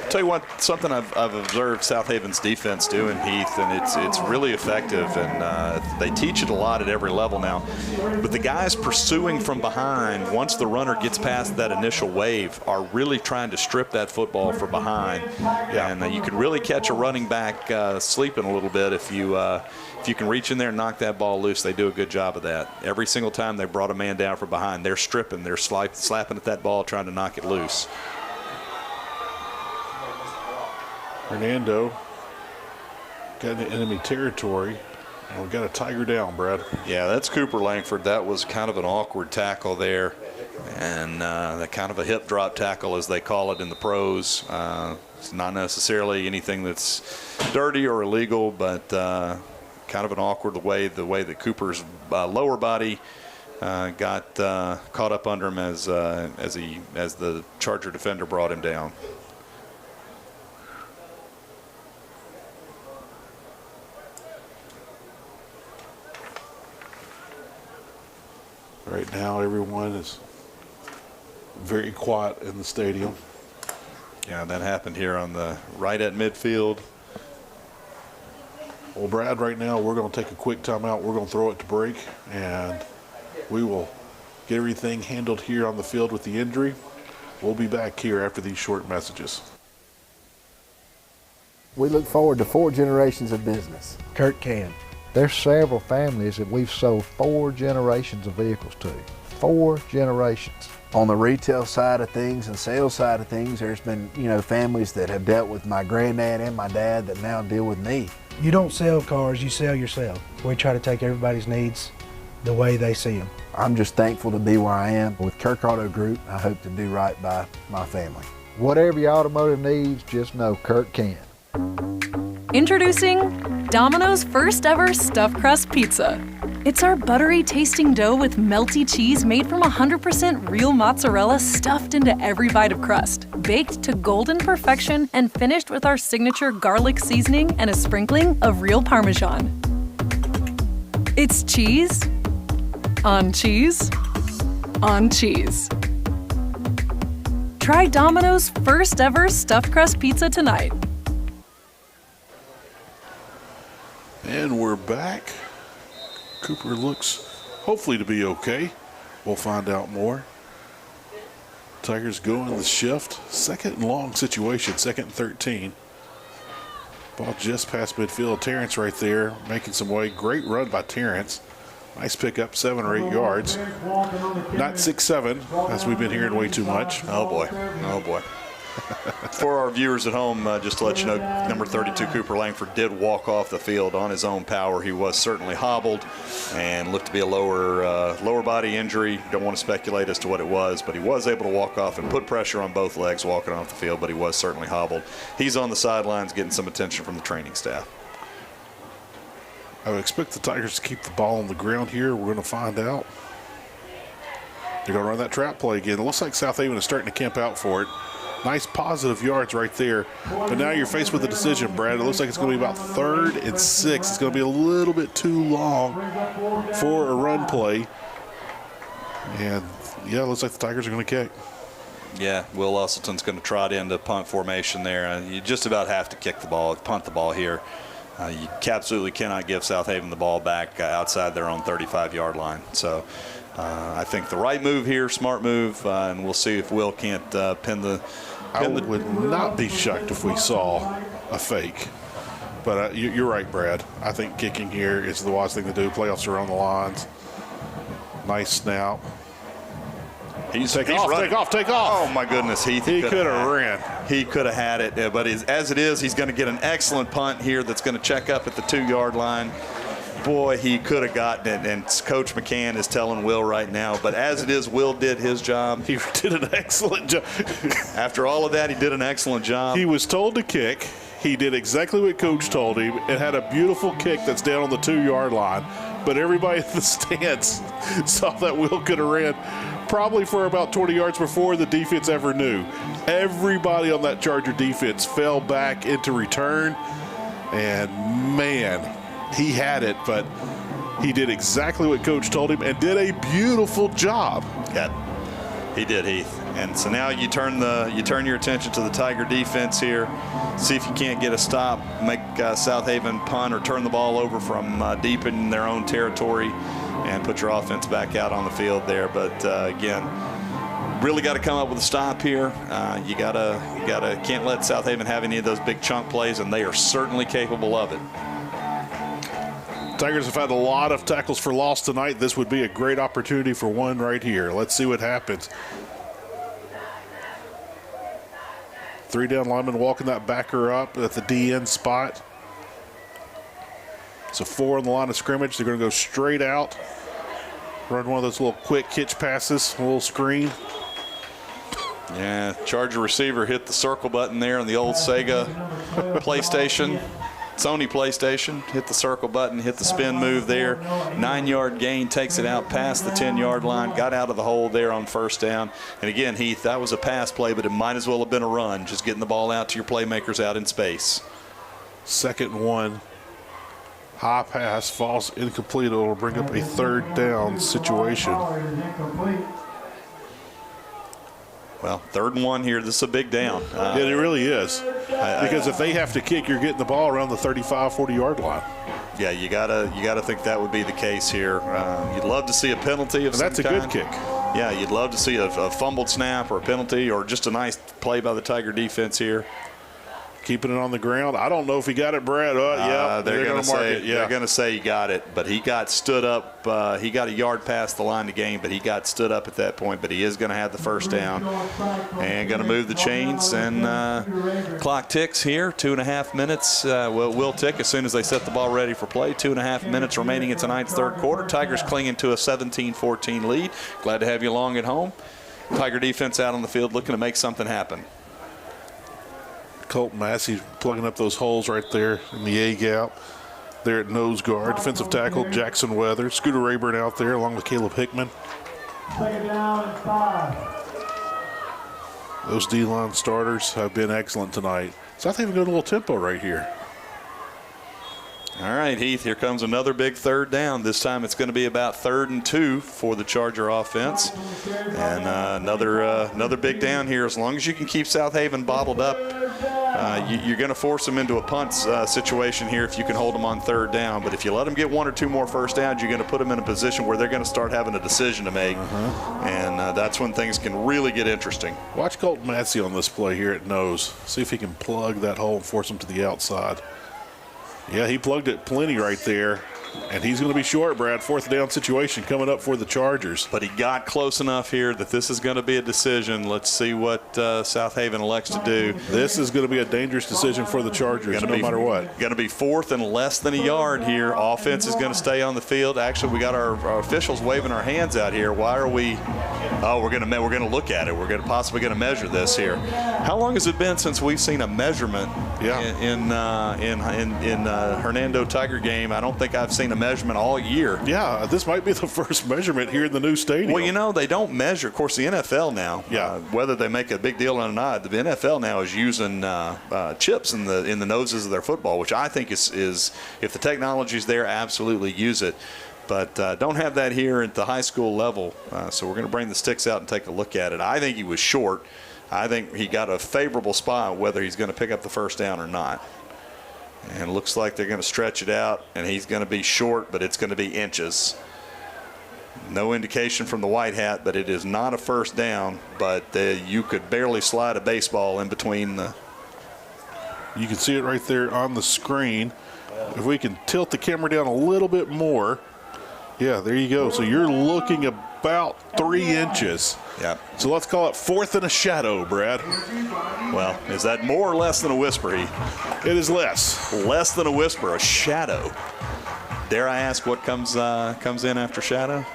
B: Tell you what, something I've observed Southaven's defense doing, Heath, and it's really effective, and they teach it a lot at every level now. But the guys pursuing from behind, once the runner gets past that initial wave, are really trying to strip that football from behind. And you can really catch a running back sleeping a little bit if you can reach in there and knock that ball loose. They do a good job of that. Every single time they brought a man down from behind, they're stripping, they're slapping at that ball, trying to knock it loose.
A: Hernando got into enemy territory, and we got a Tiger down, Brad.
B: Yeah, that's Cooper Langford. That was kind of an awkward tackle there, and that kind of a hip drop tackle, as they call it in the pros. It's not necessarily anything that's dirty or illegal, but kind of an awkward way that Cooper's lower body got caught up under him as the Charger defender brought him down.
A: Right now, everyone is very quiet in the stadium.
B: Yeah, that happened here on the right at midfield.
A: Well, Brad, right now we're going to take a quick timeout. We're going to throw it to break, and we will get everything handled here on the field with the injury. We'll be back here after these short messages.
F: We look forward to 4 generations of business. Kurt Can.
G: There's several families that we've sold 4 generations of vehicles to. 4 generations.
F: On the retail side of things and sales side of things, there's been, families that have dealt with my granddad and my dad that now deal with me.
H: You don't sell cars, you sell yourself. We try to take everybody's needs the way they see them.
F: I'm just thankful to be where I am. With Kirk Auto Group, I hope to do right by my family.
G: Whatever your automotive needs, just know Kurt can.
E: Introducing Domino's first ever stuffed crust pizza. It's our buttery tasting dough with melty cheese made from 100% real mozzarella stuffed into every bite of crust, baked to golden perfection and finished with our signature garlic seasoning and a sprinkling of real Parmesan. It's cheese on cheese on cheese. Try Domino's first ever stuffed crust pizza tonight.
A: And we're back. Cooper looks hopefully to be okay. We'll find out more. Tigers go in the shift. Second and long situation, 2nd and 13. Ball just past midfield. Terrence right there making some way. Great run by Terrence. Nice pickup, 7 or 8 yards. Not 6-7, as we've been hearing way too much.
B: Oh boy, oh boy. For our viewers at home, just to let you know, number 32 Cooper Langford did walk off the field on his own power. He was certainly hobbled and looked to be a lower body injury. Don't want to speculate as to what it was, but he was able to walk off and put pressure on both legs walking off the field, but he was certainly hobbled. He's on the sidelines getting some attention from the training staff.
A: I would expect the Tigers to keep the ball on the ground here. We're going to find out. They're going to run that trap play again. It looks like Southaven is starting to camp out for it. Nice positive yards right there. But now you're faced with a decision, Brad. It looks like it's going to be about 3rd and 6. It's going to be a little bit too long for a run play. And, yeah, it looks like the Tigers are going to kick.
B: Yeah, Will Usselton's going to trot into punt formation there. You just about have to punt the ball here. You absolutely cannot give Southaven the ball back outside their own 35-yard line. So I think the right move here, smart move, and we'll see if Will can't pin the.
A: I would not be shocked if we saw a fake. But you're right, Brad. I think kicking here is the wise thing to do. Playoffs are on the lines. Nice snap.
B: He's
A: Take
B: running.
A: off.
B: Oh, my goodness, Heath.
A: He could have ran.
B: He could have had it, but as it is, he's going to get an excellent punt here that's going to check up at the 2-yard line. Boy, he could have gotten it, and Coach McCann is telling Will right now. But as it is, Will did his job.
A: He did an excellent job.
B: After all of that, he did an excellent job.
A: He was told to kick. He did exactly what Coach told him and had a beautiful kick that's down on the 2-yard line. But everybody in the stands saw that Will could have ran probably for about 20 yards before the defense ever knew. Everybody on that Charger defense fell back into return. And, man, he had it, but he did exactly what Coach told him and did a beautiful job.
B: Yeah, he did, Heath. And so now you turn your attention to the Tiger defense here. See if you can't get a stop, make Southaven punt or turn the ball over from deep in their own territory, and put your offense back out on the field there. But again, really got to come up with a stop here. You can't let Southaven have any of those big chunk plays, and they are certainly capable of it.
A: Tigers have had a lot of tackles for loss tonight. This would be a great opportunity for one right here. Let's see what happens. 3 down linemen walking that backer up at the DN spot. So 4 on the line of scrimmage. They're going to go straight out. Run one of those little quick hitch passes, a little screen.
B: Yeah, Charger receiver hit the circle button there on the old Sega PlayStation. Sony PlayStation, hit the circle button, hit the spin move there. 9-yard gain, takes it out past the 10-yard line, got out of the hole there on first down. And again, Heath, that was a pass play, but it might as well have been a run, just getting the ball out to your playmakers out in space.
A: 2nd and 1. High pass, falls incomplete. It'll bring up a 3rd down situation.
B: Well, 3rd and 1 here. This is a big down.
A: Yeah, it really is. Because if they have to kick, you're getting the ball around the 35, 40-yard line.
B: Yeah, you gotta think that would be the case here. You'd love to see a penalty of some kind.
A: That's a good kick.
B: Yeah, you'd love to see a fumbled snap or a penalty or just a nice play by the Tiger defense here.
A: Keeping it on the ground. I don't know if he got it, Brad. Yeah,
B: they're going to say
A: it. Yeah.
B: They're going to say he got it, but he got stood up. He got a yard past the line to gain, but he got stood up at that point. But he is going to have the first down and going to move the chains. And clock ticks here. 2.5 minutes. Will tick as soon as they set the ball ready for play. 2.5 minutes remaining in tonight's 3rd quarter. Tigers clinging to a 17-14 lead. Glad to have you along at home. Tiger defense out on the field looking to make something happen.
A: Colt Massey plugging up those holes right there in the A-gap. There at nose guard. Defensive tackle Jackson Weathers. Scooter Rayburn out there along with Caleb Hickman.
C: 2nd down and 5.
A: Those D-line starters have been excellent tonight. Southaven going a little tempo right here.
B: All right, Heath, here comes another big 3rd down. This time it's going to be about 3rd and 2 for the Charger offense. And another big down here. As long as you can keep Southaven bottled up, you're going to force them into a punt situation here if you can hold them on 3rd down. But if you let them get 1 or 2 more first downs, you're going to put them in a position where they're going to start having a decision to make. And that's when things can really get interesting.
A: Watch Colt Massey on this play here at nose. See if he can plug that hole and force them to the outside. Yeah, he plugged it plenty right there. And he's going to be short, Brad. 4th down situation coming up for the Chargers.
B: But he got close enough here that this is going to be a decision. Let's see what Southaven elects to do.
A: This is going to be a dangerous decision for the Chargers, no matter what.
B: Going to be 4th and less than a yard here. Offense is going to stay on the field. Actually, we got our officials waving our hands out here. Why are we? Oh, we're going to look at it. We're going to possibly going to measure this here. How long has it been since we've seen a measurement in Hernando Tiger game? I don't think I've seen a measurement all year.
A: Yeah, this might be the first measurement here in the new stadium.
B: Well, you know, they don't measure. Of course, the NFL now, whether they make a big deal or not, the NFL now is using chips in the noses of their football, which I think is if the technology's there, absolutely use it. But don't have that here at the high school level. So we're going to bring the sticks out and take a look at it. I think he was short. I think he got a favorable spot whether he's going to pick up the first down or not. And it looks like they're going to stretch it out, and he's going to be short, but it's going to be inches. No indication from the white hat, but it is not a first down, but you could barely slide a baseball in between the.
A: You can see it right there on the screen. If we can tilt the camera down a little bit more, Yeah, there you go. So you're looking about 3 inches.
B: Yeah.
A: So let's call it 4th and a shadow, Brad.
B: Well, is that more or less than a whisper, Heath?
A: It is less.
B: Less than a whisper, a shadow. Dare I ask what comes in after shadow?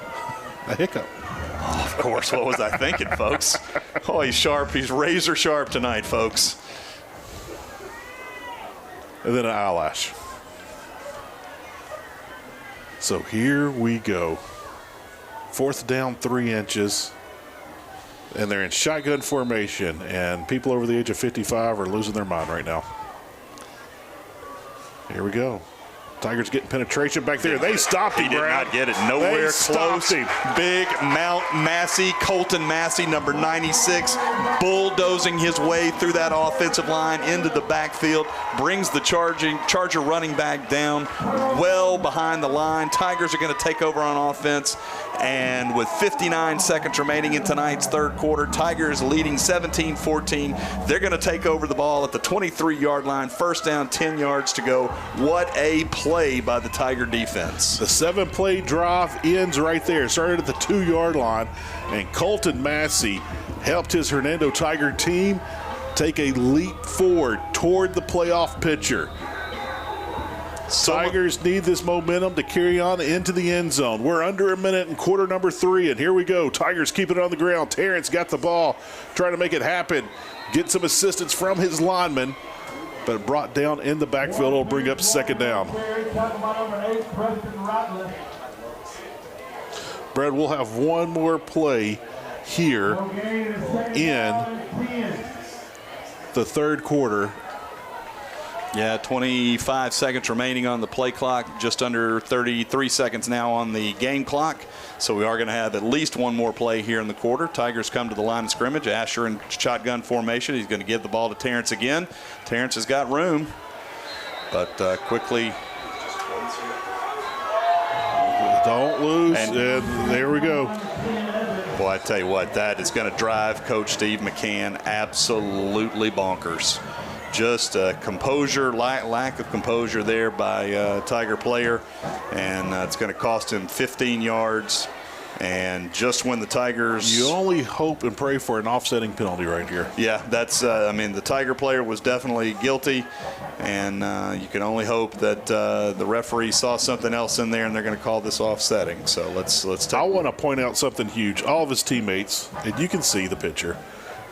A: A hiccup.
B: Oh, of course. What was I thinking, folks? Oh, he's sharp. He's razor sharp tonight, folks.
A: And then an eyelash. So here we go. 4th down, 3 inches. And they're in shotgun formation. And people over the age of 55 are losing their mind right now. Here we go. Tigers getting penetration back there. They stopped him,
B: He did
A: Brad.
B: not get it. Nowhere close.
A: Him.
B: Big Mount Massey, Colton Massey, number 96, bulldozing his way through that offensive line into the backfield, brings the Charger running back down well behind the line. Tigers are going to take over on offense. And with 59 seconds remaining in tonight's third quarter, Tigers leading 17-14. They're going to take over the ball at the 23-yard line. First down, 10 yards to go. What a play by the Tiger defense.
A: The 7-play drive ends right there. Started at the 2-yard line, and Colton Massey helped his Hernando Tiger team take a leap forward toward the playoff picture. Tigers need this momentum to carry on into the end zone. We're under a minute in quarter number 3, and here we go. Tigers keep it on the ground. Terrence got the ball, trying to make it happen. Get some assistance from his lineman, but brought down in the backfield. It'll bring up 2nd down. Brad, we'll have one more play here in the third quarter.
B: Yeah, 25 seconds remaining on the play clock, just under 33 seconds now on the game clock. So we are going to have at least one more play here in the quarter. Tigers come to the line of scrimmage. Asher in shotgun formation. He's going to give the ball to Terrence again. Terrence has got room, but quickly.
A: Don't lose, and there we go.
B: Boy, I tell you what, that is going to drive Coach Steve McCann absolutely bonkers. Just composure, lack of composure there by Tiger player, and it's going to cost him 15 yards. And just when the Tigers...
A: You only hope and pray for an offsetting penalty right here.
B: Yeah, that's, I mean, the Tiger player was definitely guilty, and you can only hope that the referee saw something else in there and they're going to call this offsetting. So let's take...
A: I want to point out something huge. All of his teammates, and you can see the picture,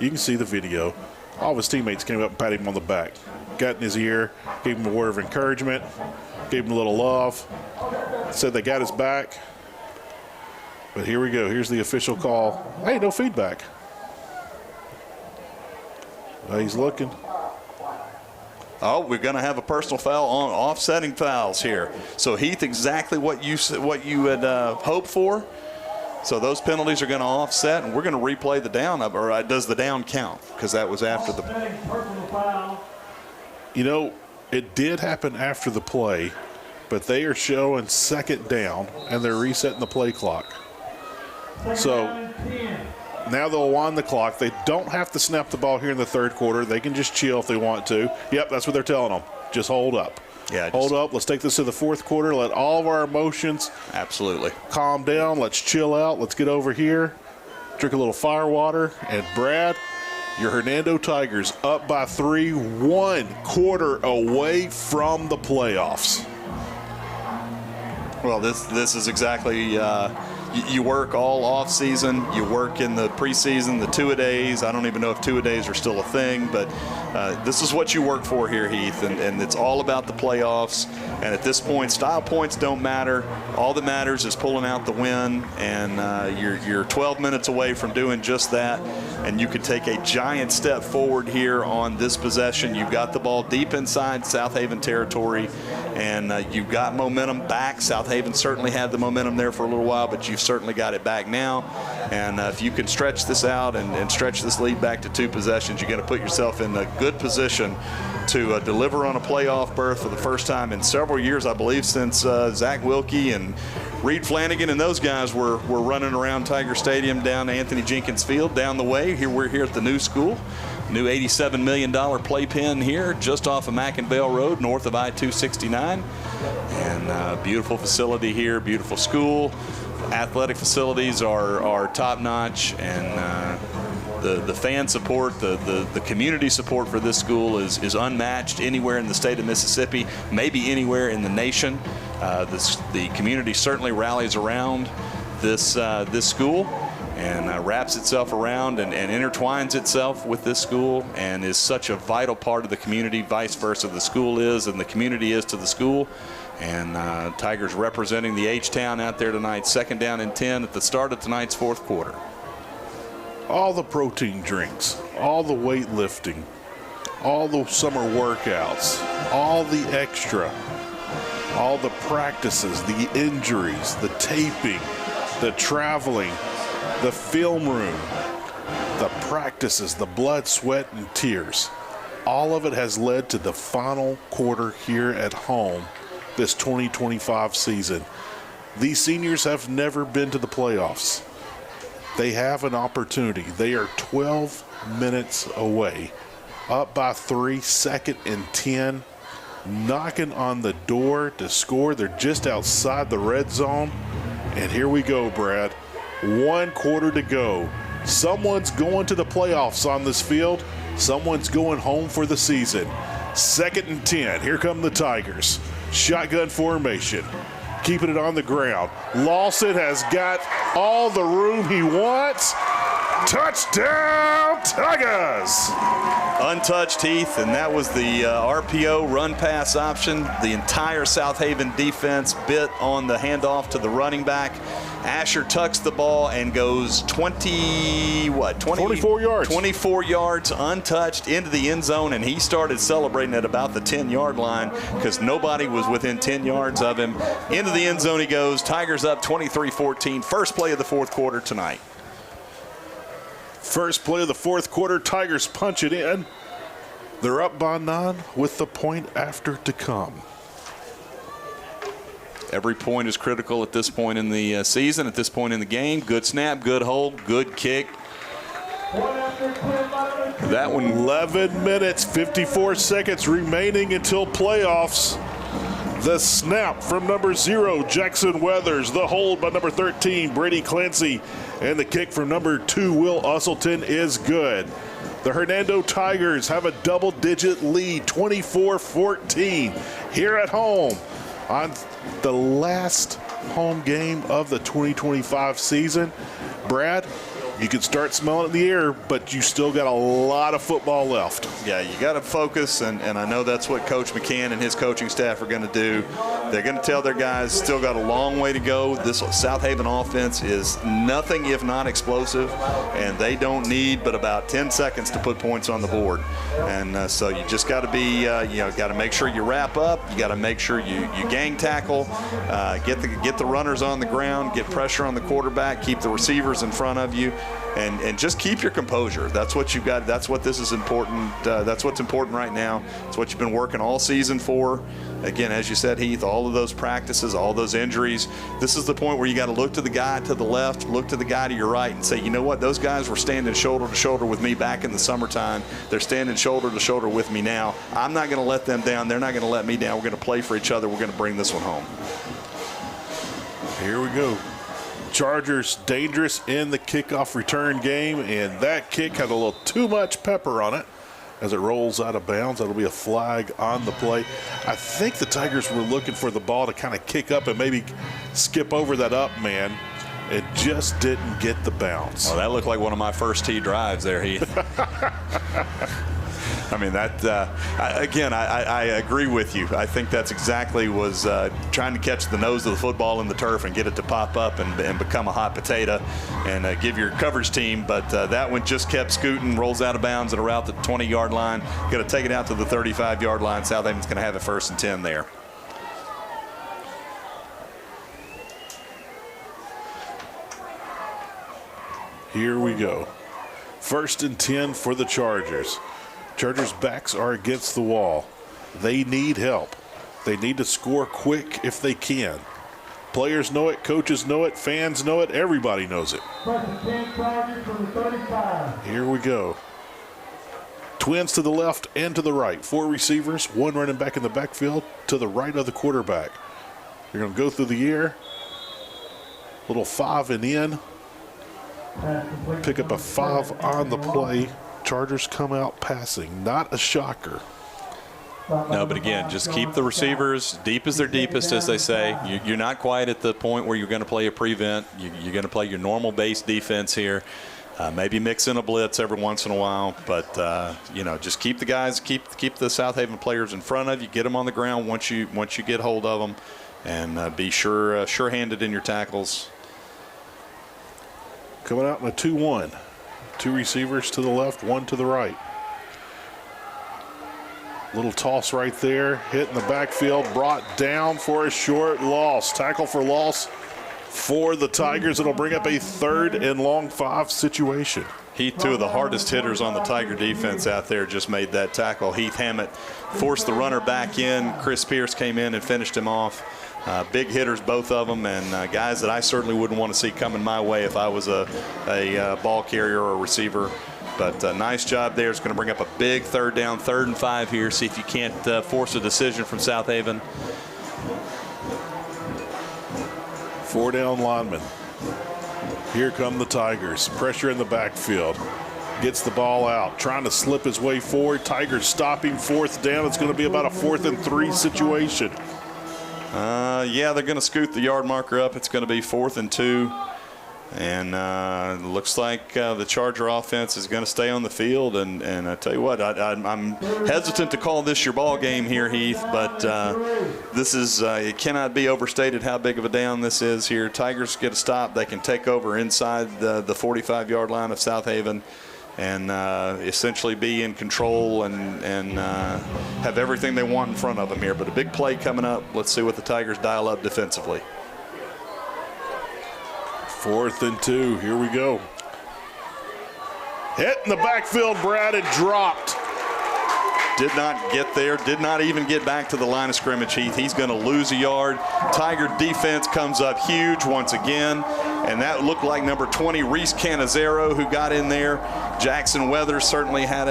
A: you can see the video, all of his teammates came up and patted him on the back, got in his ear, gave him a word of encouragement, gave him a little love, said they got his back. But here we go. Here's the official call. Hey, no feedback. He's looking.
B: Oh, we're going to have a personal foul on offsetting fouls here. So, Heath, exactly what you had hoped for. So those penalties are going to offset, and we're going to replay the down, or does the down count? Because that was after the.
A: You know, it did happen after the play, but they are showing 2nd down, and they're resetting the play clock. So now they'll wind the clock. They don't have to snap the ball here in the third quarter. They can just chill if they want to. Yep, that's what they're telling them. Just hold up.
B: Yeah,
A: hold up. Let's take this to the fourth quarter. Let all of our emotions
B: absolutely
A: calm down. Let's chill out. Let's get over here, drink a little fire water. And Brad, your Hernando Tigers up by 3, 1 quarter away from the playoffs.
B: Well, this is exactly. You work all off season. You work in the preseason, the two-a-days. I don't even know if two-a-days are still a thing, but this is what you work for here, Heath, and it's all about the playoffs. And at this point, style points don't matter. All that matters is pulling out the win, and you're 12 minutes away from doing just that. And you can take a giant step forward here on this possession. You've got the ball deep inside Southaven territory, and you've got momentum back. Southaven certainly had the momentum there for a little while, but you've certainly got it back now. And if you can stretch this out and stretch this lead back to 2 possessions, you're going to put yourself in a good position to deliver on a playoff berth for the first time in several years, I believe, since Zach Wilkie and Reed Flanagan and those guys were running around Tiger Stadium down Anthony Jenkins Field down the way. Here we're here at the new school. New $87 million playpen here just off of Mackinvale Road, north of I-269. And beautiful facility here, beautiful school. Athletic facilities are top-notch, and the fan support, the community support for this school is unmatched anywhere in the state of Mississippi, maybe anywhere in the nation. The community certainly rallies around this school and wraps itself around and intertwines itself with this school, and is such a vital part of the community. Vice versa, the school is and the community is to the school. And Tigers representing the H-Town out there tonight. 2nd down and 10 at the start of tonight's 4th quarter.
A: All the protein drinks, all the weightlifting, all the summer workouts, all the extra, all the practices, the injuries, the taping, the traveling, the film room, the practices, the blood, sweat, and tears. All of it has led to the final quarter here at home this 2025 season. These seniors have never been to the playoffs. They have an opportunity. They are 12 minutes away, up by 3, 2nd and 10, knocking on the door to score. They're just outside the red zone. And here we go, Brad. 1 quarter to go. Someone's going to the playoffs on this field. Someone's going home for the season. 2nd and 10. Here come the Tigers. Shotgun formation. Keeping it on the ground. Lawson has got all the room he wants. Touchdown, Tigers!
B: Untouched, Heath, and that was the RPO run-pass option. The entire Southaven defense bit on the handoff to the running back. Asher tucks the ball and goes 24
A: yards.
B: 24 yards untouched into the end zone, and he started celebrating at about the 10-yard line because nobody was within 10 yards of him. Into the end zone he goes. Tigers up 23-14. First play of the 4th quarter tonight.
A: First play of the 4th quarter, Tigers punch it in. They're up by 9 with the point after to come.
B: Every point is critical at this point in the season, at this point in the game. Good snap, good hold, good kick. That one.
A: 11 minutes, 54 seconds remaining until playoffs. The snap from number 0, Jackson Weathers. The hold by number 13, Brady Clancy. And the kick from number 2, Will Usselton, is good. The Hernando Tigers have a double-digit lead, 24-14, here at home on the last home game of the 2025 season. Brad, you can start smelling it in the air, but you still got a lot of football left.
B: Yeah, you got to focus, and I know that's what Coach McCann and his coaching staff are going to do. They're going to tell their guys still got a long way to go. This Southaven offense is nothing if not explosive, and they don't need but about 10 seconds to put points on the board. And so you just got to be, got to make sure you wrap up. You got to make sure you gang tackle, get the runners on the ground, get pressure on the quarterback, keep the receivers in front of you. And just keep your composure. That's what you've got. That's what this is important. That's what's important right now. It's what you've been working all season for. Again, as you said, Heath, all of those practices, all those injuries. This is the point where you got to look to the guy to the left, look to the guy to your right, and say, you know what? Those guys were standing shoulder to shoulder with me back in the summertime. They're standing shoulder to shoulder with me now. I'm not going to let them down. They're not going to let me down. We're going to play for each other. We're going to bring this one home.
A: Here we go. Chargers dangerous in the kickoff return game, and that kick had a little too much pepper on it as it rolls out of bounds. That'll be a flag on the play. I think the Tigers were looking for the ball to kind of kick up and maybe skip over that up man. It just didn't get the bounce.
B: Oh, that looked like one of my first tee drives there, Heath. I mean, I agree with you. I think that's exactly was trying to catch the nose of the football in the turf and get it to pop up and become a hot potato and give your coverage team. But that one just kept scooting, rolls out of bounds at around the 20-yard line. Got to take it out to the 35-yard line. Southaven's going to have it 1st and 10 there.
A: Here we go. 1st and 10 for the Chargers. Chargers' backs are against the wall. They need help. They need to score quick if they can. Players know it, coaches know it, fans know it, everybody knows it.
C: 1st and 10 Chargers from the 35.
A: Here we go. Twins to the left and to the right. 4 receivers, 1 running back in the backfield to the right of the quarterback. They're going to go through the air. Little 5 and in. Pick up a 5 on the play. Chargers come out passing. Not a shocker.
B: No, but again, just keep the receivers deep as their deepest, as they say. You're not quite at the point where you're going to play a prevent. You're going to play your normal base defense here. Maybe mix in a blitz every once in a while, but just keep the guys, keep the Southaven players in front of you. Get them on the ground once you get hold of them, and be sure-handed in your tackles.
A: Coming out in a 2-1. 2 receivers to the left, 1 to the right. Little toss right there, hit in the backfield, brought down for a short loss. Tackle for loss for the Tigers. It'll bring up a 3rd and long 5 situation.
B: Heath, 2 of the hardest hitters on the Tiger defense out there, just made that tackle. Heath Hammett forced the runner back in. Chris Pierce came in and finished him off. Big hitters, both of them, and guys that I certainly wouldn't want to see coming my way if I was a ball carrier or a receiver. But nice job there. It's going to bring up a big 3rd down, 3rd and 5 here. See if you can't force a decision from Southaven.
A: 4 down linemen. Here come the Tigers. Pressure in the backfield. Gets the ball out. Trying to slip his way forward. Tigers stopping 4th down. It's going to be about a 4th and 3 situation.
B: Yeah, they're going to scoot the yard marker up. It's going to be 4th and 2. And looks like the Charger offense is going to stay on the field. And I tell you what, I'm hesitant to call this your ball game here, Heath, but this is it cannot be overstated how big of a down this is here. Tigers get a stop. They can take over inside the 45-yard line of Southaven and essentially be in control and have everything they want in front of them here. But a big play coming up. Let's see what the Tigers dial up defensively.
A: 4th and 2. Here we go. Hit in the backfield, Brad. It dropped.
B: Did not get there. Did not even get back to the line of scrimmage, Heath. He's going to lose a yard. Tiger defense comes up huge once again. And that looked like number 20, Reese Canizero, who got in there. Jackson Weathers certainly had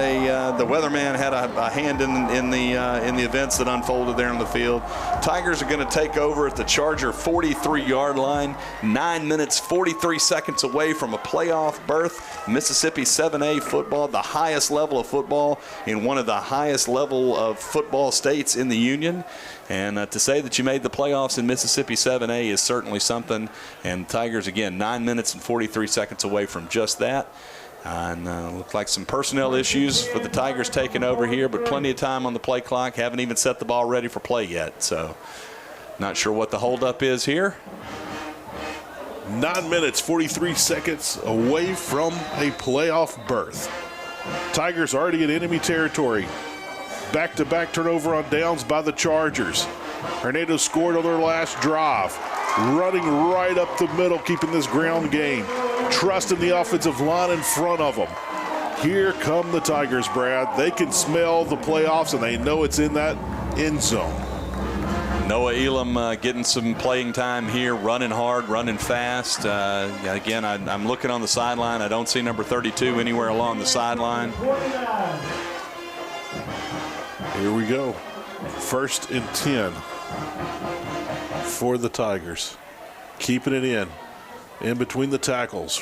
B: the weatherman had a hand in the events that unfolded there on the field. Tigers are going to take over at the Charger 43-yard line. 9 minutes, 43 seconds away from a playoff berth. Mississippi 7A football, the highest level of football in one of the highest level of football states in the Union. And to say that you made the playoffs in Mississippi 7A is certainly something. And Tigers, again, 9 minutes and 43 seconds away from just that. And looked like some personnel issues for the Tigers taking over here, but plenty of time on the play clock. Haven't even set the ball ready for play yet. So not sure what the holdup is here.
A: 9 minutes, 43 seconds away from a playoff berth. Tigers already in enemy territory. Back-to-back turnover on downs by the Chargers. Hernando scored on their last drive. Running right up the middle, keeping this ground game. Trusting the offensive line in front of them. Here come the Tigers, Brad. They can smell the playoffs, and they know it's in that end zone.
B: Noah Elam getting some playing time here, running hard, running fast. Again, I'm looking on the sideline. I don't see number 32 anywhere along the sideline.
A: Here we go. 1st and 10 for the Tigers. Keeping it in between the tackles.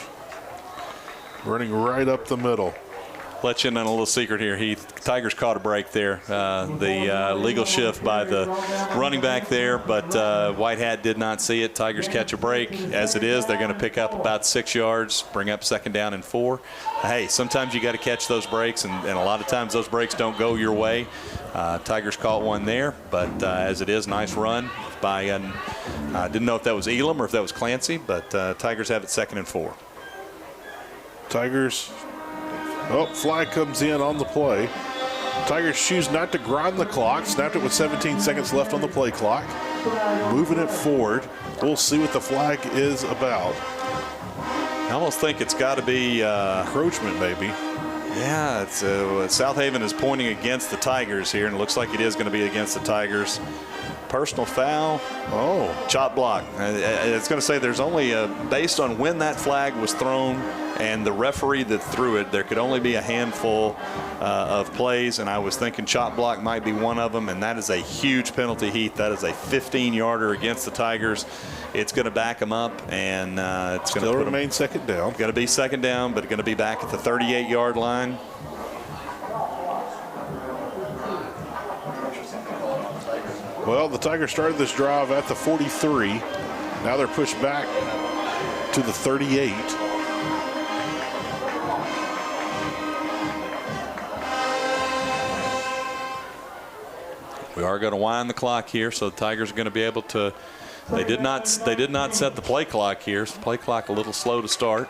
A: Running right up the middle.
B: Let you in on a little secret here, Heath. Tigers caught a break there. The legal shift by the running back there, but White Hat did not see it. Tigers catch a break. As it is, they're going to pick up about 6 yards, bring up 2nd down and 4. Hey, sometimes you got to catch those breaks, and a lot of times those breaks don't go your way. Tigers caught one there, but as it is, nice run by, I didn't know if that was Elam or if that was Clancy, but Tigers have it 2nd and 4.
A: Tigers. Oh, flag comes in on the play. Tigers choose not to grind the clock. Snapped it with 17 seconds left on the play clock. Moving it forward. We'll see what the flag is about.
B: I almost think it's got to be
A: encroachment, maybe.
B: Yeah, it's Southaven is pointing against the Tigers here, and it looks like it is going to be against the Tigers. Personal foul.
A: Oh.
B: Chop block. It's going to say there's only based on when that flag was thrown and the referee that threw it, there could only be a handful of plays, and I was thinking chop block might be one of them, and that is a huge penalty, Heath. That is a 15-yarder against the Tigers. It's going to back them up, and it's going to
A: remain second down.
B: Going to be second down, but going to be back at the 38-yard line.
A: Well, the Tigers started this drive at the 43. Now they're pushed back to the 38.
B: We are going to wind the clock here, so the Tigers are going to be able to. They did not set the play clock here. So the play clock a little slow to start.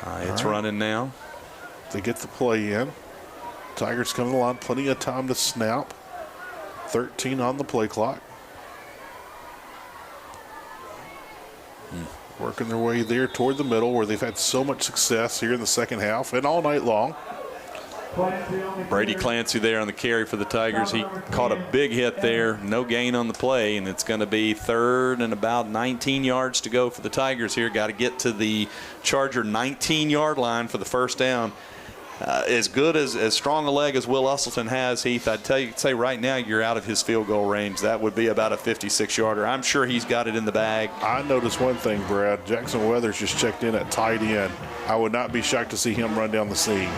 B: It's running now.
A: They get the play in. Tigers coming along, plenty of time to snap. 13 on the play clock. Working their way there toward the middle where they've had so much success here in the second half and all night long.
B: Brady Clancy there on the carry for the Tigers. He caught a big hit there. No gain on the play, and it's going to be third and about 19 yards to go for the Tigers here. Got to get to the Charger 19-yard line for the first down. As good as strong a leg as Will Usselton has, Heath, I'd say right now you're out of his field goal range. That would be about a 56-yarder. I'm sure he's got it in the bag.
A: I noticed one thing, Brad. Jackson Weathers just checked in at tight end. I would not be shocked to see him run down the seam.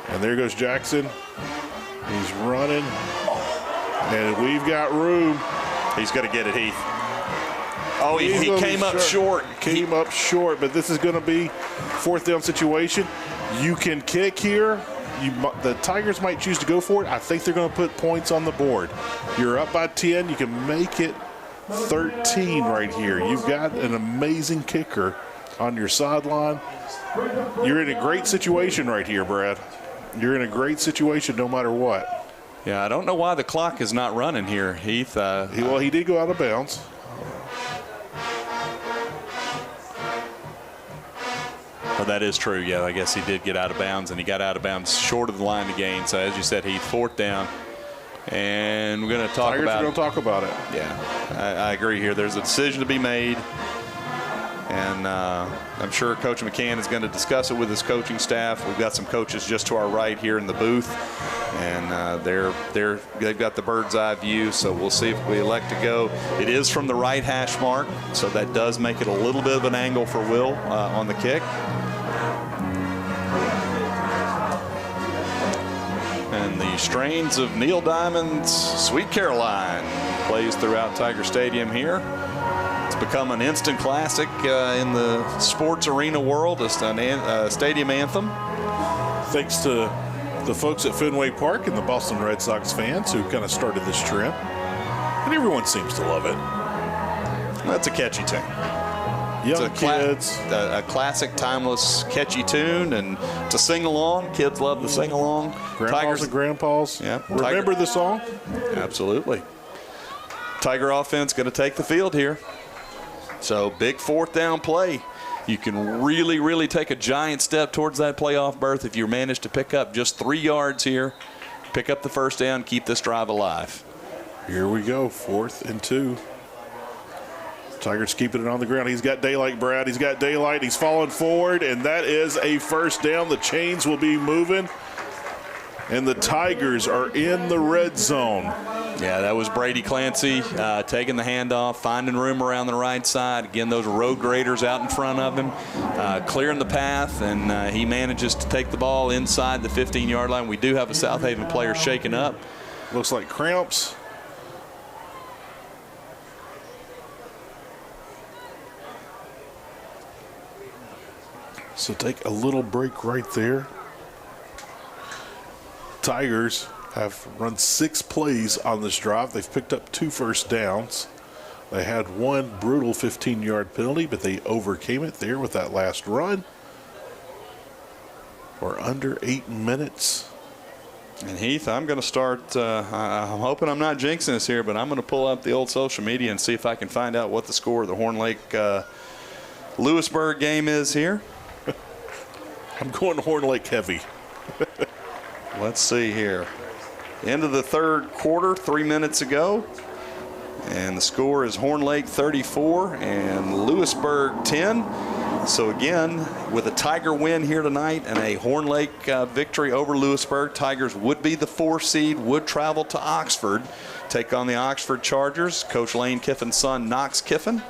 A: And there goes Jackson. He's running. And we've got room.
B: He's going to get it, Heath. Oh, he came up short.
A: Came up short, but this is going to be fourth down situation. You can kick here. The Tigers might choose to go for it. I think they're going to put points on the board. You're up by 10. You can make it 13 right here. You've got an amazing kicker on your sideline. You're in a great situation right here, Brad. You're in a great situation no matter what.
B: Yeah, I don't know why the clock is not running here, Heath.
A: He did go out of bounds.
B: Well, that is true. Yeah, I guess he did get out of bounds, and he got out of bounds short of the line to gain. So, as you said, Heath, fourth down. And we're going to talk about it.
A: Tigers are going to talk about it.
B: Yeah, I agree here. There's a decision to be made. And I'm sure Coach McCann is going to discuss it with his coaching staff. We've got some coaches just to our right here in the booth, and they've got the bird's eye view. So we'll see if we elect to go. It is from the right hash mark, so that does make it a little bit of an angle for Will on the kick. And the strains of Neil Diamond's "Sweet Caroline" plays throughout Tiger Stadium here. It's become an instant classic in the sports arena world. It's a stadium anthem.
A: Thanks to the folks at Fenway Park and the Boston Red Sox fans who kind of started this trend. And everyone seems to love it.
B: That's a catchy tune.
A: Young kids.
B: A classic, timeless, catchy tune. And to sing along, kids love to sing along.
A: Grandpas and grandpas.
B: Yeah,
A: remember the song?
B: Absolutely. Tiger offense going to take the field here. So big fourth down play. You can really, really take a giant step towards that playoff berth if you manage to pick up just 3 yards here, pick up the first down, keep this drive alive.
A: Here we go, 4th and 2. Tigers keeping it on the ground. He's got daylight, Brad. He's got daylight. He's falling forward, and that is a first down. The chains will be moving, and the Tigers are in the red zone.
B: Yeah, that was Brady Clancy taking the handoff, finding room around the right side. Again, those road graders out in front of him, clearing the path, and he manages to take the ball inside the 15-yard line. We do have a Southaven player shaken up.
A: Looks like cramps. So take a little break right there. Tigers have run 6 plays on this drive. They've picked up 2 first downs. They had one brutal 15-yard penalty, but they overcame it there with that last run. We're under 8 minutes
B: And Heath, I'm going to start, I'm hoping I'm not jinxing this here, but I'm going to pull up the old social media and see if I can find out what the score of the Horn Lake Lewisburg game is here.
A: I'm going Horn Lake heavy.
B: Let's see here. End of the third quarter, 3 minutes ago. And the score is Horn Lake 34 and Lewisburg 10. So again, with a Tiger win here tonight and a Horn Lake victory over Lewisburg, Tigers would be the 4 seed, would travel to Oxford, take on the Oxford Chargers. Coach Lane Kiffin's son, Knox Kiffin,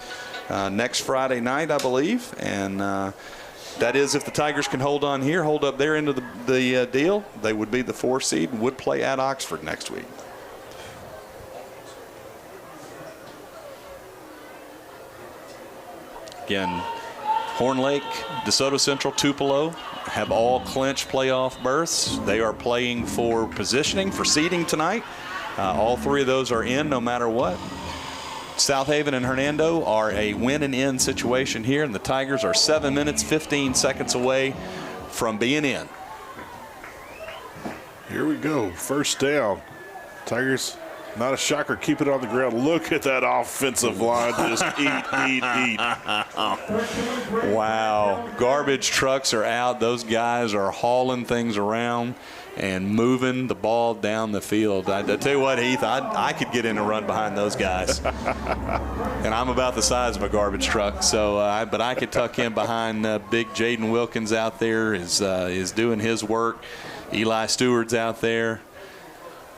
B: next Friday night, I believe. And that is if the Tigers can hold on here, hold up their end of the deal, they would be the 4 seed and would play at Oxford next week. Again, Horn Lake, DeSoto Central, Tupelo have all clinched playoff berths. They are playing for positioning, for seeding tonight. All 3 of those are in no matter what. Southaven and Hernando are a win and in situation here, and the Tigers are 7 minutes, 15 seconds away from being in.
A: Here we go. First down. Tigers, not a shocker, keep it on the ground. Look at that offensive line just eat.
B: Wow. Garbage trucks are out. Those guys are hauling things around and moving the ball down the field. I tell you what, Heath, I could get in a run behind those guys. And I'm about the size of a garbage truck, so but I could tuck in behind big Jaden Wilkins out there is doing his work. Eli Stewart's out there.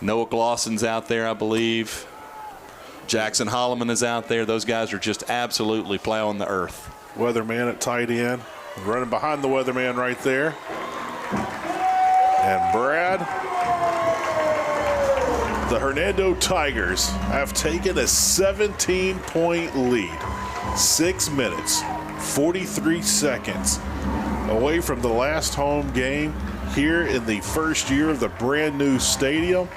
B: Noah Glossen's out there, I believe. Jackson Holloman is out there. Those guys are just absolutely plowing the earth.
A: Weatherman at tight end, running behind the weatherman right there. And Brad, the Hernando Tigers have taken a 17-point lead. 6 minutes, 43 seconds away from the last home game here in the first year of the brand new stadium.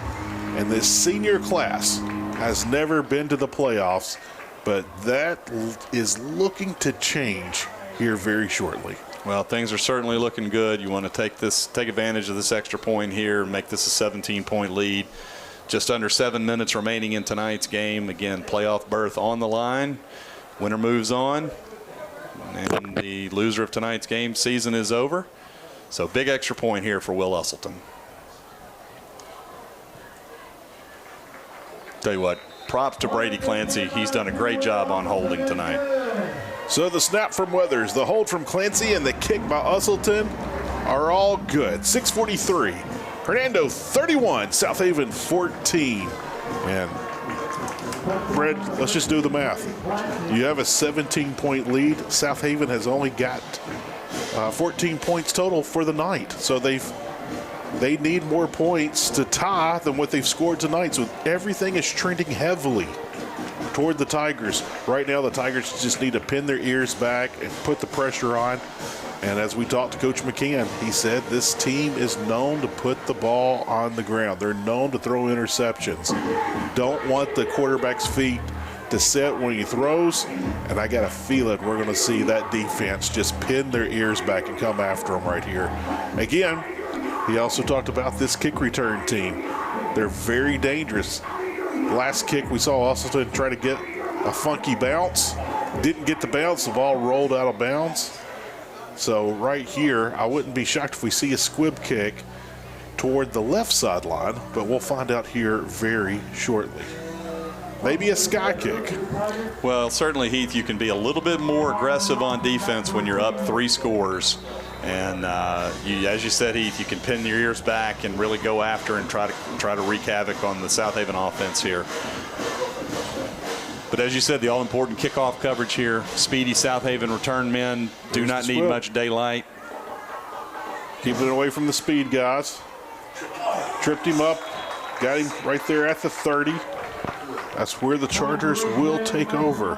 A: And this senior class has never been to the playoffs, but that is looking to change here very shortly.
B: Well, things are certainly looking good. You want to take advantage of this extra point here, make this a 17-point lead. Just under 7 minutes remaining in tonight's game. Again, playoff berth on the line. Winner moves on, and the loser of tonight's game season is over. So big extra point here for Will Usselton. Tell you what, props to Brady Clancy. He's done a great job on holding tonight.
A: So the snap from Weathers, the hold from Clancy, and the kick by Usselton are all good. 6:43. Hernando 31, Southaven 14. And Brad, let's just do the math. You have a 17-point lead. Southaven has only got 14 points total for the night. So they need more points to tie than what they've scored tonight. So everything is trending heavily toward the Tigers. Right now, the Tigers just need to pin their ears back and put the pressure on. And as we talked to Coach McCann, he said this team is known to put the ball on the ground. They're known to throw interceptions. Don't want the quarterback's feet to set when he throws. And I got a feeling we're going to see that defense just pin their ears back and come after him right here. Again, he also talked about this kick return team. They're very dangerous. Last kick we saw Usselton try to get a funky bounce. Didn't get the bounce. The ball rolled out of bounds. So right here, I wouldn't be shocked if we see a squib kick toward the left sideline, but we'll find out here very shortly. Maybe a sky kick.
B: Well, certainly, Heath, you can be a little bit more aggressive on defense when you're up 3 scores. And as you said, Heath, you can pin your ears back and really go after and try to wreak havoc on the Southaven offense here. But as you said, the all-important kickoff coverage here. Speedy Southaven return men do not need much daylight.
A: Keeping it away from the speed guys. Tripped him up. Got him right there at the 30. That's where the Chargers will take over.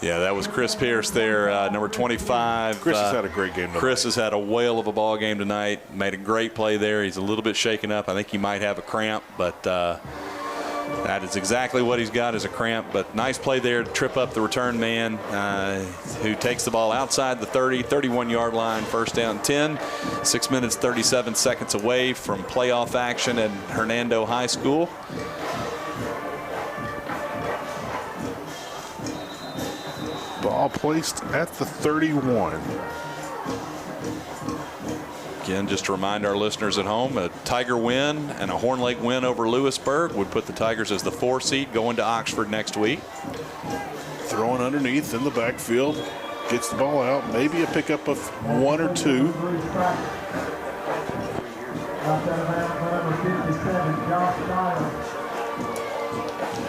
B: Yeah, that was Chris Pierce there, number 25.
A: Chris has had a great game tonight.
B: Chris has had a whale of a ball game tonight. Made a great play there. He's a little bit shaken up. I think he might have a cramp, but That is exactly what he's got, is a cramp, but nice play there to trip up the return man who takes the ball outside the 31-yard line, first down 10. 6 minutes, 37 seconds away from playoff action at Hernando High School.
A: Ball placed at the 31.
B: Again, just to remind our listeners at home, a Tiger win and a Horn Lake win over Lewisburg would put the Tigers as the 4 seed going to Oxford next week.
A: Throwing underneath in the backfield, gets the ball out, maybe a pickup of 1 or 2.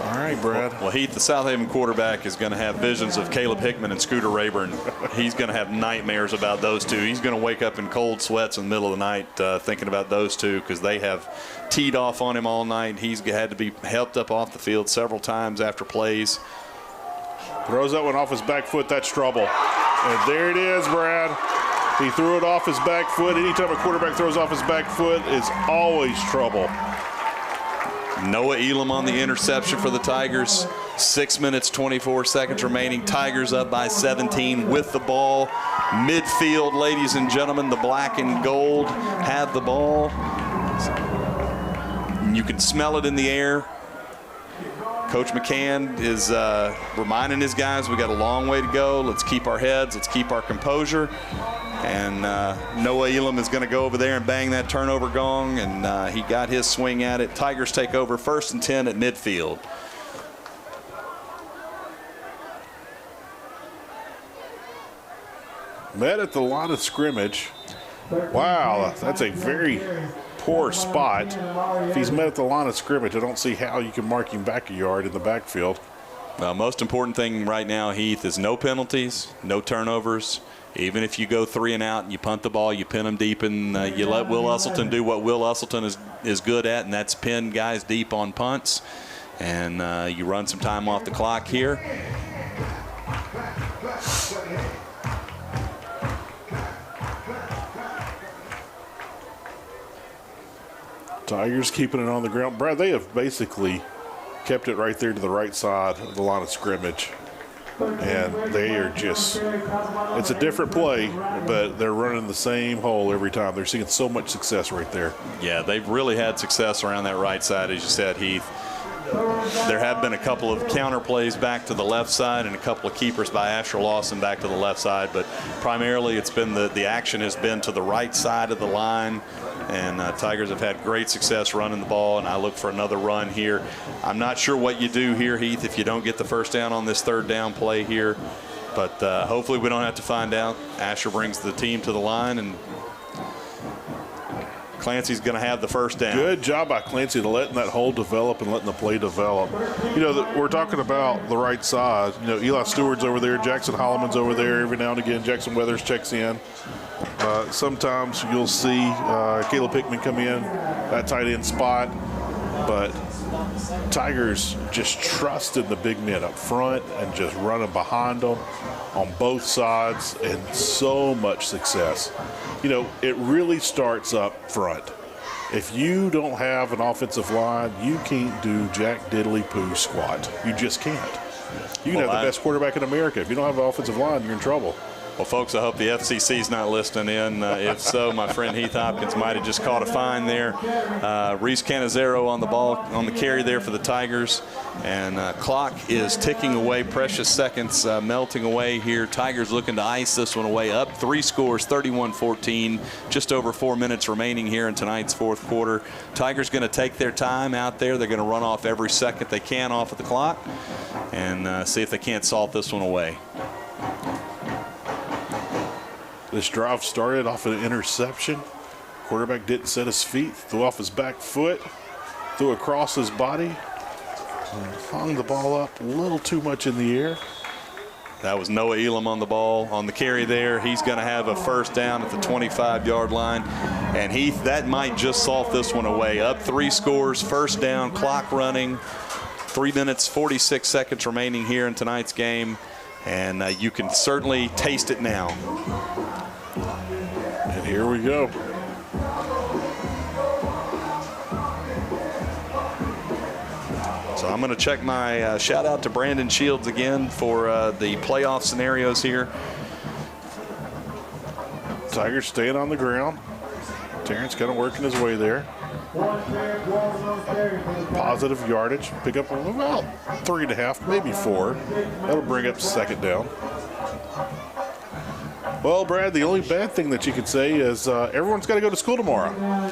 A: All right, Brad.
B: Well, Heath, the Southaven quarterback, is going to have visions of Caleb Hickman and Scooter Rayburn. He's going to have nightmares about those two. He's going to wake up in cold sweats in the middle of the night thinking about those two, because they have teed off on him all night. He's had to be helped up off the field several times after plays.
A: Throws that one off his back foot. That's trouble. And there it is, Brad. He threw it off his back foot. Anytime a quarterback throws off his back foot, it's always trouble.
B: Noah Elam on the interception for the Tigers. 6 minutes, 24 seconds remaining. Tigers up by 17 with the ball. Midfield, ladies and gentlemen, the black and gold have the ball. You can smell it in the air. Coach McCann is reminding his guys we got a long way to go. Let's keep our heads. Let's keep our composure. And Noah Elam is going to go over there and bang that turnover gong, and he got his swing at it. Tigers take over 1st and 10 at midfield.
A: Met at the line of scrimmage. Wow, that's a very poor spot. If he's met at the line of scrimmage, I don't see how you can mark him back a yard in the backfield.
B: Well, most important thing right now, Heath, is no penalties, no turnovers. Even if you go 3 and out and you punt the ball, you pin them deep, and you let Will Usselton do what Will Usselton is good at, and that's pin guys deep on punts. And you run some time off the clock here.
A: Tigers keeping it on the ground. Brad, they have basically kept it right there to the right side of the line of scrimmage. And they are just, it's a different play, but they're running the same hole every time. They're seeing so much success right there.
B: Yeah, they've really had success around that right side, as you said, Heath. There have been a couple of counter plays back to the left side and a couple of keepers by Asher Lawson back to the left side, but primarily it's been the action has been to the right side of the line. And Tigers have had great success running the ball, and I look for another run here. I'm not sure what you do here, Heath, if you don't get the first down on this 3rd down play here. But hopefully we don't have to find out. Asher brings the team to the line, and Clancy's going to have the first down.
A: Good job by Clancy to letting that hole develop and letting the play develop. You know, we're talking about the right side. You know, Eli Stewart's over there. Jackson Holloman's over there. Every now and again, Jackson Weathers checks in. Sometimes you'll see Caleb Hickman come in, that tight end spot. But Tigers just trusted the big men up front and just running behind them on both sides, and so much success. You know, it really starts up front. If you don't have an offensive line, you can't do jack diddly poo squat. You just can't. You can have the best quarterback in America. If you don't have an offensive line, you're in trouble.
B: Well, folks, I hope the FCC's not listening in. If so, my friend Heath Hopkins might have just caught a fine there. Reese Canizero on the ball, on the carry there for the Tigers. And clock is ticking away, precious seconds melting away here. Tigers looking to ice this one away. Up 3 scores, 31-14. Just over 4 minutes remaining here in tonight's 4th quarter. Tigers going to take their time out there. They're going to run off every second they can off of the clock and see if they can't salt this one away.
A: This drive started off an interception. Quarterback didn't set his feet, threw off his back foot, threw across his body, and hung the ball up a little too much in the air.
B: That was Noah Elam on the ball on the carry there. He's going to have a first down at the 25-yard line. And Heath, that might just salt this one away. Up 3 scores, first down, clock running. 3 minutes, 46 seconds remaining here in tonight's game. And you can certainly taste it now.
A: And here we go.
B: So I'm going to check my shout out to Brandon Shields again for the playoff scenarios here.
A: Tigers staying on the ground. Terrence kind of working his way there. Positive yardage. Pick up about 3.5, maybe 4. That'll bring up second down. Well, Brad, the only bad thing that you could say is everyone's got to go to school tomorrow.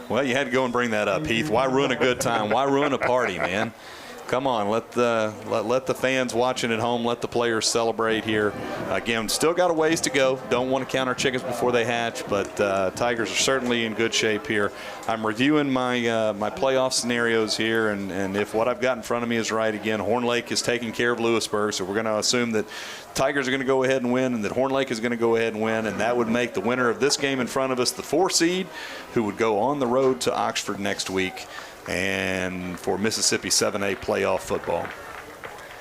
B: Well, you had to go and bring that up, Heath. Why ruin a good time? Why ruin a party, man? Come on, let the fans watching at home, let the players celebrate here. Again, still got a ways to go. Don't want to count our chickens before they hatch, but Tigers are certainly in good shape here. I'm reviewing my my playoff scenarios here, and if what I've got in front of me is right, again, Horn Lake is taking care of Lewisburg, so we're going to assume that Tigers are going to go ahead and win and that Horn Lake is going to go ahead and win, and that would make the winner of this game in front of us the 4 seed, who would go on the road to Oxford next week and for Mississippi 7A playoff football.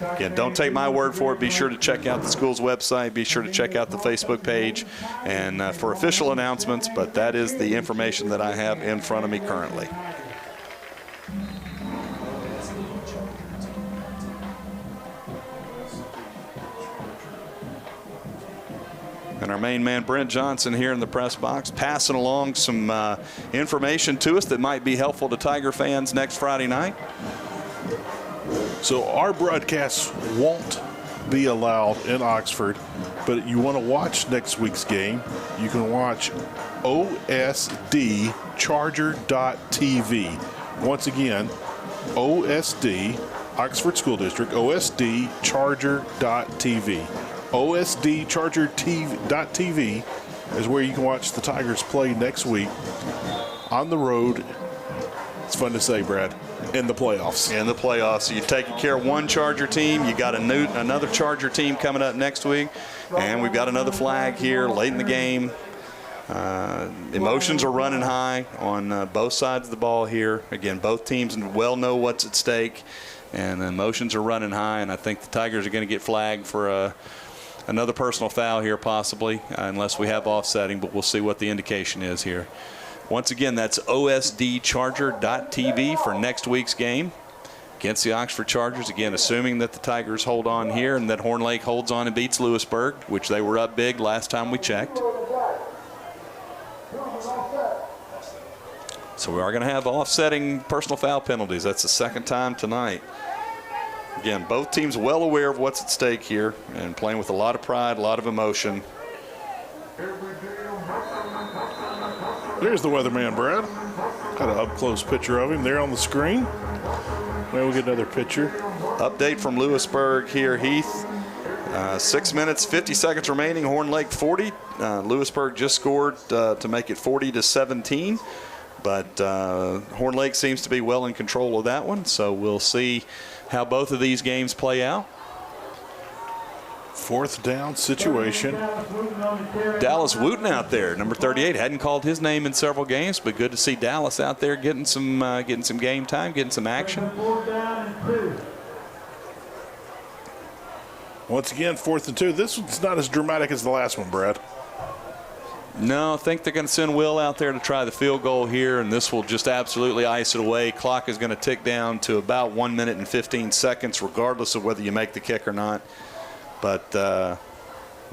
B: Again, don't take my word for it. Be sure to check out the school's website. Be sure to check out the Facebook page and for official announcements, but that is the information that I have in front of me currently. And our main man, Brent Johnson, here in the press box, passing along some information to us that might be helpful to Tiger fans next Friday night.
A: So our broadcasts won't be allowed in Oxford, but you want to watch next week's game, you can watch OSDcharger.tv. Once again, OSD, Oxford School District, OSDcharger.tv. OSDcharger.tv is where you can watch the Tigers play next week on the road. It's fun to say, Brad, in the playoffs.
B: In the playoffs. So you've taken care of one Charger team. You got another Charger team coming up next week. And we've got another flag here late in the game. Emotions are running high on both sides of the ball here. Again, both teams well know what's at stake. And the emotions are running high. And I think the Tigers are going to get flagged for another personal foul here possibly, unless we have offsetting, but we'll see what the indication is here. Once again, that's OSDcharger.tv for next week's game against the Oxford Chargers. Again, assuming that the Tigers hold on here and that Horn Lake holds on and beats Lewisburg, which they were up big last time we checked. So we are going to have offsetting personal foul penalties. That's the second time tonight. Again, both teams well aware of what's at stake here and playing with a lot of pride, a lot of emotion.
A: There's the weatherman, Brad. Got an up-close picture of him there on the screen. Now we get another picture.
B: Update from Lewisburg here, Heath. 6 minutes, 50 seconds remaining. Horn Lake 40. Lewisburg just scored to make it 40-17. But Horn Lake seems to be well in control of that one. So we'll see how both of these games play out.
A: Fourth down situation.
B: Dallas Wooten out there, number 38. Hadn't called his name in several games, but good to see Dallas out there getting some game time, getting some action.
A: Once again, 4th and 2. This one's not as dramatic as the last one, Brad.
B: No, I think they're going to send Will out there to try the field goal here, and this will just absolutely ice it away. Clock is going to tick down to about 1 minute and 15 seconds, regardless of whether you make the kick or not. But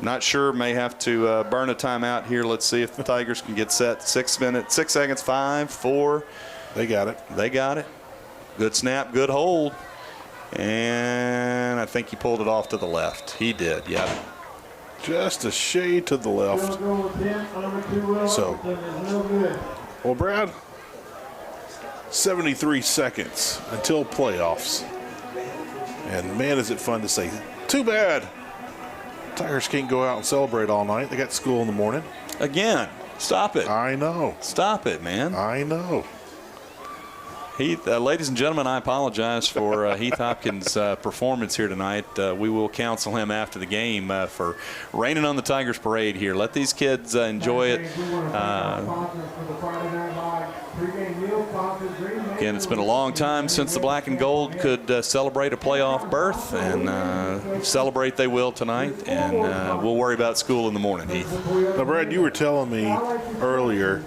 B: not sure. May have to burn a timeout here. Let's see if the Tigers can get set. 6 minutes, 6 seconds, 5, 4.
A: They got it.
B: They got it. Good snap, good hold. And I think he pulled it off to the left. He did, yeah.
A: Just a shade to the left. So, well, Brad, 73 seconds until playoffs. And man, is it fun to say. Too bad Tigers can't go out and celebrate all night. They got school in the morning.
B: Again, stop it.
A: I know.
B: Stop it, man.
A: I know.
B: Heath, ladies and gentlemen, I apologize for Heath Hopkins' performance here tonight. We will counsel him after the game for raining on the Tigers parade here. Let these kids enjoy it. Again, it's been a long time since the Black and Gold could celebrate a playoff berth, and celebrate they will tonight. And we'll worry about school in the morning, Heath.
A: Now, Brad, you were telling me earlier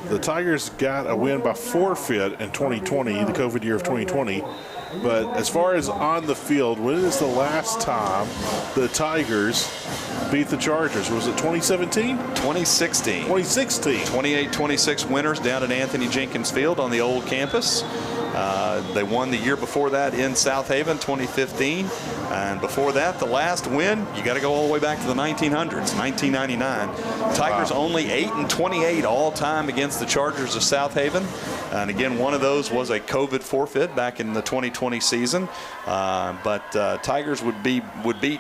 A: the Tigers got a win by forfeit in 2020, the COVID year of 2020. But as far as on the field, when is the last time the Tigers beat the Chargers? Was it 2017?
B: 2016.
A: 2016.
B: 28-26 winners down at Anthony Jenkins Field on the old campus. They won the year before that in Southaven, 2015. And before that, the last win, you got to go all the way back to the 1900s, 1999. Tigers only 8-28 all time against the Chargers of Southaven. And again, one of those was a COVID forfeit back in the 2020 season. But Tigers would beat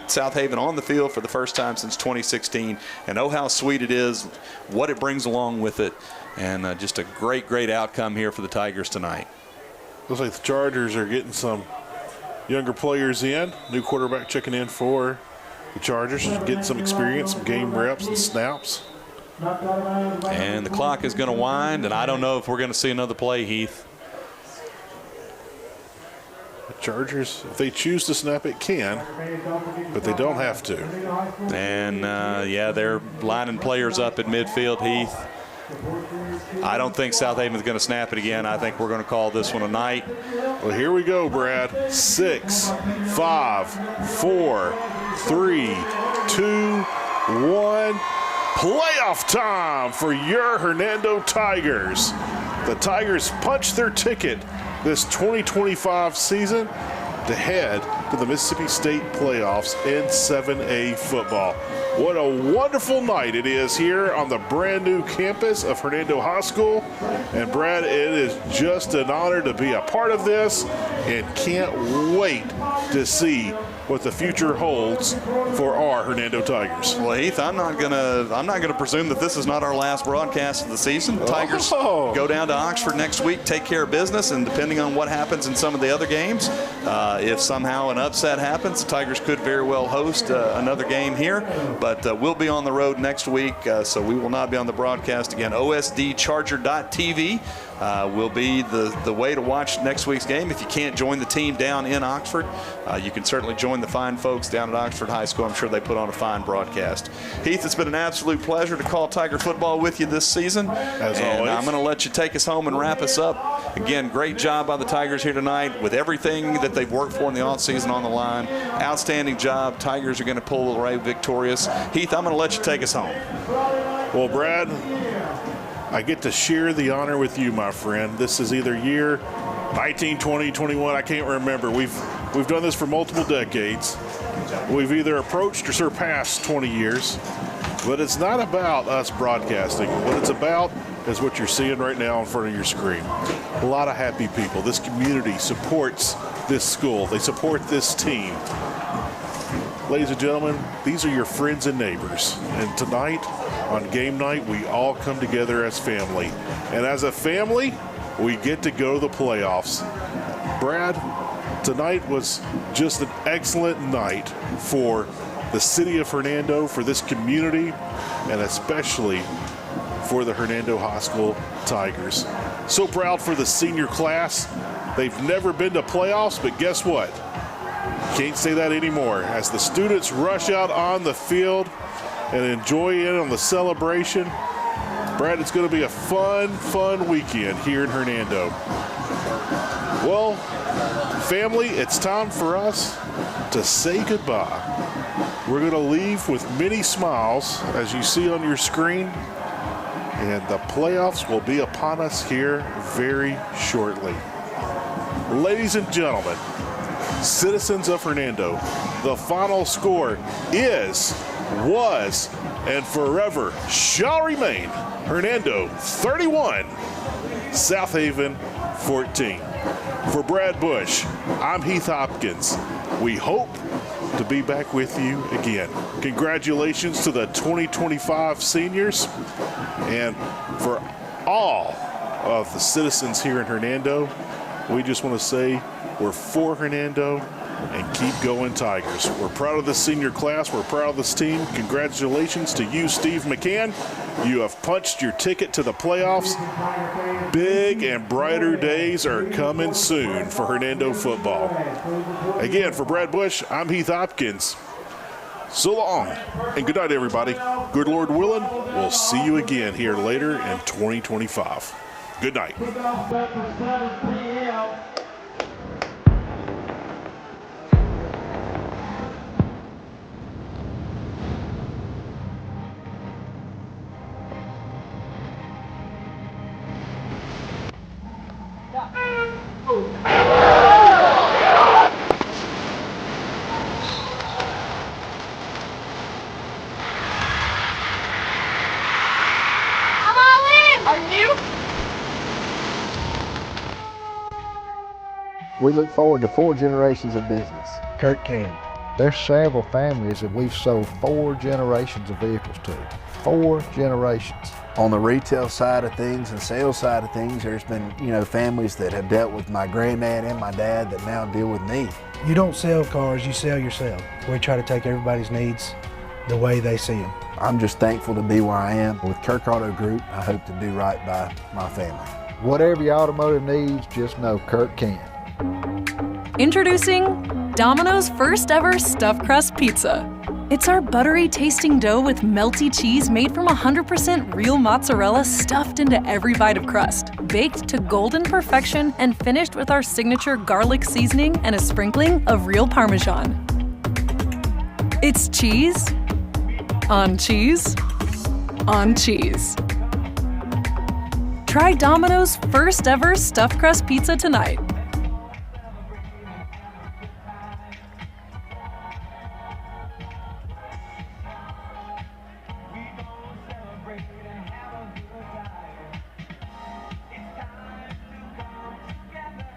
B: Southaven on the field for the first time since 2016. And oh, how sweet it is, what it brings along with it. And just a great, great outcome here for the Tigers tonight.
A: Looks like the Chargers are getting some younger players in. New quarterback checking in for the Chargers, getting some experience, some game reps and snaps.
B: And the clock is going to wind, and I don't know if we're going to see another play, Heath.
A: The Chargers, if they choose to snap it, can, but they don't have to.
B: And, yeah, they're lining players up at midfield, Heath. I don't think Southaven's going to snap it again. I think we're going to call this one a night.
A: Well, here we go, Brad. 6, 5, 4, 3, 2, 1. Playoff time for your Hernando Tigers. The Tigers punched their ticket this 2025 season to head to the Mississippi State playoffs in 7A football. What a wonderful night it is here on the brand new campus of Hernando High School. And Brad, it is just an honor to be a part of this and can't wait to see what the future holds for our Hernando Tigers.
B: Well, Heath, I'm not gonna presume that this is not our last broadcast of the season. The Tigers go down to Oxford next week, take care of business, and depending on what happens in some of the other games, if somehow an upset happens, the Tigers could very well host another game here. But we'll be on the road next week, so we will not be on the broadcast again. OSDcharger.tv will be the way to watch next week's game. If you can't join the team down in Oxford, you can certainly join the fine folks down at Oxford High School. I'm sure they put on a fine broadcast. Heath, it's been an absolute pleasure to call Tiger football with you this season.
A: As
B: and
A: always.
B: I'm going to let you take us home and wrap us up. Again, great job by the Tigers here tonight with everything that they've worked for in the offseason on the line. Outstanding job. Tigers are going to pull away victorious. Heath, I'm going to let you take us home.
A: Well, Brad, I get to share the honor with you, my friend. This is either year 19, 20, 21, I can't remember. We've done this for multiple decades. We've either approached or surpassed 20 years. But it's not about us broadcasting. What it's about is what you're seeing right now in front of your screen. A lot of happy people. This community supports this school. They support this team. Ladies and gentlemen, these are your friends and neighbors. And tonight, on game night, we all come together as family. And as a family, we get to go to the playoffs. Brad, tonight was just an excellent night for the city of Hernando, for this community, and especially for the Hernando High School Tigers. So proud for the senior class. They've never been to playoffs, but guess what? Can't say that anymore. As the students rush out on the field and enjoy it on the celebration, Brad, it's going to be a fun weekend here in Hernando. Well, family, it's time for us to say goodbye. We're going to leave with many smiles, as you see on your screen, and the playoffs will be upon us here very shortly. Ladies and gentlemen, citizens of Hernando, the final score is, was, and forever shall remain Hernando 31, Southaven 14. For Brad Bush, I'm Heath Hopkins. We hope to be back with you again. Congratulations to the 2025 seniors, and for all of the citizens here in Hernando, we just want to say we're for Hernando and keep going Tigers. We're proud of this senior class. We're proud of this team. Congratulations to you, Steve McCann. You have punched your ticket to the playoffs. Big and brighter days are coming soon for Hernando football. Again, for Brad Bush, I'm Heath Hopkins. So long, and good night, everybody. Good Lord willing, we'll see you again here later in 2025. Good night.
C: Kickoff set for 7 p.m.
F: We look forward to 4 generations of business.
H: Kurt Can.
G: There's several families that we've sold 4 generations of vehicles to. 4 generations.
F: On the retail side of things and sales side of things, there's been, families that have dealt with my granddad and my dad that now deal with me.
H: You don't sell cars, you sell yourself. We try to take everybody's needs the way they see them.
F: I'm just thankful to be where I am. With Kirk Auto Group, I hope to do right by my family.
G: Whatever your automotive needs, just know Kurt can.
E: Introducing Domino's first ever stuffed crust pizza. It's our buttery tasting dough with melty cheese made from 100% real mozzarella stuffed into every bite of crust, baked to golden perfection and finished with our signature garlic seasoning and a sprinkling of real Parmesan. It's cheese on cheese on cheese. Try Domino's first ever stuffed crust pizza tonight.